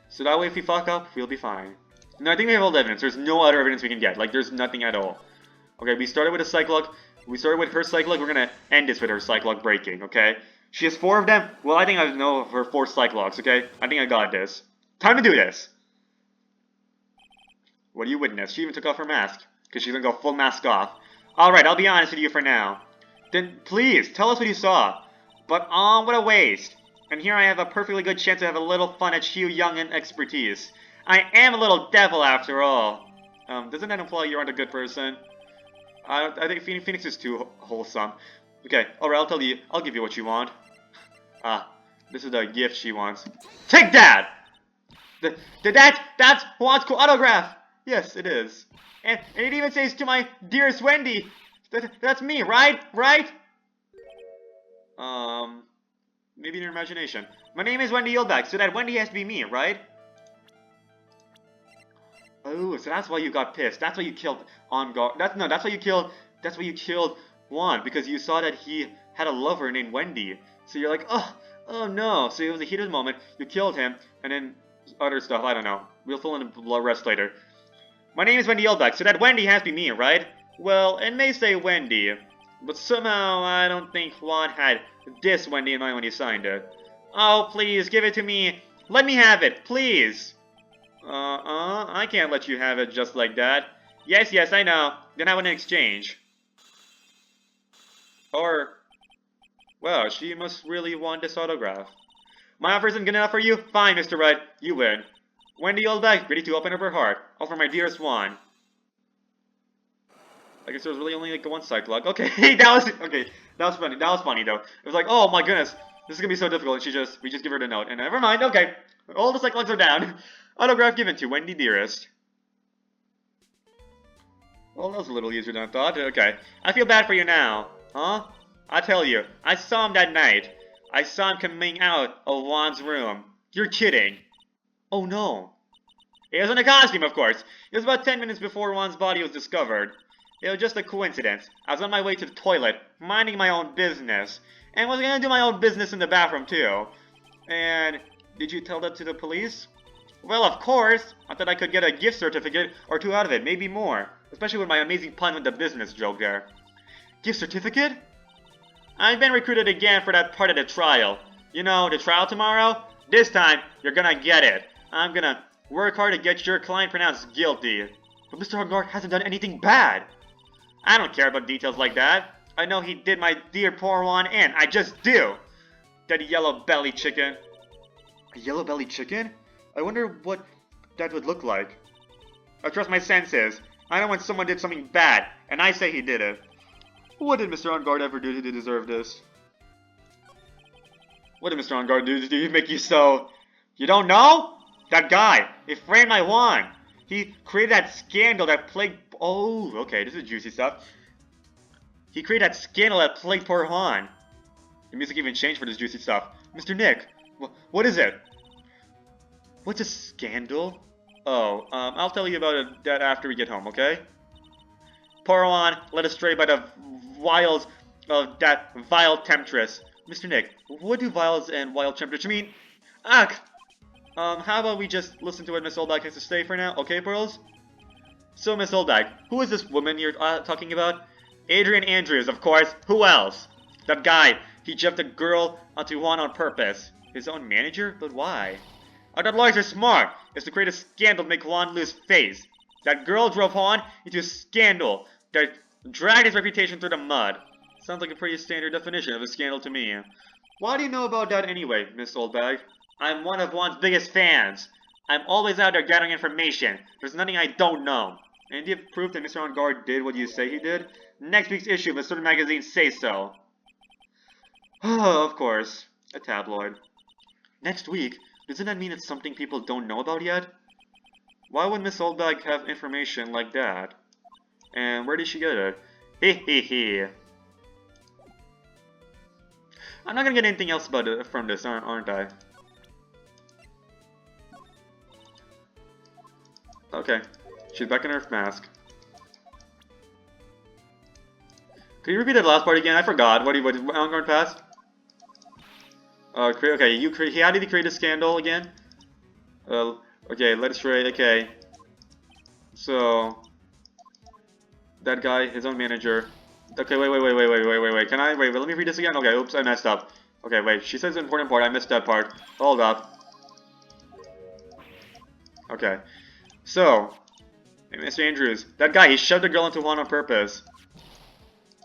So that way if we fuck up, we'll be fine. No, I think we have all the evidence. There's no other evidence we can get. Like, there's nothing at all. Okay, we started with a psych lock. We started with her psych lock. We're gonna end this with her psych lock breaking, okay? She has 4 of them. Well, I think I know of her 4 psych locks, okay? I think I got this. Time to do this! What do you witness? She even took off her mask. Because she's gonna go full mask off. Alright, I'll be honest with you for now. Then, please, tell us what you saw. But, what a waste. And here I have a perfectly good chance to have a little fun at Hugh Young and expertise. I am a little devil after all. Doesn't that imply you aren't a good person? I think Phoenix is too wholesome. Okay, alright, I'll tell you. I'll give you what you want. This is the gift she wants. Take that! That's Juan's cool autograph! Yes, it is. And it even says to my dearest Wendy. That's me, right? Right? Maybe in your imagination. My name is Wendy Oldbag, so that Wendy has to be me, right? Oh, so that's why you got pissed. That's why you killed On Guard. That's why you killed Juan, because you saw that he had a lover named Wendy. So you're like, oh no. So it was a heated moment. You killed him, and then other stuff. I don't know. We'll fill in the rest later. My name is Wendy Oldbag, so that Wendy has to be me, right? Well, it may say Wendy, but somehow I don't think Juan had this Wendy in mind when he signed it. Oh, please, give it to me. Let me have it, please. I can't let you have it just like that. Yes, I know. Then I want an exchange. Or, well, she must really want this autograph. My offer isn't good enough for you? Fine, Mr. Wright. You win. Wendy Oldbag, ready to open up her heart. All for my dearest Juan. I guess there was really only like one psych lock. Okay, that was funny. That was funny though. It was like, oh my goodness, this is gonna be so difficult. And we just give her the note, and never mind. Okay, all the psych locks are down. Autograph given to Wendy dearest. Well, that was a little easier than I thought. Okay, I feel bad for you now, huh? I tell you, I saw him that night. I saw him coming out of Juan's room. You're kidding. Oh no. It was in a costume, of course. It was about 10 minutes before Juan's body was discovered. It was just a coincidence. I was on my way to the toilet, minding my own business. And was gonna do my own business in the bathroom, too. And did you tell that to the police? Well, of course. I thought I could get a gift certificate or 2 out of it, maybe more. Especially with my amazing pun with the business joke there. Gift certificate? I've been recruited again for that part of the trial. You know, the trial tomorrow? This time, you're gonna get it. I'm gonna work hard to get your client pronounced guilty. But Mr. Hogart hasn't done anything bad. I don't care about details like that. I know he did my dear poor Juan in. I just do. That yellow belly chicken. A yellow belly chicken? I wonder what that would look like. I trust my senses. I know when someone did something bad, and I say he did it. What did Mr. On Guard ever do to deserve this? What did Mr. On Guard do to make you so... You don't know? That guy. He framed my Juan. He created that scandal that plagued... Oh, okay, this is juicy stuff. He created that scandal that plagued poor Han. The music even changed for this juicy stuff. Mr. Nick, what is it? What's a scandal? Oh, I'll tell you about that after we get home, okay? Poor Han led astray by the wiles of that vile temptress. Mr. Nick, what do vials and wild temptress mean? Ugh! How about we just listen to what Miss Oldbag has to say for now, okay, Pearls? So, Miss Oldbag, who is this woman you're talking about? Adrian Andrews, of course. Who else? That guy. He jumped a girl onto Juan on purpose. His own manager? But why? I thought lawyers are smart. It's to create a scandal to make Juan lose face. That girl drove Juan into a scandal that dragged his reputation through the mud. Sounds like a pretty standard definition of a scandal to me. Why do you know about that anyway, Miss Oldbag? I'm one of Juan's biggest fans. I'm always out there gathering information. There's nothing I don't know. And do you have proof that Mr. On Guard did what you say he did? Next week's issue of a certain magazine says so. Oh, of course. A tabloid. Next week? Doesn't that mean it's something people don't know about yet? Why would Miss Oldbag have information like that? And where did she get it? Hehehe. I'm not gonna get anything else about it from this, aren't I? Okay. She's back in her mask. Could you repeat that last part again? I forgot. What did Alan pass? Okay, how did he create a scandal again? Okay, let us try. Okay. So, that guy, his own manager. Okay, wait. Can I, let me read this again? Okay, oops, I messed up. Okay, wait, she says the important part, I missed that part. Hold up. Okay. So, Mr. Andrews, that guy, he shoved a girl into Juan on purpose.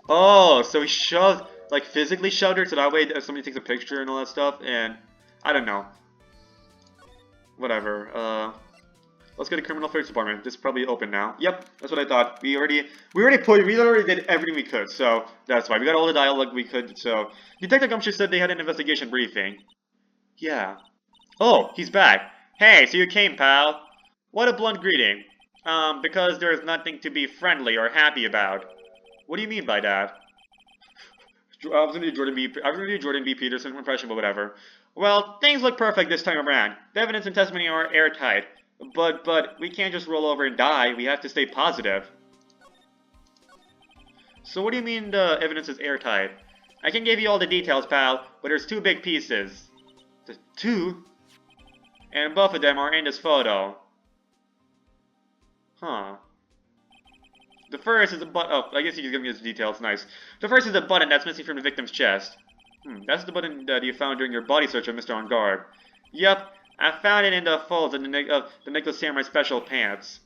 Oh, so he shoved, like physically shoved her so that way somebody takes a picture and all that stuff, and I don't know. Whatever, let's get a criminal affairs department. This is probably open now. Yep, that's what I thought. We already did everything we could, so that's why. We got all the dialogue we could, so. Detective Gumshoe said they had an investigation briefing. Yeah. Oh, he's back. Hey, so you came, pal. What a blunt greeting. Because there is nothing to be friendly or happy about. What do you mean by that? I was gonna do Jordan B. Peterson impression, but whatever. Well, things look perfect this time around. The evidence and testimony are airtight. But we can't just roll over and die. We have to stay positive. So what do you mean the evidence is airtight? I can give you all the details, pal, but there's two big pieces. The two? And both of them are in this photo. Huh. The first is a button. Oh, I guess he's giving us details. Nice. The first is a button that's missing from the victim's chest. That's the button that you found during your body search of Mr. On Guard. Yep, I found it in the folds of the Nicholas Samurai special pants.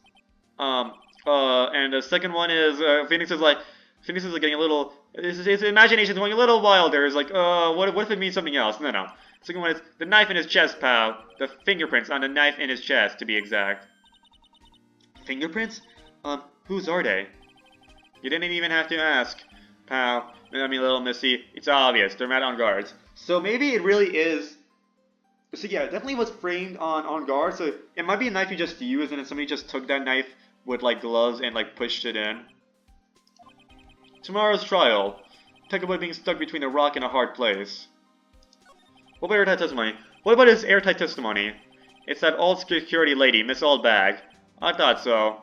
And the second one is Phoenix is getting a little. His imagination is going a little wilder. It's like, what if it means something else? No. The second one is the knife in his chest, pal. The fingerprints on the knife in his chest, to be exact. Fingerprints? Whose are they? You didn't even have to ask, pal. I mean, little missy. It's obvious. They're Matt On Guards. So maybe it really is. So yeah, it definitely was framed on guard. So it might be a knife you just used, and then somebody just took that knife with like gloves and like pushed it in. Tomorrow's trial. Talk about being stuck between a rock and a hard place. What about airtight testimony? What about his airtight testimony? It's that old security lady, Miss Oldbag. I thought so.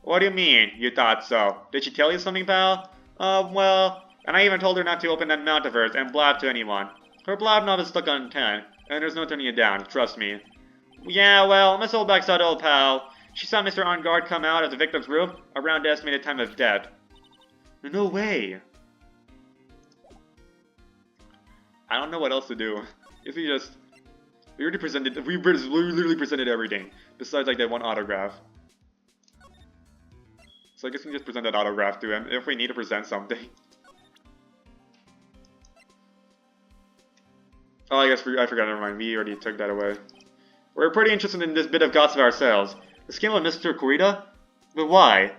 What do you mean, you thought so? Did she tell you something, pal? Well, and I even told her not to open that mouth of hers and blab to anyone. Her blab knob is stuck on 10, and there's no turning it down, trust me. Yeah, well, Miss Oldbag saw the old pal. She saw Mr. On Guard come out of the victim's room around the estimated time of death. No way. I don't know what else to do. If we already presented, we literally presented everything, besides like that one autograph. So I guess we can just present that autograph to him if we need to present something. Oh, I forgot, never mind. We already took that away. We're pretty interested in this bit of gossip ourselves. The scandal of Mr. Kurita? But why?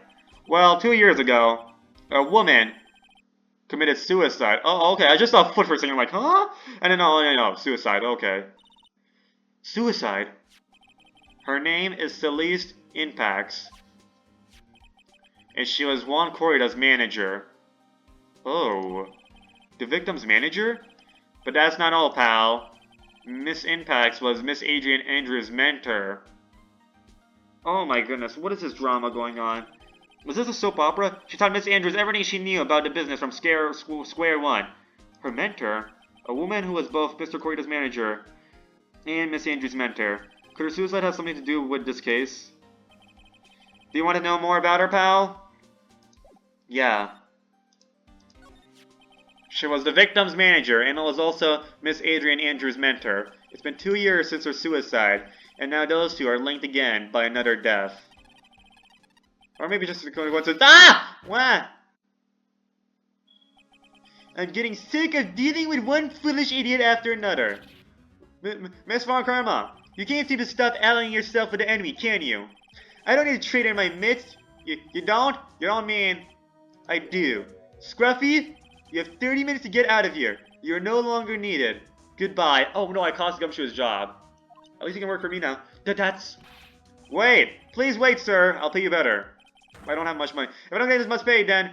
Well, 2 years ago, a woman committed suicide. Oh, okay, I just saw a foot for a second, I'm like, huh? And then, no, suicide, okay. Suicide? Her name is Celeste Impax. And she was Juan Kurita's manager. Oh. The victim's manager? But that's not all, pal. Miss Impax was Miss Adrian Andrews' mentor. Oh my goodness, what is this drama going on? Was this a soap opera? She taught Miss Andrews everything she knew about the business from square one. Her mentor? A woman who was both Mr. Corrida's manager and Miss Andrews' mentor. Could her suicide have something to do with this case? Do you want to know more about her, pal? Yeah. She was the victim's manager and was also Miss Adrian Andrews' mentor. It's been 2 years since her suicide, and now those two are linked again by another death. Or maybe just a coincidence. Ah! What? I'm getting sick of dealing with one foolish idiot after another. Miss Von Karma, you can't seem to stop allying yourself with the enemy, can you? I don't need a traitor in my midst. You don't? You don't mean... I do. Scruffy, you have 30 minutes to get out of here. You're no longer needed. Goodbye. Oh no, I cost Gumshoe's job. At least he can work for me now. That's... Wait! Please wait, sir. I'll pay you better. I don't have much money. If I don't get this much paid, then...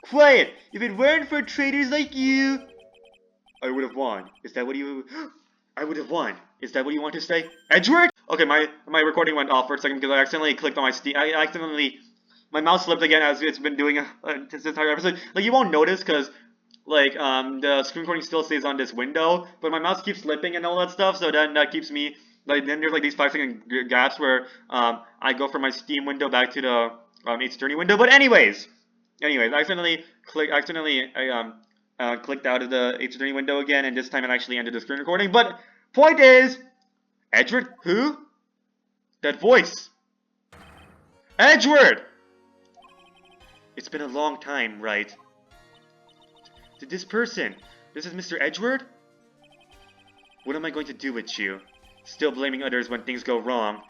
Quiet! If it weren't for traitors like you... I would have won. Is that what you... I would have won. Is that what you want to say? Edward? Okay, my recording went off for a second because I accidentally clicked on my Steam. I accidentally... My mouse slipped again as it's been doing this entire episode. Like, you won't notice because... Like, the screen recording still stays on this window, but my mouse keeps slipping and all that stuff, so then that keeps me... Like, then there's like these 5-second gaps where I go from my Steam window back to the Ace Attorney window. But anyways, I accidentally clicked out of the Ace Attorney window again, and this time it actually ended the screen recording. But point is, Edward, who? That voice. Edward. It's been a long time, right? This person. This is Mr. Edward. What am I going to do with you? Still blaming others when things go wrong.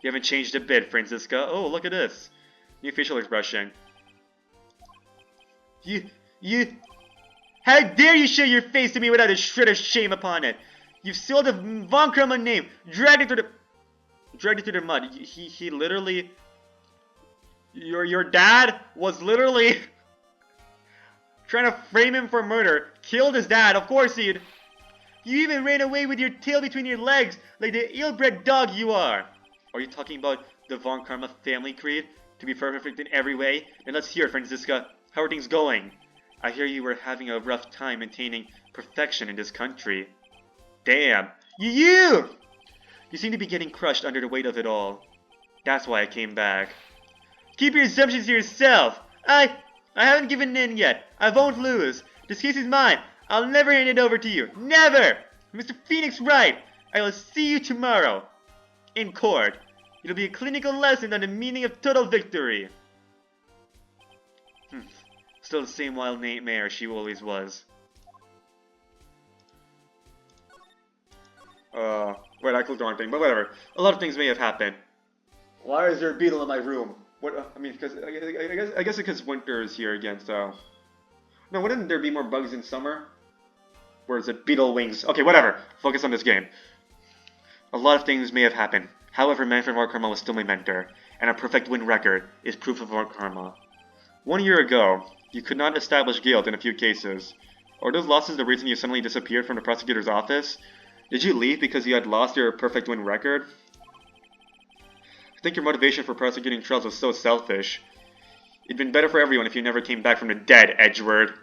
You haven't changed a bit, Franziska. Oh, look at this. New facial expression. You... How dare you show your face to me without a shred of shame upon it? You've soiled the Von Karma name. Dragged it through the mud. He literally... Your dad was literally... trying to frame him for murder. Killed his dad. Of course he'd... You even ran away with your tail between your legs, like the ill-bred dog you are. Are you talking about the Von Karma family creed? To be perfect in every way? Then let's hear it, Franziska. How are things going? I hear you were having a rough time maintaining perfection in this country. Damn. You seem to be getting crushed under the weight of it all. That's why I came back. Keep your assumptions to yourself. I haven't given in yet. I won't lose. This case is mine. I'll never hand it over to you. Never! Mr. Phoenix right. I will see you tomorrow. In court. It'll be a clinical lesson on the meaning of total victory. Still the same wild nightmare she always was. Wait, I clicked the wrong thing, but whatever. A lot of things may have happened. Why is there a beetle in my room? What? I mean, because I guess because winter is here again, so... No, wouldn't there be more bugs in summer? Or is it beetle wings? Okay, whatever. Focus on this game. A lot of things may have happened. However, Manfred Von Karma was still my mentor, and a perfect win record is proof of Von Karma. 1 year ago, you could not establish guilt in a few cases. Are those losses the reason you suddenly disappeared from the prosecutor's office? Did you leave because you had lost your perfect win record? I think your motivation for prosecuting trials was so selfish. It'd been better for everyone if you never came back from the dead, Edward.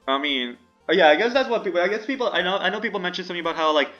I mean, yeah, I guess that's what people. I guess people. I know people mentioned something about how like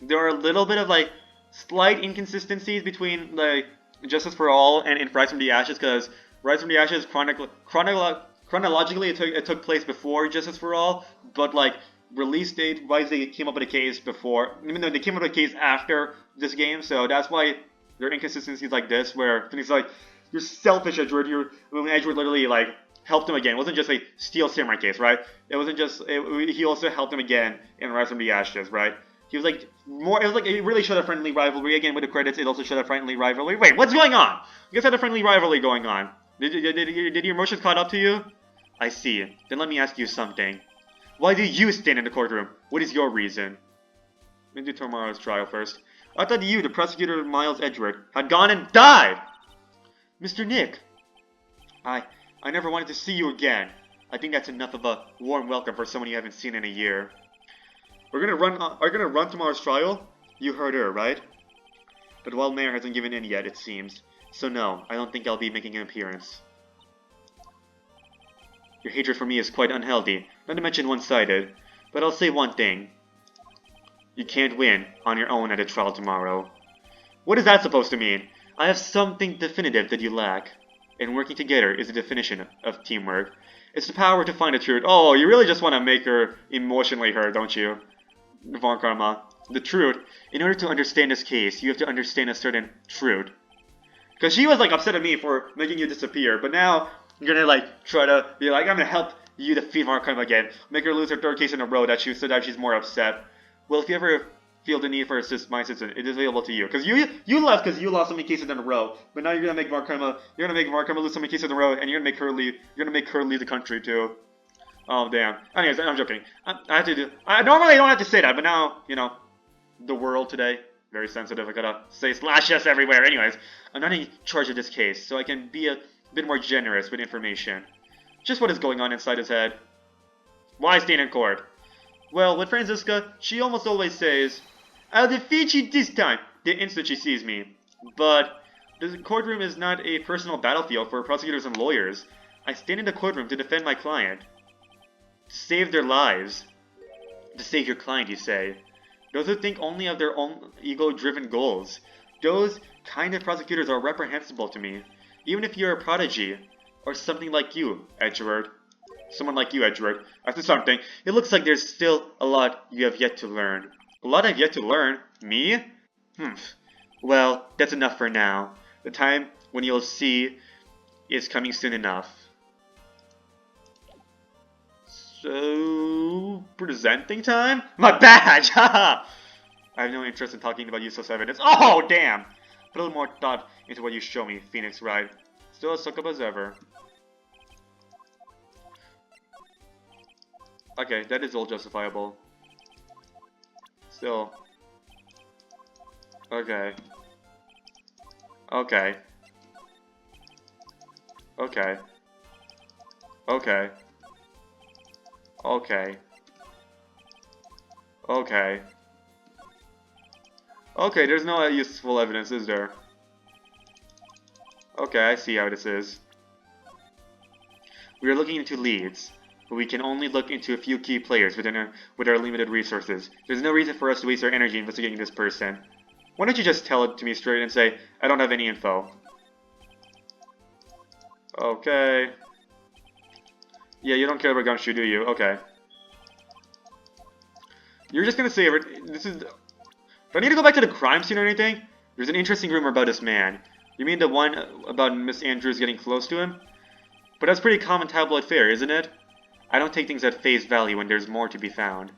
there are a little bit of like slight inconsistencies between like Justice for All and Rise from the Ashes, because Rise from the Ashes chronologically it took place before Justice for All, but like release date wise they came up with a case before, even though they came up with a case after this game, so that's why there are inconsistencies like this where things like you're selfish, Edward. Edward literally like helped him again. It wasn't just a Steel Samurai case, right? It wasn't just he also helped him again in Rise from the Ashes, right? He was like more. It was like it really showed a friendly rivalry again with the credits. It also showed a friendly rivalry. Wait, what's going on? You guys had a friendly rivalry going on. Did your emotions caught up to you? I see. Then let me ask you something. Why do you stand in the courtroom? What is your reason? Let me do tomorrow's trial first. I thought you, the prosecutor Miles Edward, had gone and died. Mr. Nick. I I never wanted to see you again. I think that's enough of a warm welcome for someone you haven't seen in a year. Are you gonna run tomorrow's trial? You heard her, right? But Wild Mare hasn't given in yet, it seems. So no, I don't think I'll be making an appearance. Your hatred for me is quite unhealthy, not to mention one-sided. But I'll say one thing. You can't win on your own at a trial tomorrow. What is that supposed to mean? I have something definitive that you lack. And working together is the definition of teamwork. It's the power to find the truth. Oh, you really just want to make her emotionally hurt, don't you? Von Karma. The truth. In order to understand this case, you have to understand a certain truth. Because she was like upset at me for making you disappear, but now you're gonna like try to be like, I'm gonna help you defeat Von Karma again. Make her lose her third case in a row so that she's more upset. Well, if you ever feel the need for my assistance, it is available to you. Because you left because you lost so many cases in a row, but now you're gonna make Von Karma lose so many cases in a row, and you're gonna make her leave the country too. Oh damn. Anyways, I'm joking. I normally don't have to say that, but now, you know, the world today, very sensitive. I gotta say slash yes everywhere. Anyways, I'm not in charge of this case, so I can be a bit more generous with information. Just what is going on inside his head. Why stand in court? Well, with Franziska, she almost always says, I'll defeat you this time, the instant she sees me. But the courtroom is not a personal battlefield for prosecutors and lawyers. I stand in the courtroom to defend my client. To save their lives. To save your client, you say. Those who think only of their own ego-driven goals. Those kind of prosecutors are reprehensible to me. Even if you're a prodigy. Or something like you, Edgeworth. Someone like you, Edgeworth. After something, it looks like there's still a lot you have yet to learn. A lot I've yet to learn? Me? Well, that's enough for now. The time when you'll see is coming soon enough. So, presenting time? My badge! Haha! I have no interest in talking about useless evidence. Oh, damn! Put a little more thought into what you show me, Phoenix Wright. Still as suck up as ever. Okay, that is all justifiable. Still. Okay. Okay. Okay. Okay. Okay. Okay. Okay, there's no useful evidence, is there? Okay, I see how this is. We are looking into leads, but we can only look into a few key players with our limited resources. There's no reason for us to waste our energy investigating this person. Why don't you just tell it to me straight and say, I don't have any info. Okay. Yeah, you don't care about Gumshoe, do you? Okay. You're just gonna say this is... Do I need to go back to the crime scene or anything? There's an interesting rumor about this man. You mean the one about Miss Andrews getting close to him? But that's pretty common tabloid fare, isn't it? I don't take things at face value when there's more to be found.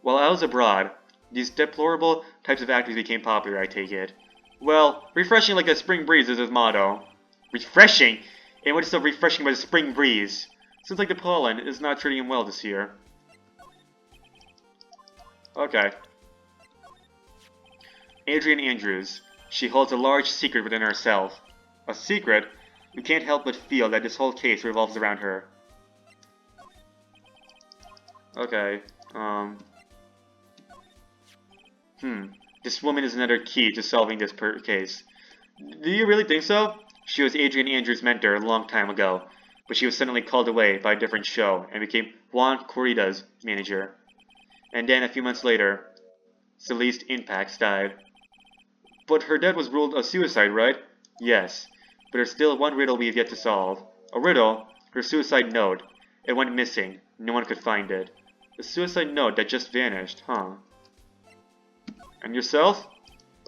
While I was abroad, these deplorable types of actors became popular, I take it. Well, refreshing like a spring breeze is his motto. Refreshing? And what is so refreshing about a spring breeze? Seems like the pollen is not treating him well this year. Okay. Adrian Andrews. She holds a large secret within herself. A secret? We can't help but feel that this whole case revolves around her. Okay, This woman is another key to solving this case. Do you really think so? She was Adrian Andrews' mentor a long time ago, but she was suddenly called away by a different show and became Juan Corrida's manager. And then a few months later, Celeste Impax died. But her death was ruled a suicide, right? Yes, but there's still one riddle we have yet to solve. A riddle? Her suicide note. It went missing. No one could find it. A suicide note that just vanished, huh? And yourself?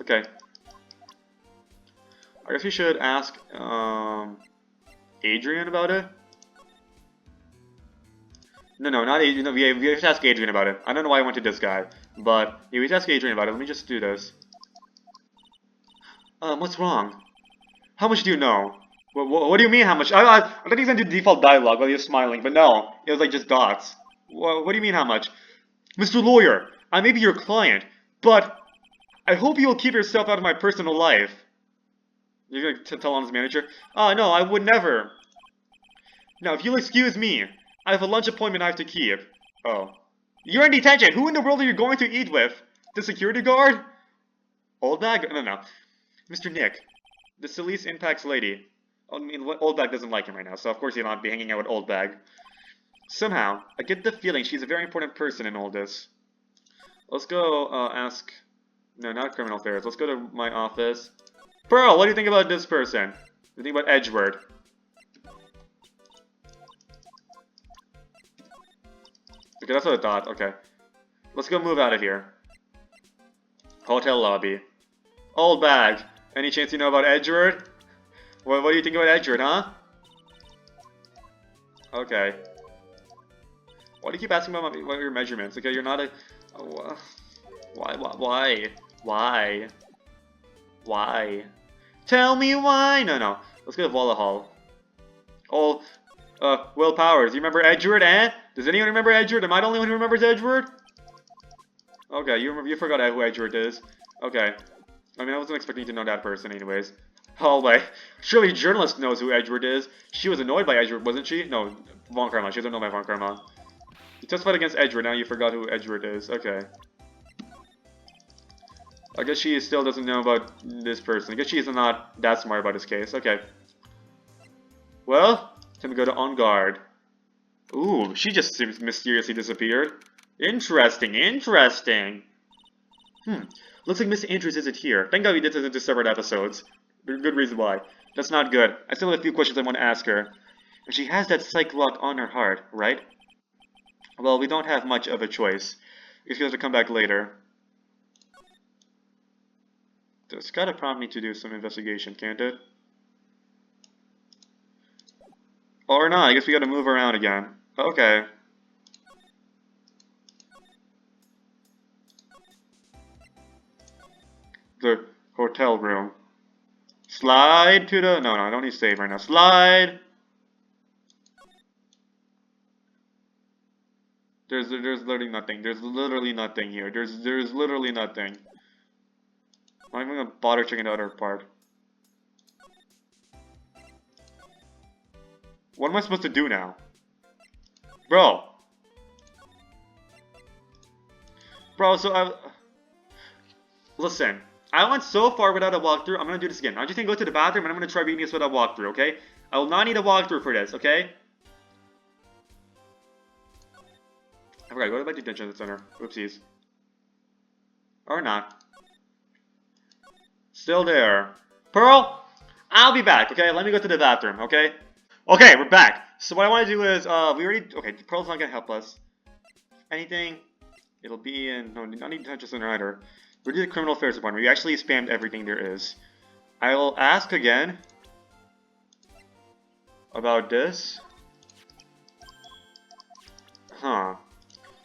Okay. I guess we should ask, Adrian about it? No, not Adrian. No, we have to ask Adrian about it. I don't know why I went to this guy. But, yeah, we have to ask Adrian about it. Let me just do this. What's wrong? How much do you know? What do you mean how much? I thought he was gonna do default dialogue while he was smiling, but no. It was like just dots. What do you mean how much? Mr. Lawyer, I may be your client, but I hope you will keep yourself out of my personal life. You're gonna tell on his manager? Oh, no, I would never. Now, if you'll excuse me, I have a lunch appointment I have to keep. Oh. You're in detention! Who in the world are you going to eat with? The security guard? Old bag? No, no. Mr. Nick, the Celeste Impacts lady. I mean, Old Bag doesn't like him right now, so of course he'll not be hanging out with Old Bag. Somehow, I get the feeling she's a very important person in all this. Let's go ask... No, not criminal affairs. Let's go to my office. Pearl, what do you think about this person? What do you think about Edgeworth? Okay, that's what I thought. Okay. Let's go move out of here. Hotel lobby. Old Bag. Any chance you know about Edgeworth? What do you think about Edgeworth, huh? Okay. Why do you keep asking about your measurements? Okay, you're not a... Why? Why? Tell me why! No. Let's go to Walla Hall. Oh, Will Powers. You remember Edgeworth, eh? Does anyone remember Edgeworth? Am I the only one who remembers Edgeworth? Okay, you forgot who Edgeworth is. Okay. I mean, I wasn't expecting to know that person anyways. Hallway. Surely a journalist knows who Edgeworth is. She was annoyed by Edgeworth, wasn't she? No, Von Karma. She was annoyed by Von Karma. You testified against Edgeworth, now you forgot who Edgeworth is. Okay. I guess she still doesn't know about this person. I guess she's not that smart about this case. Okay. Well, time to go to On Guard. Ooh, she just mysteriously disappeared. Interesting. Looks like Miss Andrews isn't here. Thank God we did this into separate episodes. There's a good reason why. That's not good. I still have a few questions I want to ask her. And she has that psych lock on her heart, right? Well, we don't have much of a choice. She's going to come back later. It's gotta prompt me to do some investigation, can't it? Or not, I guess we gotta move around again. Okay. The hotel room. Slide to the... No, I don't need to save right now. Slide! There's literally nothing. There's literally nothing here. There's literally nothing. I'm not even gonna bother checking the other part. What am I supposed to do now? Bro, so listen, I went so far without a walkthrough, I'm gonna do this again. I'm just gonna go to the bathroom and I'm gonna try beating this without a walkthrough, okay? I will not need a walkthrough for this, okay? I forgot, go to my detention center. Oopsies. Or not. Still there. Pearl, I'll be back, okay? Let me go to the bathroom, okay? Okay, we're back. So what I want to do is, okay, Pearl's not gonna help us. Anything, it'll be in, no, not need detention center either. We're doing the criminal affairs department. We actually spammed everything there is. I will ask again about this. Huh.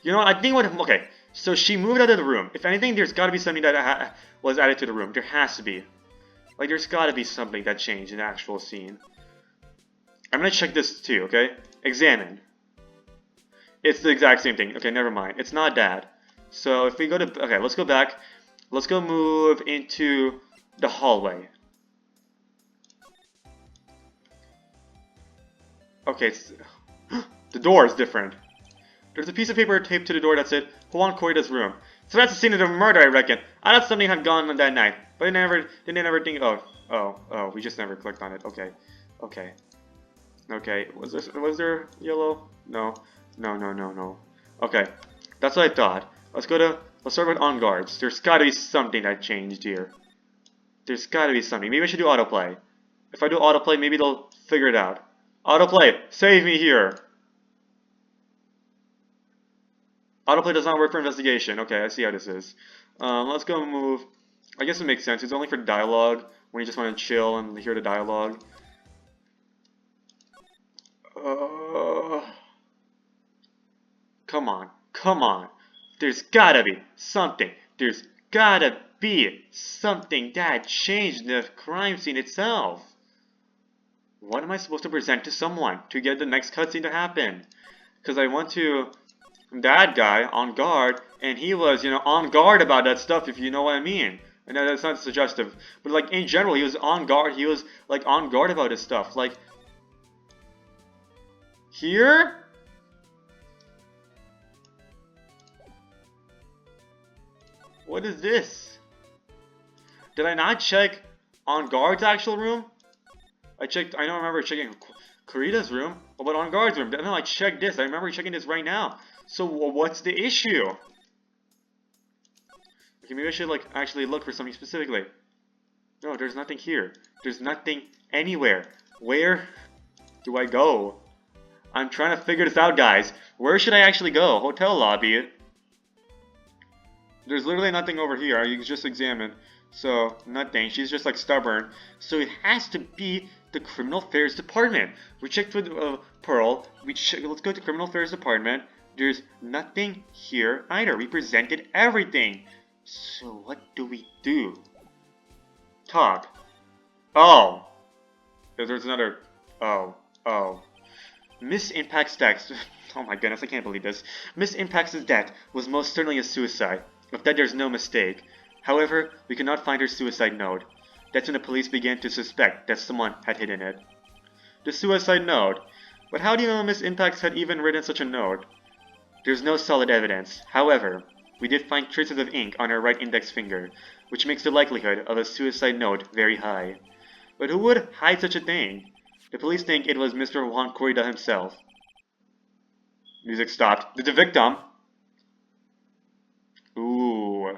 You know what, I think okay, so she moved out of the room. If anything, there's gotta be something that was added to the room. There has to be. Like, there's gotta be something that changed in the actual scene. I'm gonna check this too, okay? Examine. It's the exact same thing. Okay, never mind. It's not that. So if we go to... Okay, let's go back. Let's go move into the hallway. Okay, the door is different. There's a piece of paper taped to the door that said, Juan Corrida's room. So that's the scene of the murder, I reckon. I thought something had gone on that night. But they never think... Oh, we just never clicked on it. Okay. Okay, was there yellow? No. Okay, that's what I thought. Let's start with On Guards. There's gotta be something that changed here. There's gotta be something. Maybe I should do autoplay. If I do autoplay, maybe they'll figure it out. Autoplay, save me here. Autoplay does not work for investigation. Okay, I see how this is. Let's go move. I guess it makes sense. It's only for dialogue, when you just want to chill and hear the dialogue. Come on. There's gotta be something. There's gotta be something that changed the crime scene itself. What am I supposed to present to someone to get the next cutscene to happen? Because I went to that guy on guard, and he was, on guard about that stuff, if you know what I mean. And that's not suggestive, but like in general, he was on guard. He was like on guard about his stuff. Like here, what is this? Did I not check on guard's actual room? I checked. I don't remember checking Kurita's room. What about on guard's room? No, I checked this. I remember checking this right now. So what's the issue? Okay, maybe I should like actually look for something specifically. No, there's nothing here. There's nothing anywhere. Where do I go? I'm trying to figure this out, guys. Where should I actually go? Hotel lobby. There's literally nothing over here. You can just examine. So, nothing. She's just like stubborn. So it has to be the Criminal Affairs Department. We checked with Pearl. Let's go to Criminal Affairs Department. There's nothing here either. We presented everything. So what do we do? Talk. Oh. There's another. Oh. Miss Impact's death. Oh my goodness, I can't believe this. Miss Impact's death was most certainly a suicide. Of that there's no mistake. However, we could not find her suicide note. That's when the police began to suspect that someone had hidden it. The suicide note. But how do you know Miss Impacts had even written such a note? There's no solid evidence. However, we did find traces of ink on her right index finger, which makes the likelihood of a suicide note very high. But who would hide such a thing? The police think it was Mr. Juan Corrida himself. Music stopped. The victim? Ooh.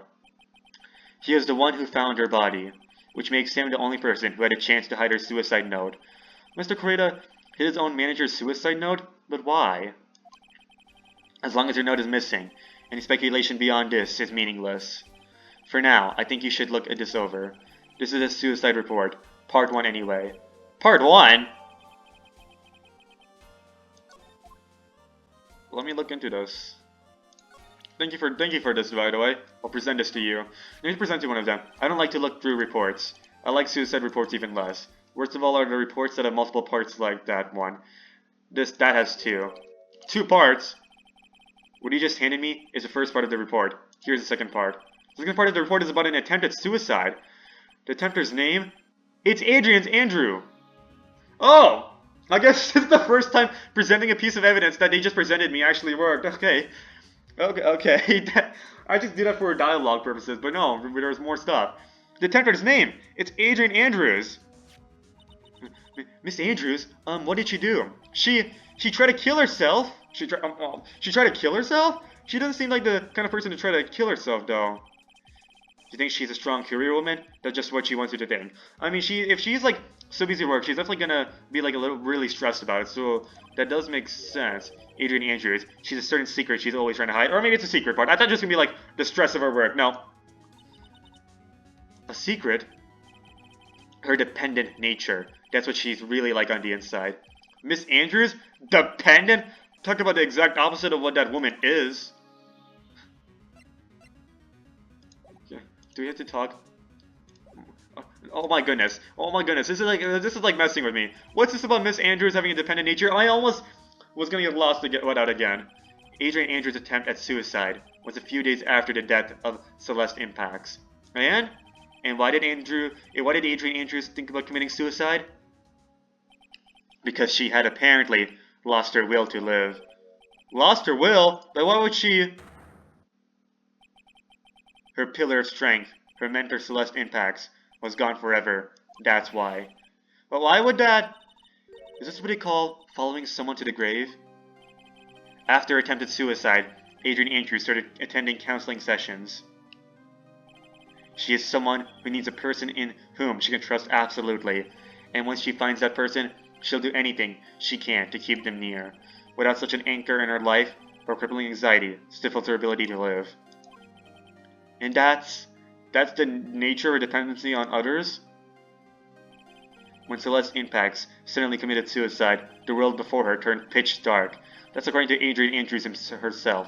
He is the one who found her body, which makes him the only person who had a chance to hide her suicide note. Mr. Corrida hid his own manager's suicide note? But why? As long as her note is missing, any speculation beyond this is meaningless. For now, I think you should look this over. This is a suicide report. Part 1 anyway. Part 1? Let me look into this. Thank you for this, by the way. I'll present this to you. Let me present you one of them. I don't like to look through reports. I like suicide reports even less. Worst of all are the reports that have multiple parts like that one. That has 2. 2 parts? What you just handed me is the first part of the report. Here's the second part. The second part of the report is about an attempted suicide. The attempter's name? It's Adrian's Andrew! Oh! I guess this is the first time presenting a piece of evidence that they just presented me actually worked. Okay. I just did that for dialogue purposes, but no, there's more stuff. The attempter's name! It's Adrian Andrews! Miss Andrews, what did she do? She tried to kill herself? She tried to kill herself? She doesn't seem like the kind of person to try to kill herself, though. Do you think she's a strong career woman? That's just what she wants you to think. I mean, if she's like so busy work, she's definitely gonna be like a little really stressed about it. So that does make sense. Adrian Andrews, she's a certain secret she's always trying to hide, or maybe it's a secret part. I thought it was gonna be like the stress of her work. No, a secret. Her dependent nature. That's what she's really like on the inside. Miss Andrews, dependent. Talk about the exact opposite of what that woman is. Do we have to talk? Oh my goodness. Oh my goodness. This is like messing with me. What's this about Miss Andrews having a dependent nature? I almost was gonna get lost to get what out again. Adrian Andrews' attempt at suicide was a few days after the death of Celeste Impacts. And why did Adrian Andrews think about committing suicide? Because she had apparently lost her will to live. Lost her will? But why would she? Her pillar of strength, her mentor Celeste Impacts, was gone forever. That's why. But why would that? Is this what they call following someone to the grave? After attempted suicide, Adrian Andrews started attending counseling sessions. She is someone who needs a person in whom she can trust absolutely, and once she finds that person, she'll do anything she can to keep them near. Without such an anchor in her life, her crippling anxiety stifles her ability to live. And that's the nature of dependency on others? When Celeste Impacts suddenly committed suicide, the world before her turned pitch dark. That's according to Adrian Andrews herself.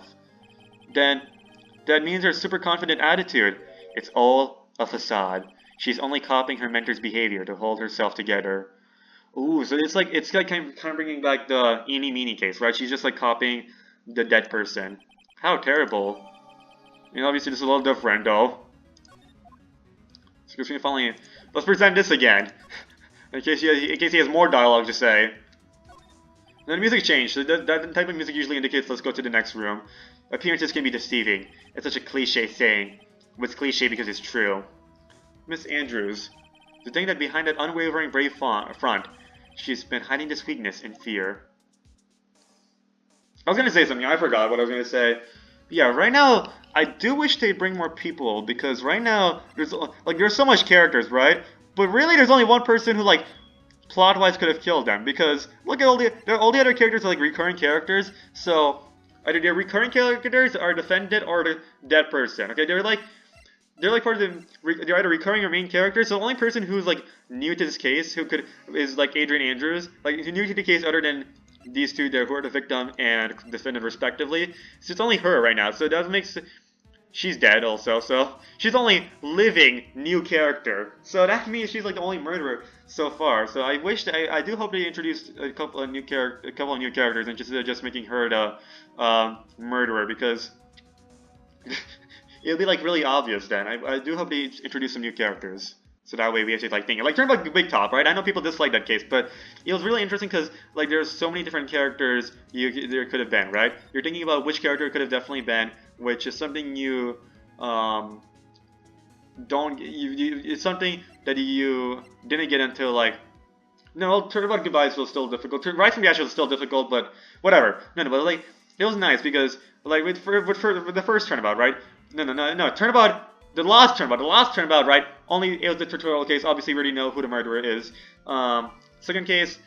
Then, that means her super confident attitude. It's all a facade. She's only copying her mentor's behavior to hold herself together. Ooh, so it's like kind of bringing back the Eenie Meenie case, right? She's just like copying the dead person. How terrible. I mean, obviously this is a little different, though. Excuse me, finally. Let's present this again. In case he has more dialogue to say. Then the music changed. So that type of music usually indicates let's go to the next room. Appearances can be deceiving. It's such a cliche saying. But it's cliche because it's true. Miss Andrews. The thing that behind that unwavering brave front, she's been hiding this weakness and fear. I was gonna say something, I forgot what I was gonna say. Yeah, right now, I do wish they'd bring more people, because right now, there's so much characters, right? But really, there's only one person who, like, plot-wise could have killed them, because look at all the other characters are, like, recurring characters, so either they're recurring characters, or defended, or the dead person, okay? They're like part of they're either recurring or main characters, so the only person who's, like, new to this case, is, like, Adrian Andrews, like, new to the case other than these two there who are the victim and defendant respectively. So it's only her right now. So that makes she's dead also. So she's the only living new character. So that means she's like the only murderer so far. So I do hope they introduce a couple of new characters and just making her the murderer, because it'll be like really obvious then. I do hope they introduce some new characters. So that way we actually like think like turn like Big Top, right? I know people dislike that case, but it was really interesting because like there's so many different characters there could have been, right? You're thinking about which character it could have definitely been, which is something you it's something that you didn't get until like Turnabout Goodbyes was still difficult. Rise from the Ashes was still difficult, but whatever. No, but like it was nice because like with the first Turnabout, right? No, Turnabout. The last turnabout, right? Only it was the tutorial case. Obviously, we already know who the murderer is. Second case,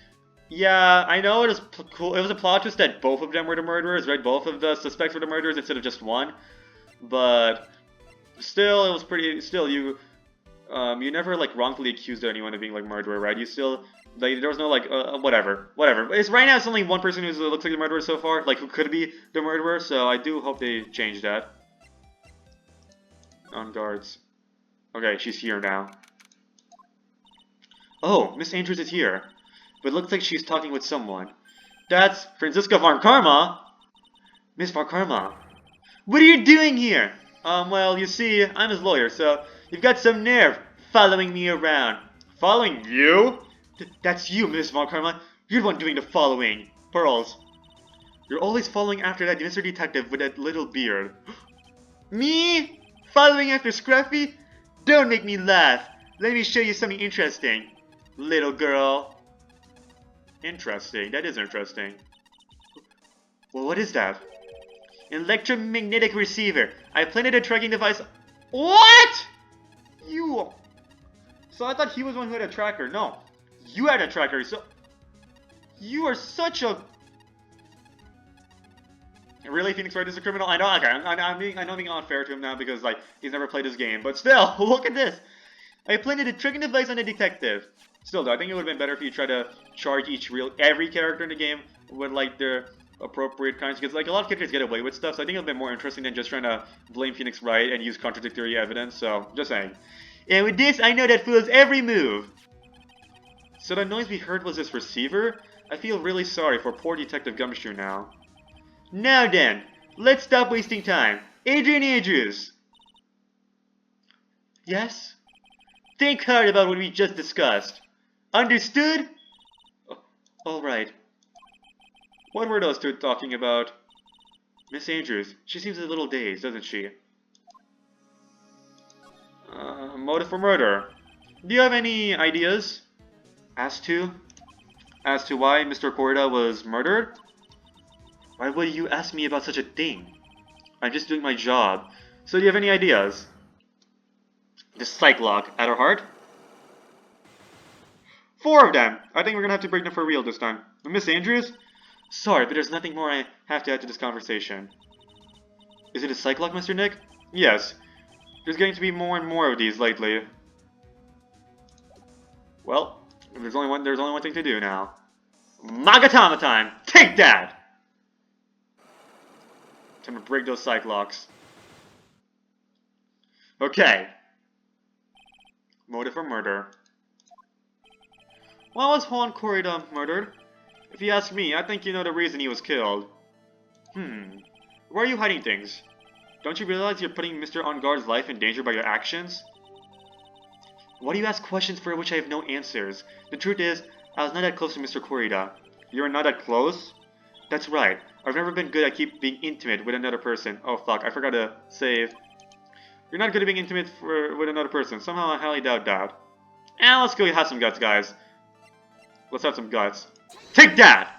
yeah, I know it was cool. It was a plot twist that both of them were the murderers, right? Both of the suspects were the murderers instead of just one. But still, it was pretty. Still, you never like wrongfully accused anyone of being like murderer, right? You still like there was no like whatever. It's right now. It's only one person who looks like the murderer so far, like who could be the murderer. So I do hope they change that. On guards. Okay, she's here now. Oh, Miss Andrews is here. But it looks like she's talking with someone. That's Franziska Von Karma! Miss Von Karma. What are you doing here? Well, you see, I'm his lawyer, so you've got some nerve following me around. Following you? That's you, Miss Von Karma. You're the one doing the following. Pearls. You're always following after that Mr. Detective with that little beard. Me? Following after Scruffy? Don't make me laugh. Let me show you something interesting. Little girl. Interesting. That is interesting. Well, what is that? Electromagnetic receiver. I planted a tracking device. What? You. So I thought he was the one who had a tracker. No. You had a tracker. So. You are such a. Really, Phoenix Wright is a criminal? I know, okay, I know I'm being unfair to him now because, like, he's never played this game. But still, look at this! I planted a tracking device on a detective. Still, though, I think it would have been better if you try to charge every character in the game with, like, their appropriate crimes. Because, like, a lot of characters get away with stuff, so I think it would have been more interesting than just trying to blame Phoenix Wright and use contradictory evidence, so, just saying. And with this, I know that fool's every move! So the noise we heard was this receiver? I feel really sorry for poor Detective Gumshoe now. Now then, let's stop wasting time. Adrian Andrews! Yes? Think hard about what we just discussed. Understood? Alright. What were those two talking about? Miss Andrews, she seems a little dazed, doesn't she? Motive for murder. Do you have any ideas? As to why Mr. Corda was murdered? Why would you ask me about such a thing? I'm just doing my job. So do you have any ideas? The Psych-Lock at her heart? 4 of them! I think we're gonna have to break them for real this time. Miss Andrews? Sorry, but there's nothing more I have to add to this conversation. Is it a Psych-Lock, Mr. Nick? Yes. There's going to be more and more of these lately. Well, there's only one thing to do now. Magatama time! Take that! Time to break those Psych-Locks. Okay. Motive for murder. Why was Juan Corrida murdered? If you ask me, I think you know the reason he was killed. Why are you hiding things? Don't you realize you're putting Mr. On Guard's life in danger by your actions? Why do you ask questions for which I have no answers? The truth is, I was not that close to Mr. Kurita. You're not that close? That's right. I've never been good at being intimate with another person. Oh fuck, I forgot to save. You're not good at being intimate with another person. Somehow I highly doubt that. And let's go have some guts, guys. Let's have some guts. Take that!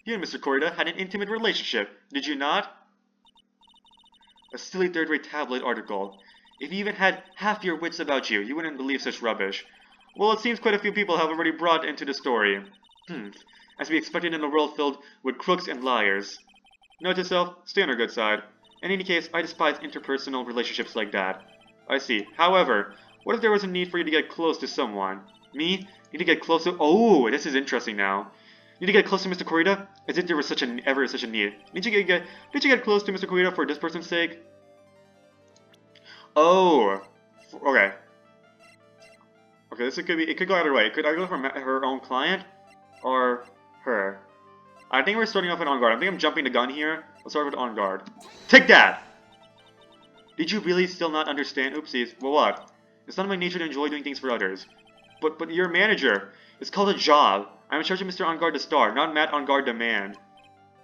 You and Mr. Kurita had an intimate relationship, did you not? A silly third-rate tabloid article. If you even had half your wits about you, you wouldn't believe such rubbish. Well, it seems quite a few people have already brought into the story. As to be expected in a world filled with crooks and liars. Note to self, stay on our good side. In any case, I despise interpersonal relationships like that. I see. However, what if there was a need for you to get close to someone? Me? Need to get close to— Oh, this is interesting now. Need to get close to Mr. Kurita? As if there was ever such a need. Did you get close to Mr. Kurita for this person's sake? Oh, okay. Okay, it could go either way. Could I go from her own client or her? I think we're starting off with On Guard. I think I'm jumping the gun here. Let's start with On Guard. Take that! Did you really still not understand? Oopsies. Well, what? It's not in my nature to enjoy doing things for others. But you're a manager. It's called a job. I'm in charge of Mr. On Guard the Star, not Matt On Guard the Man.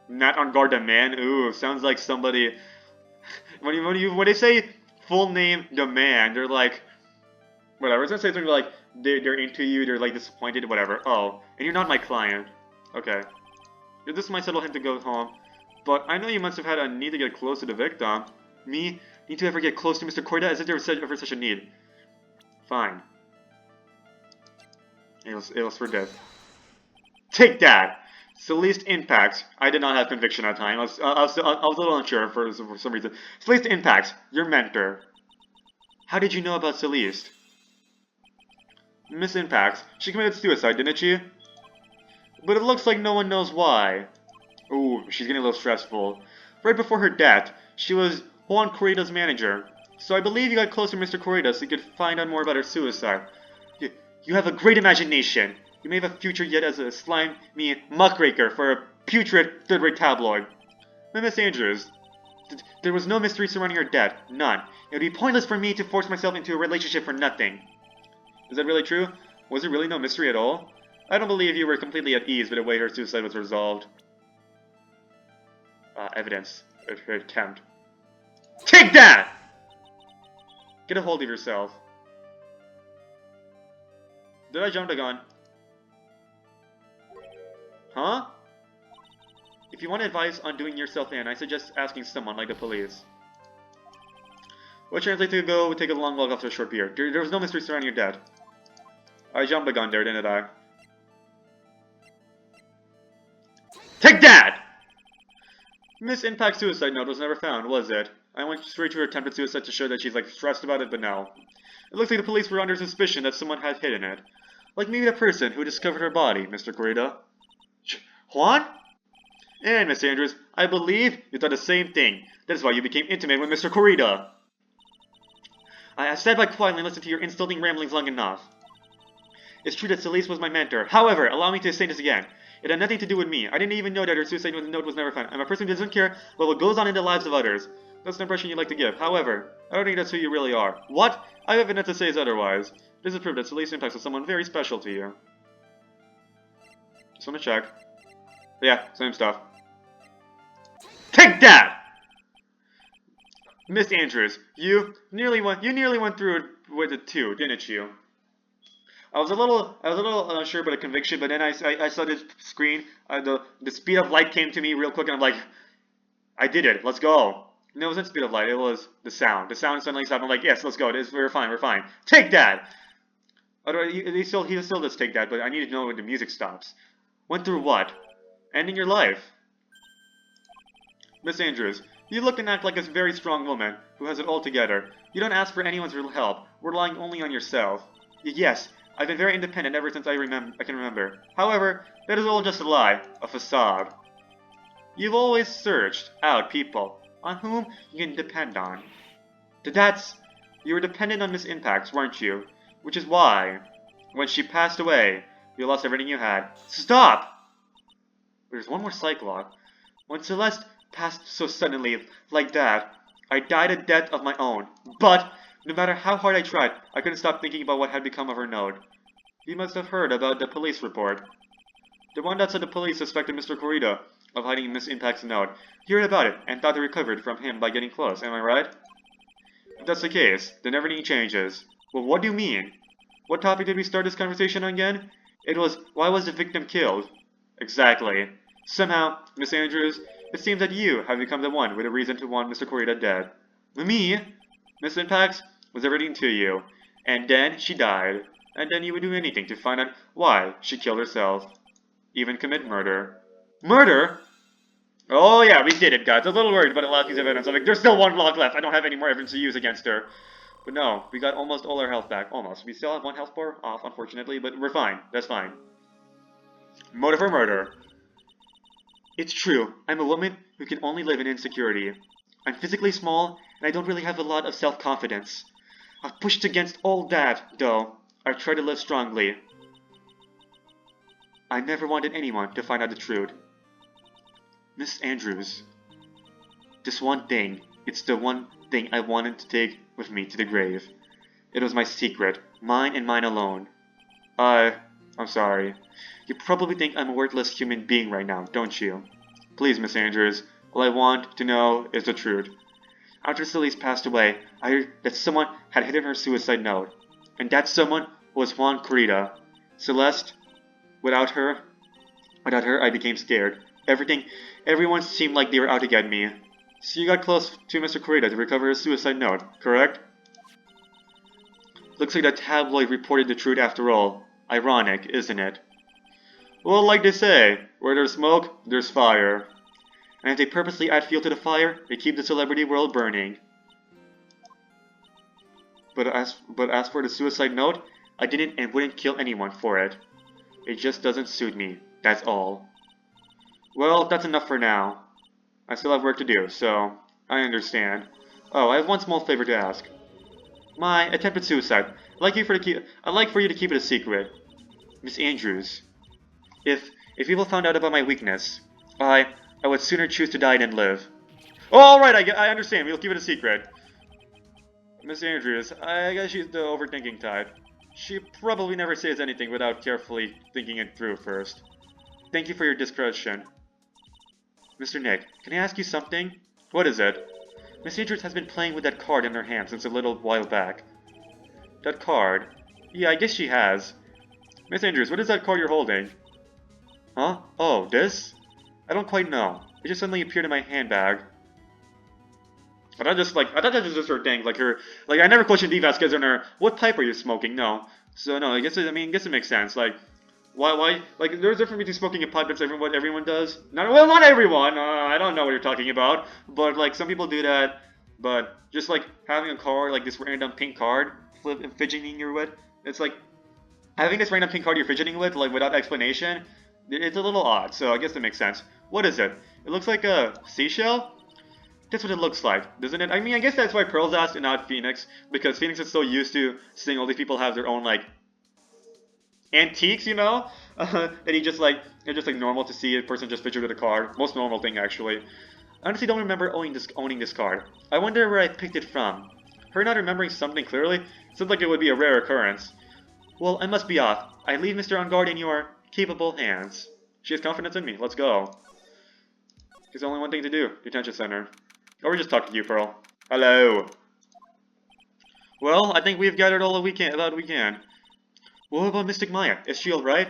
Matt On Guard the Man? Ooh, sounds like somebody... When they say full name the Man, they're like... Whatever, I was gonna say something like, they're into you, they're like disappointed, whatever. Oh, and you're not my client. Okay. This might settle him to go home. But I know you must have had a need to get close to the victim. Me? Need to ever get close to Mr. Kurita as if there was ever such a need. Fine. It was for this. Take that! Celeste Impact. I did not have conviction at the time. I was a little unsure for some reason. Celeste Impact, your mentor. How did you know about Celeste? Miss Impact, she committed suicide, didn't she? But it looks like no one knows why. Ooh, she's getting a little stressful. Right before her death, she was Juan Kurita's manager. So I believe you got close to Mr. Kurita so you could find out more about her suicide. You have a great imagination. You may have a future yet as a slimy muckraker for a putrid third-rate tabloid. But Miss Andrews, there was no mystery surrounding her death. None. It would be pointless for me to force myself into a relationship for nothing. Is that really true? Was there really no mystery at all? I don't believe you were completely at ease with the way her suicide was resolved. Evidence. Her attempt. Take that! Get a hold of yourself. Did I jump the gun? Huh? If you want advice on doing yourself in, I suggest asking someone like the police. What translates to go take a long walk after a short beer? There was no mystery surrounding your death. I jumped the gun there, didn't I? Take that! Miss Impact's suicide note was never found, was it? I went straight to her attempted suicide to show that she's like stressed about it, but no. It looks like the police were under suspicion that someone had hidden it. Like maybe the person who discovered her body, Mr. Kurita. Juan? And Miss Andrews, I believe you thought the same thing. That is why you became intimate with Mr. Kurita. I sat by quietly and listened to your insulting ramblings long enough. It's true that Celeste was my mentor. However, allow me to say this again. It had nothing to do with me. I didn't even know that her suicide note was never found. I'm a person who doesn't care about what goes on in the lives of others. That's the impression you'd like to give. However, I don't think that's who you really are. What? I have evidence to say is otherwise. This is proof that Celeste Impact is someone very special to you. Just want to check. Yeah, same stuff. Take that! Miss Andrews, you nearly went through it with it too, didn't you? I was a little unsure about a conviction, but then I saw this screen. The speed of light came to me real quick, and I'm like, I did it. Let's go. No, it wasn't speed of light. It was the sound. The sound suddenly stopped. I'm like, yes, let's go. We're fine. We're fine. Take that. He still does take that, but I need to know when the music stops. Went through what? Ending your life. Miss Andrews, you look and act like a very strong woman who has it all together. You don't ask for anyone's real help, relying only on yourself. Yes, I've been very independent ever since I can remember. However, that is all just a lie, a facade. You've always searched out people on whom you can depend on. You were dependent on Miss Impact, weren't you? Which is why, when she passed away, you lost everything you had. Stop! There's one more Cyclops. When Celeste passed so suddenly, like that, I died a death of my own. But No matter how hard I tried, I couldn't stop thinking about what had become of her note. You must have heard about the police report. The one that said the police suspected Mr. Corrida of hiding Miss Impact's note. You heard about it and thought they recovered from him by getting close, am I right? If that's the case, then everything changes. Well, what do you mean? What topic did we start this conversation on again? It was, why was the victim killed? Exactly. Somehow, Miss Andrews, it seems that you have become the one with a reason to want Mr. Corrida dead. Me? Miss Impact was everything to you. And then she died. And then you would do anything to find out why she killed herself. Even commit murder. Murder? Oh yeah, we did it, guys. I was a little worried about the last piece of evidence. I'm like, there's still one block left. I don't have any more evidence to use against her. But no, we got almost all our health back. Almost. We still have one health bar off, unfortunately, but we're fine. That's fine. Motive for murder. It's true. I'm a woman who can only live in insecurity. I'm physically small, and I don't really have a lot of self-confidence. I've pushed against all that, though. I've tried to live strongly. I never wanted anyone to find out the truth. Miss Andrews. This one thing, it's the one thing I wanted to take with me to the grave. It was my secret, mine and mine alone. I'm sorry. You probably think I'm a worthless human being right now, don't you? Please, Miss Andrews, all I want to know is the truth. After Celeste passed away, I heard that someone had hidden her suicide note. And that someone was Juan Corrida. Celeste, without her, I became scared. Everyone seemed like they were out to get me. So you got close to Mr. Corrida to recover his suicide note, correct? Looks like that tabloid reported the truth after all. Ironic, isn't it? Well, like they say, where there's smoke, there's fire. And if they purposely add fuel to the fire, they keep the celebrity world burning. But as for the suicide note, I didn't and wouldn't kill anyone for it. It just doesn't suit me, that's all. Well, that's enough for now. I still have work to do, so I understand. Oh, I have one small favor to ask. My attempted suicide. I'd like for you to keep it a secret. Miss Andrews. If people found out about my weakness, I would sooner choose to die than live. Oh, alright, I understand. We'll keep it a secret. Miss Andrews, I guess she's the overthinking type. She probably never says anything without carefully thinking it through first. Thank you for your discretion. Mr. Nick, can I ask you something? What is it? Miss Andrews has been playing with that card in her hand since a little while back. That card? Yeah, I guess she has. Miss Andrews, what is that card you're holding? Huh? Oh, this? I don't quite know. It just suddenly appeared in my handbag. I thought that was just her thing, I never questioned Eve Vasquez on her, what pipe are you smoking? No. So no, I guess it makes sense, why, there's a difference between smoking a pipe, that's what everyone does. Not everyone, I don't know what you're talking about, but, some people do that, but just, having a card, this random pink card, fidgeting you're with, it's having this random pink card you're fidgeting with, without explanation, it's a little odd, so I guess that makes sense. What is it? It looks like a seashell? That's what it looks like, doesn't it? I mean, I guess that's why Pearl's asked and not Phoenix, because Phoenix is so used to seeing all these people have their own, antiques, you know? And it's just normal to see a person just fidget with a card. Most normal thing, actually. I honestly don't remember owning this card. I wonder where I picked it from. Her not remembering something clearly seems like it would be a rare occurrence. Well, I must be off. I leave Mr. On Guard in your capable hands. She has confidence in me. Let's go. There's only one thing to do. Detention center. Or we just talk to you, Pearl. Hello. Well, I think we've gathered all we can. What about Mystic Maya? Is she alright?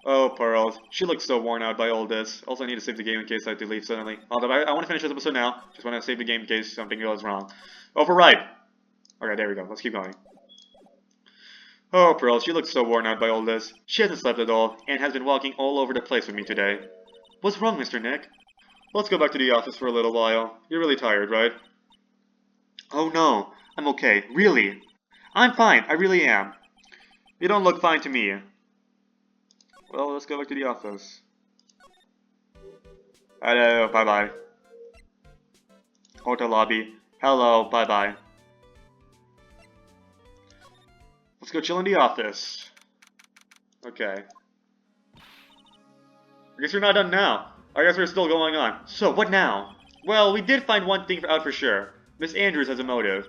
Oh, Pearl. She looks so worn out by all this. Also, I need to save the game in case I have to leave suddenly. Although, I want to finish this episode now. Just want to save the game in case something goes wrong. Override! Alright, there we go. Let's keep going. Oh, Pearl. She looks so worn out by all this. She hasn't slept at all, and has been walking all over the place with me today. What's wrong, Mr. Nick? Let's go back to the office for a little while. You're really tired, right? Oh no, I'm okay. Really? I'm fine, I really am. You don't look fine to me. Well, let's go back to the office. Hello, bye-bye. Hotel lobby. Hello, bye-bye. Let's go chill in the office. Okay. I guess we're not done now. I guess we're still going on. So, what now? Well, we did find one thing out for sure. Miss Andrews has a motive.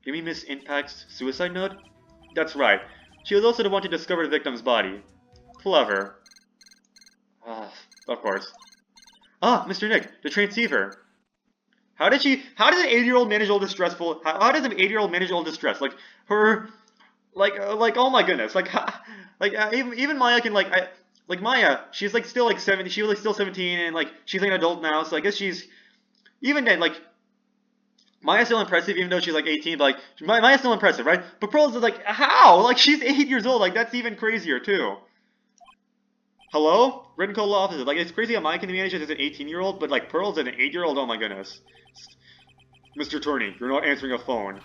You mean Miss Impact's suicide note? That's right. She was also the one to discover the victim's body. Clever. Ah, of course. Ah, Mr. Nick, the transceiver. How does an 8-year-old manage all this stressful? How does an 8-year-old manage all this stress? Like her, oh my goodness, even Maya can like Maya, she's like still like 70, she was like still 17 and like she's like an adult now, so I guess she's even then like Maya's still impressive even though she's like 18, but like Maya's still impressive, right? But Pearl's is like how? Like she's 8 years old, like that's even crazier too. Hello? Written code law officer. Like, it's crazy how Maya can manage it as an 18-year-old, but, like, Pearl's an 8-year-old? Oh my goodness. Mr. Turney, you're not answering a phone.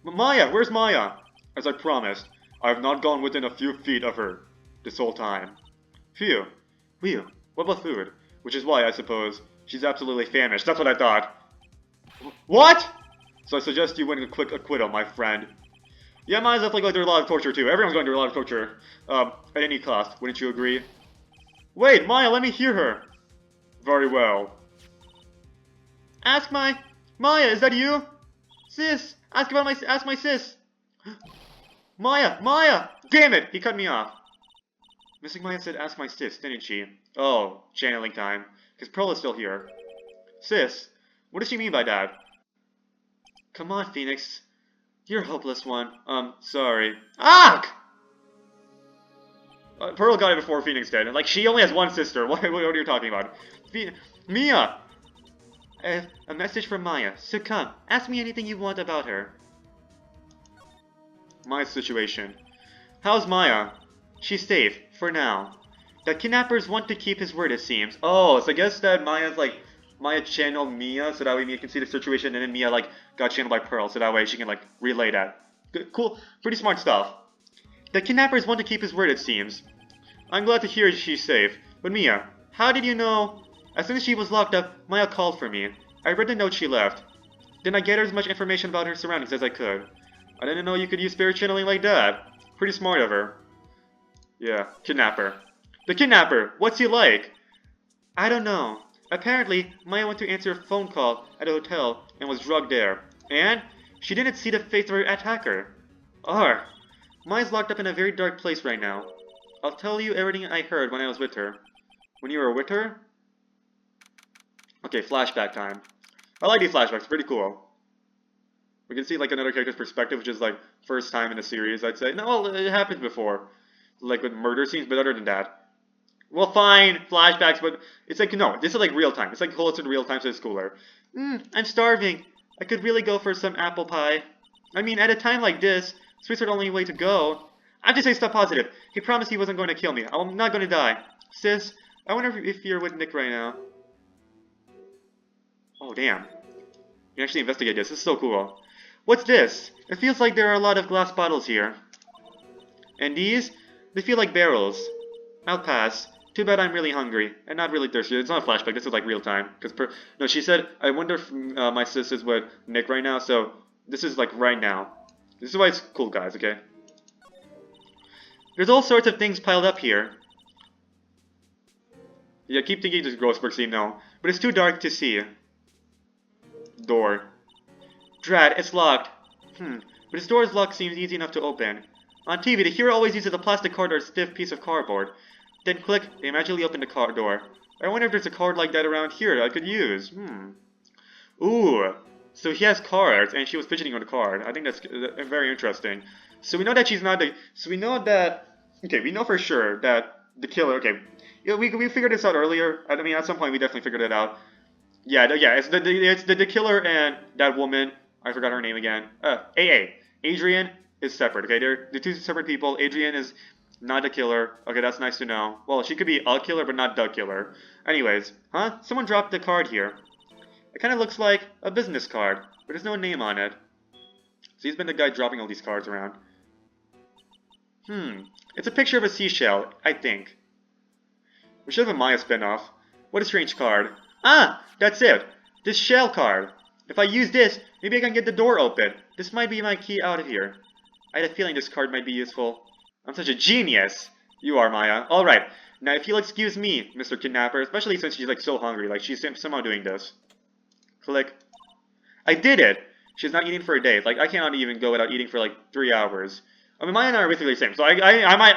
Maya, where's Maya? As I promised, I have not gone within a few feet of her this whole time. Phew. Phew. What about food? Which is why, I suppose, she's absolutely famished. That's what I thought. What? So I suggest you win a quick acquittal, my friend. Yeah, Maya's definitely going through a lot of torture, too. Everyone's going through a lot of torture. At any cost. Wouldn't you agree? Wait, Maya, let me hear her. Very well. Ask my... Maya, is that you? Sis, ask my sis. Maya, Maya! Damn it, he cut me off. Missing Maya said ask my sis, didn't she? Oh, channeling time. Because Pearl is still here. Sis, what does she mean by that? Come on, Phoenix. You're a hopeless one. Sorry. Ah! Pearl got it before Phoenix did. And, like, she only has one sister. What are you talking about? Mia! A message from Maya. So come, ask me anything you want about her. Maya's situation. How's Maya? She's safe, for now. The kidnappers want to keep his word, it seems. Oh, so I guess that Maya channeled Mia, so that way Mia can see the situation, and then Mia, like, got channeled by Pearl, so that way she can, like, relay that. Good, cool, pretty smart stuff. The kidnappers want to keep his word, it seems. I'm glad to hear she's safe. But Mia, how did you know? As soon as she was locked up, Maya called for me. I read the note she left. Then I gathered as much information about her surroundings as I could. I didn't know you could use spirit channeling like that. Pretty smart of her. Yeah, kidnapper. The kidnapper! What's he like? I don't know. Apparently, Maya went to answer a phone call at a hotel and was drugged there. And she didn't see the face of her attacker. Arr. Maya's locked up in a very dark place right now. I'll tell you everything I heard when I was with her. When you were with her? Okay, flashback time. I like these flashbacks, pretty cool. We can see like another character's perspective, which is like first time in the series, I'd say. No, it happened before. Like with murder scenes, but other than that. Well, fine, flashbacks, but it's like, no, this is like real time. It's like closer to real time, so it's cooler. I'm starving. I could really go for some apple pie. I mean, at a time like this, sweets are the only way to go. I have to say stuff positive. He promised he wasn't going to kill me. I'm not going to die. Sis, I wonder if you're with Nick right now. Oh, damn. You actually investigate this. This is so cool. What's this? It feels like there are a lot of glass bottles here. And these? They feel like barrels. I'll pass. Too bad I'm really hungry. And not really thirsty. It's not a flashback. This is like real time. No, she said, I wonder if my sis is with Nick right now. So, this is like right now. This is why it's cool, guys, okay? There's all sorts of things piled up here. Yeah, keep thinking this Grossberg scene, no. But it's too dark to see. Door. Drat, it's locked. But this door's lock seems easy enough to open. On TV, the hero always uses a plastic card or a stiff piece of cardboard. Then click, they magically open the car door. I wonder if there's a card like that around here that I could use. Ooh. So he has cards, and she was fidgeting on the card. I think that's very interesting. So we know that she's not the... So we know that... Okay, we know for sure that the killer... Okay, yeah, we figured this out earlier. I mean, at some point we definitely figured it out. Yeah, it's the killer and that woman. I forgot her name again. AA. Adrian is separate, okay? They're two separate people. Adrian is not the killer. Okay, that's nice to know. Well, she could be a killer, but not the killer. Anyways, huh? Someone dropped the card here. It kind of looks like a business card, but there's no name on it. So he's been the guy dropping all these cards around. It's a picture of a seashell, I think. We should have a Maya spinoff. What a strange card. Ah, that's it. This shell card. If I use this, maybe I can get the door open. This might be my key out of here. I had a feeling this card might be useful. I'm such a genius. You are, Maya. Alright, now if you'll excuse me, Mr. Kidnapper, especially since she's like so hungry, like she's somehow doing this. Click. I did it! She's not eating for a day. Like, I cannot even go without eating for like 3 hours. I mean, Maya and I are basically the same. So I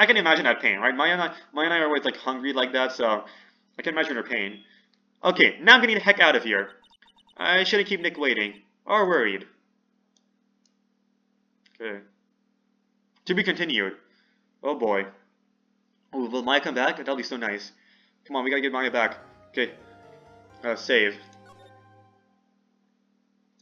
can imagine that pain, right? Maya and I are always like hungry like that, so I can imagine her pain. Okay, now I'm getting the heck out of here. I shouldn't keep Nick waiting. Or worried. Okay. To be continued. Oh boy. Oh, will Maya come back? That'll be so nice. Come on, we gotta get Maya back. Okay. Save.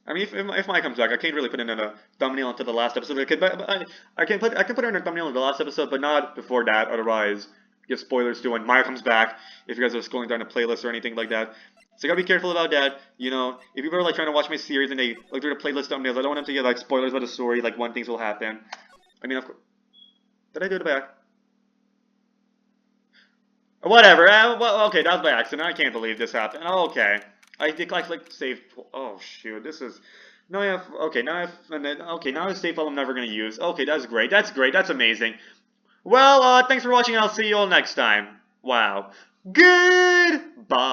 I mean, if Maya comes back, I can't really put in a thumbnail into the last episode. But I can put in a thumbnail in the last episode, but not before that. Otherwise, give spoilers to when Maya comes back. If you guys are scrolling down a playlist or anything like that, so you gotta be careful about that. You know, if people are like trying to watch my series and they look through the playlist thumbnails, I don't want them to get like spoilers about the story, like when things will happen. I mean, of course, did I do it back? Whatever. Well, okay, that was by accident. I can't believe this happened. Okay. I think I clicked save. Oh shoot, this is. Now I have. Okay, now I have. And then, okay, now the save file I'm never gonna use. Okay, that's great. That's great. That's amazing. Well, thanks for watching. I'll see you all next time. Wow. Goodbye.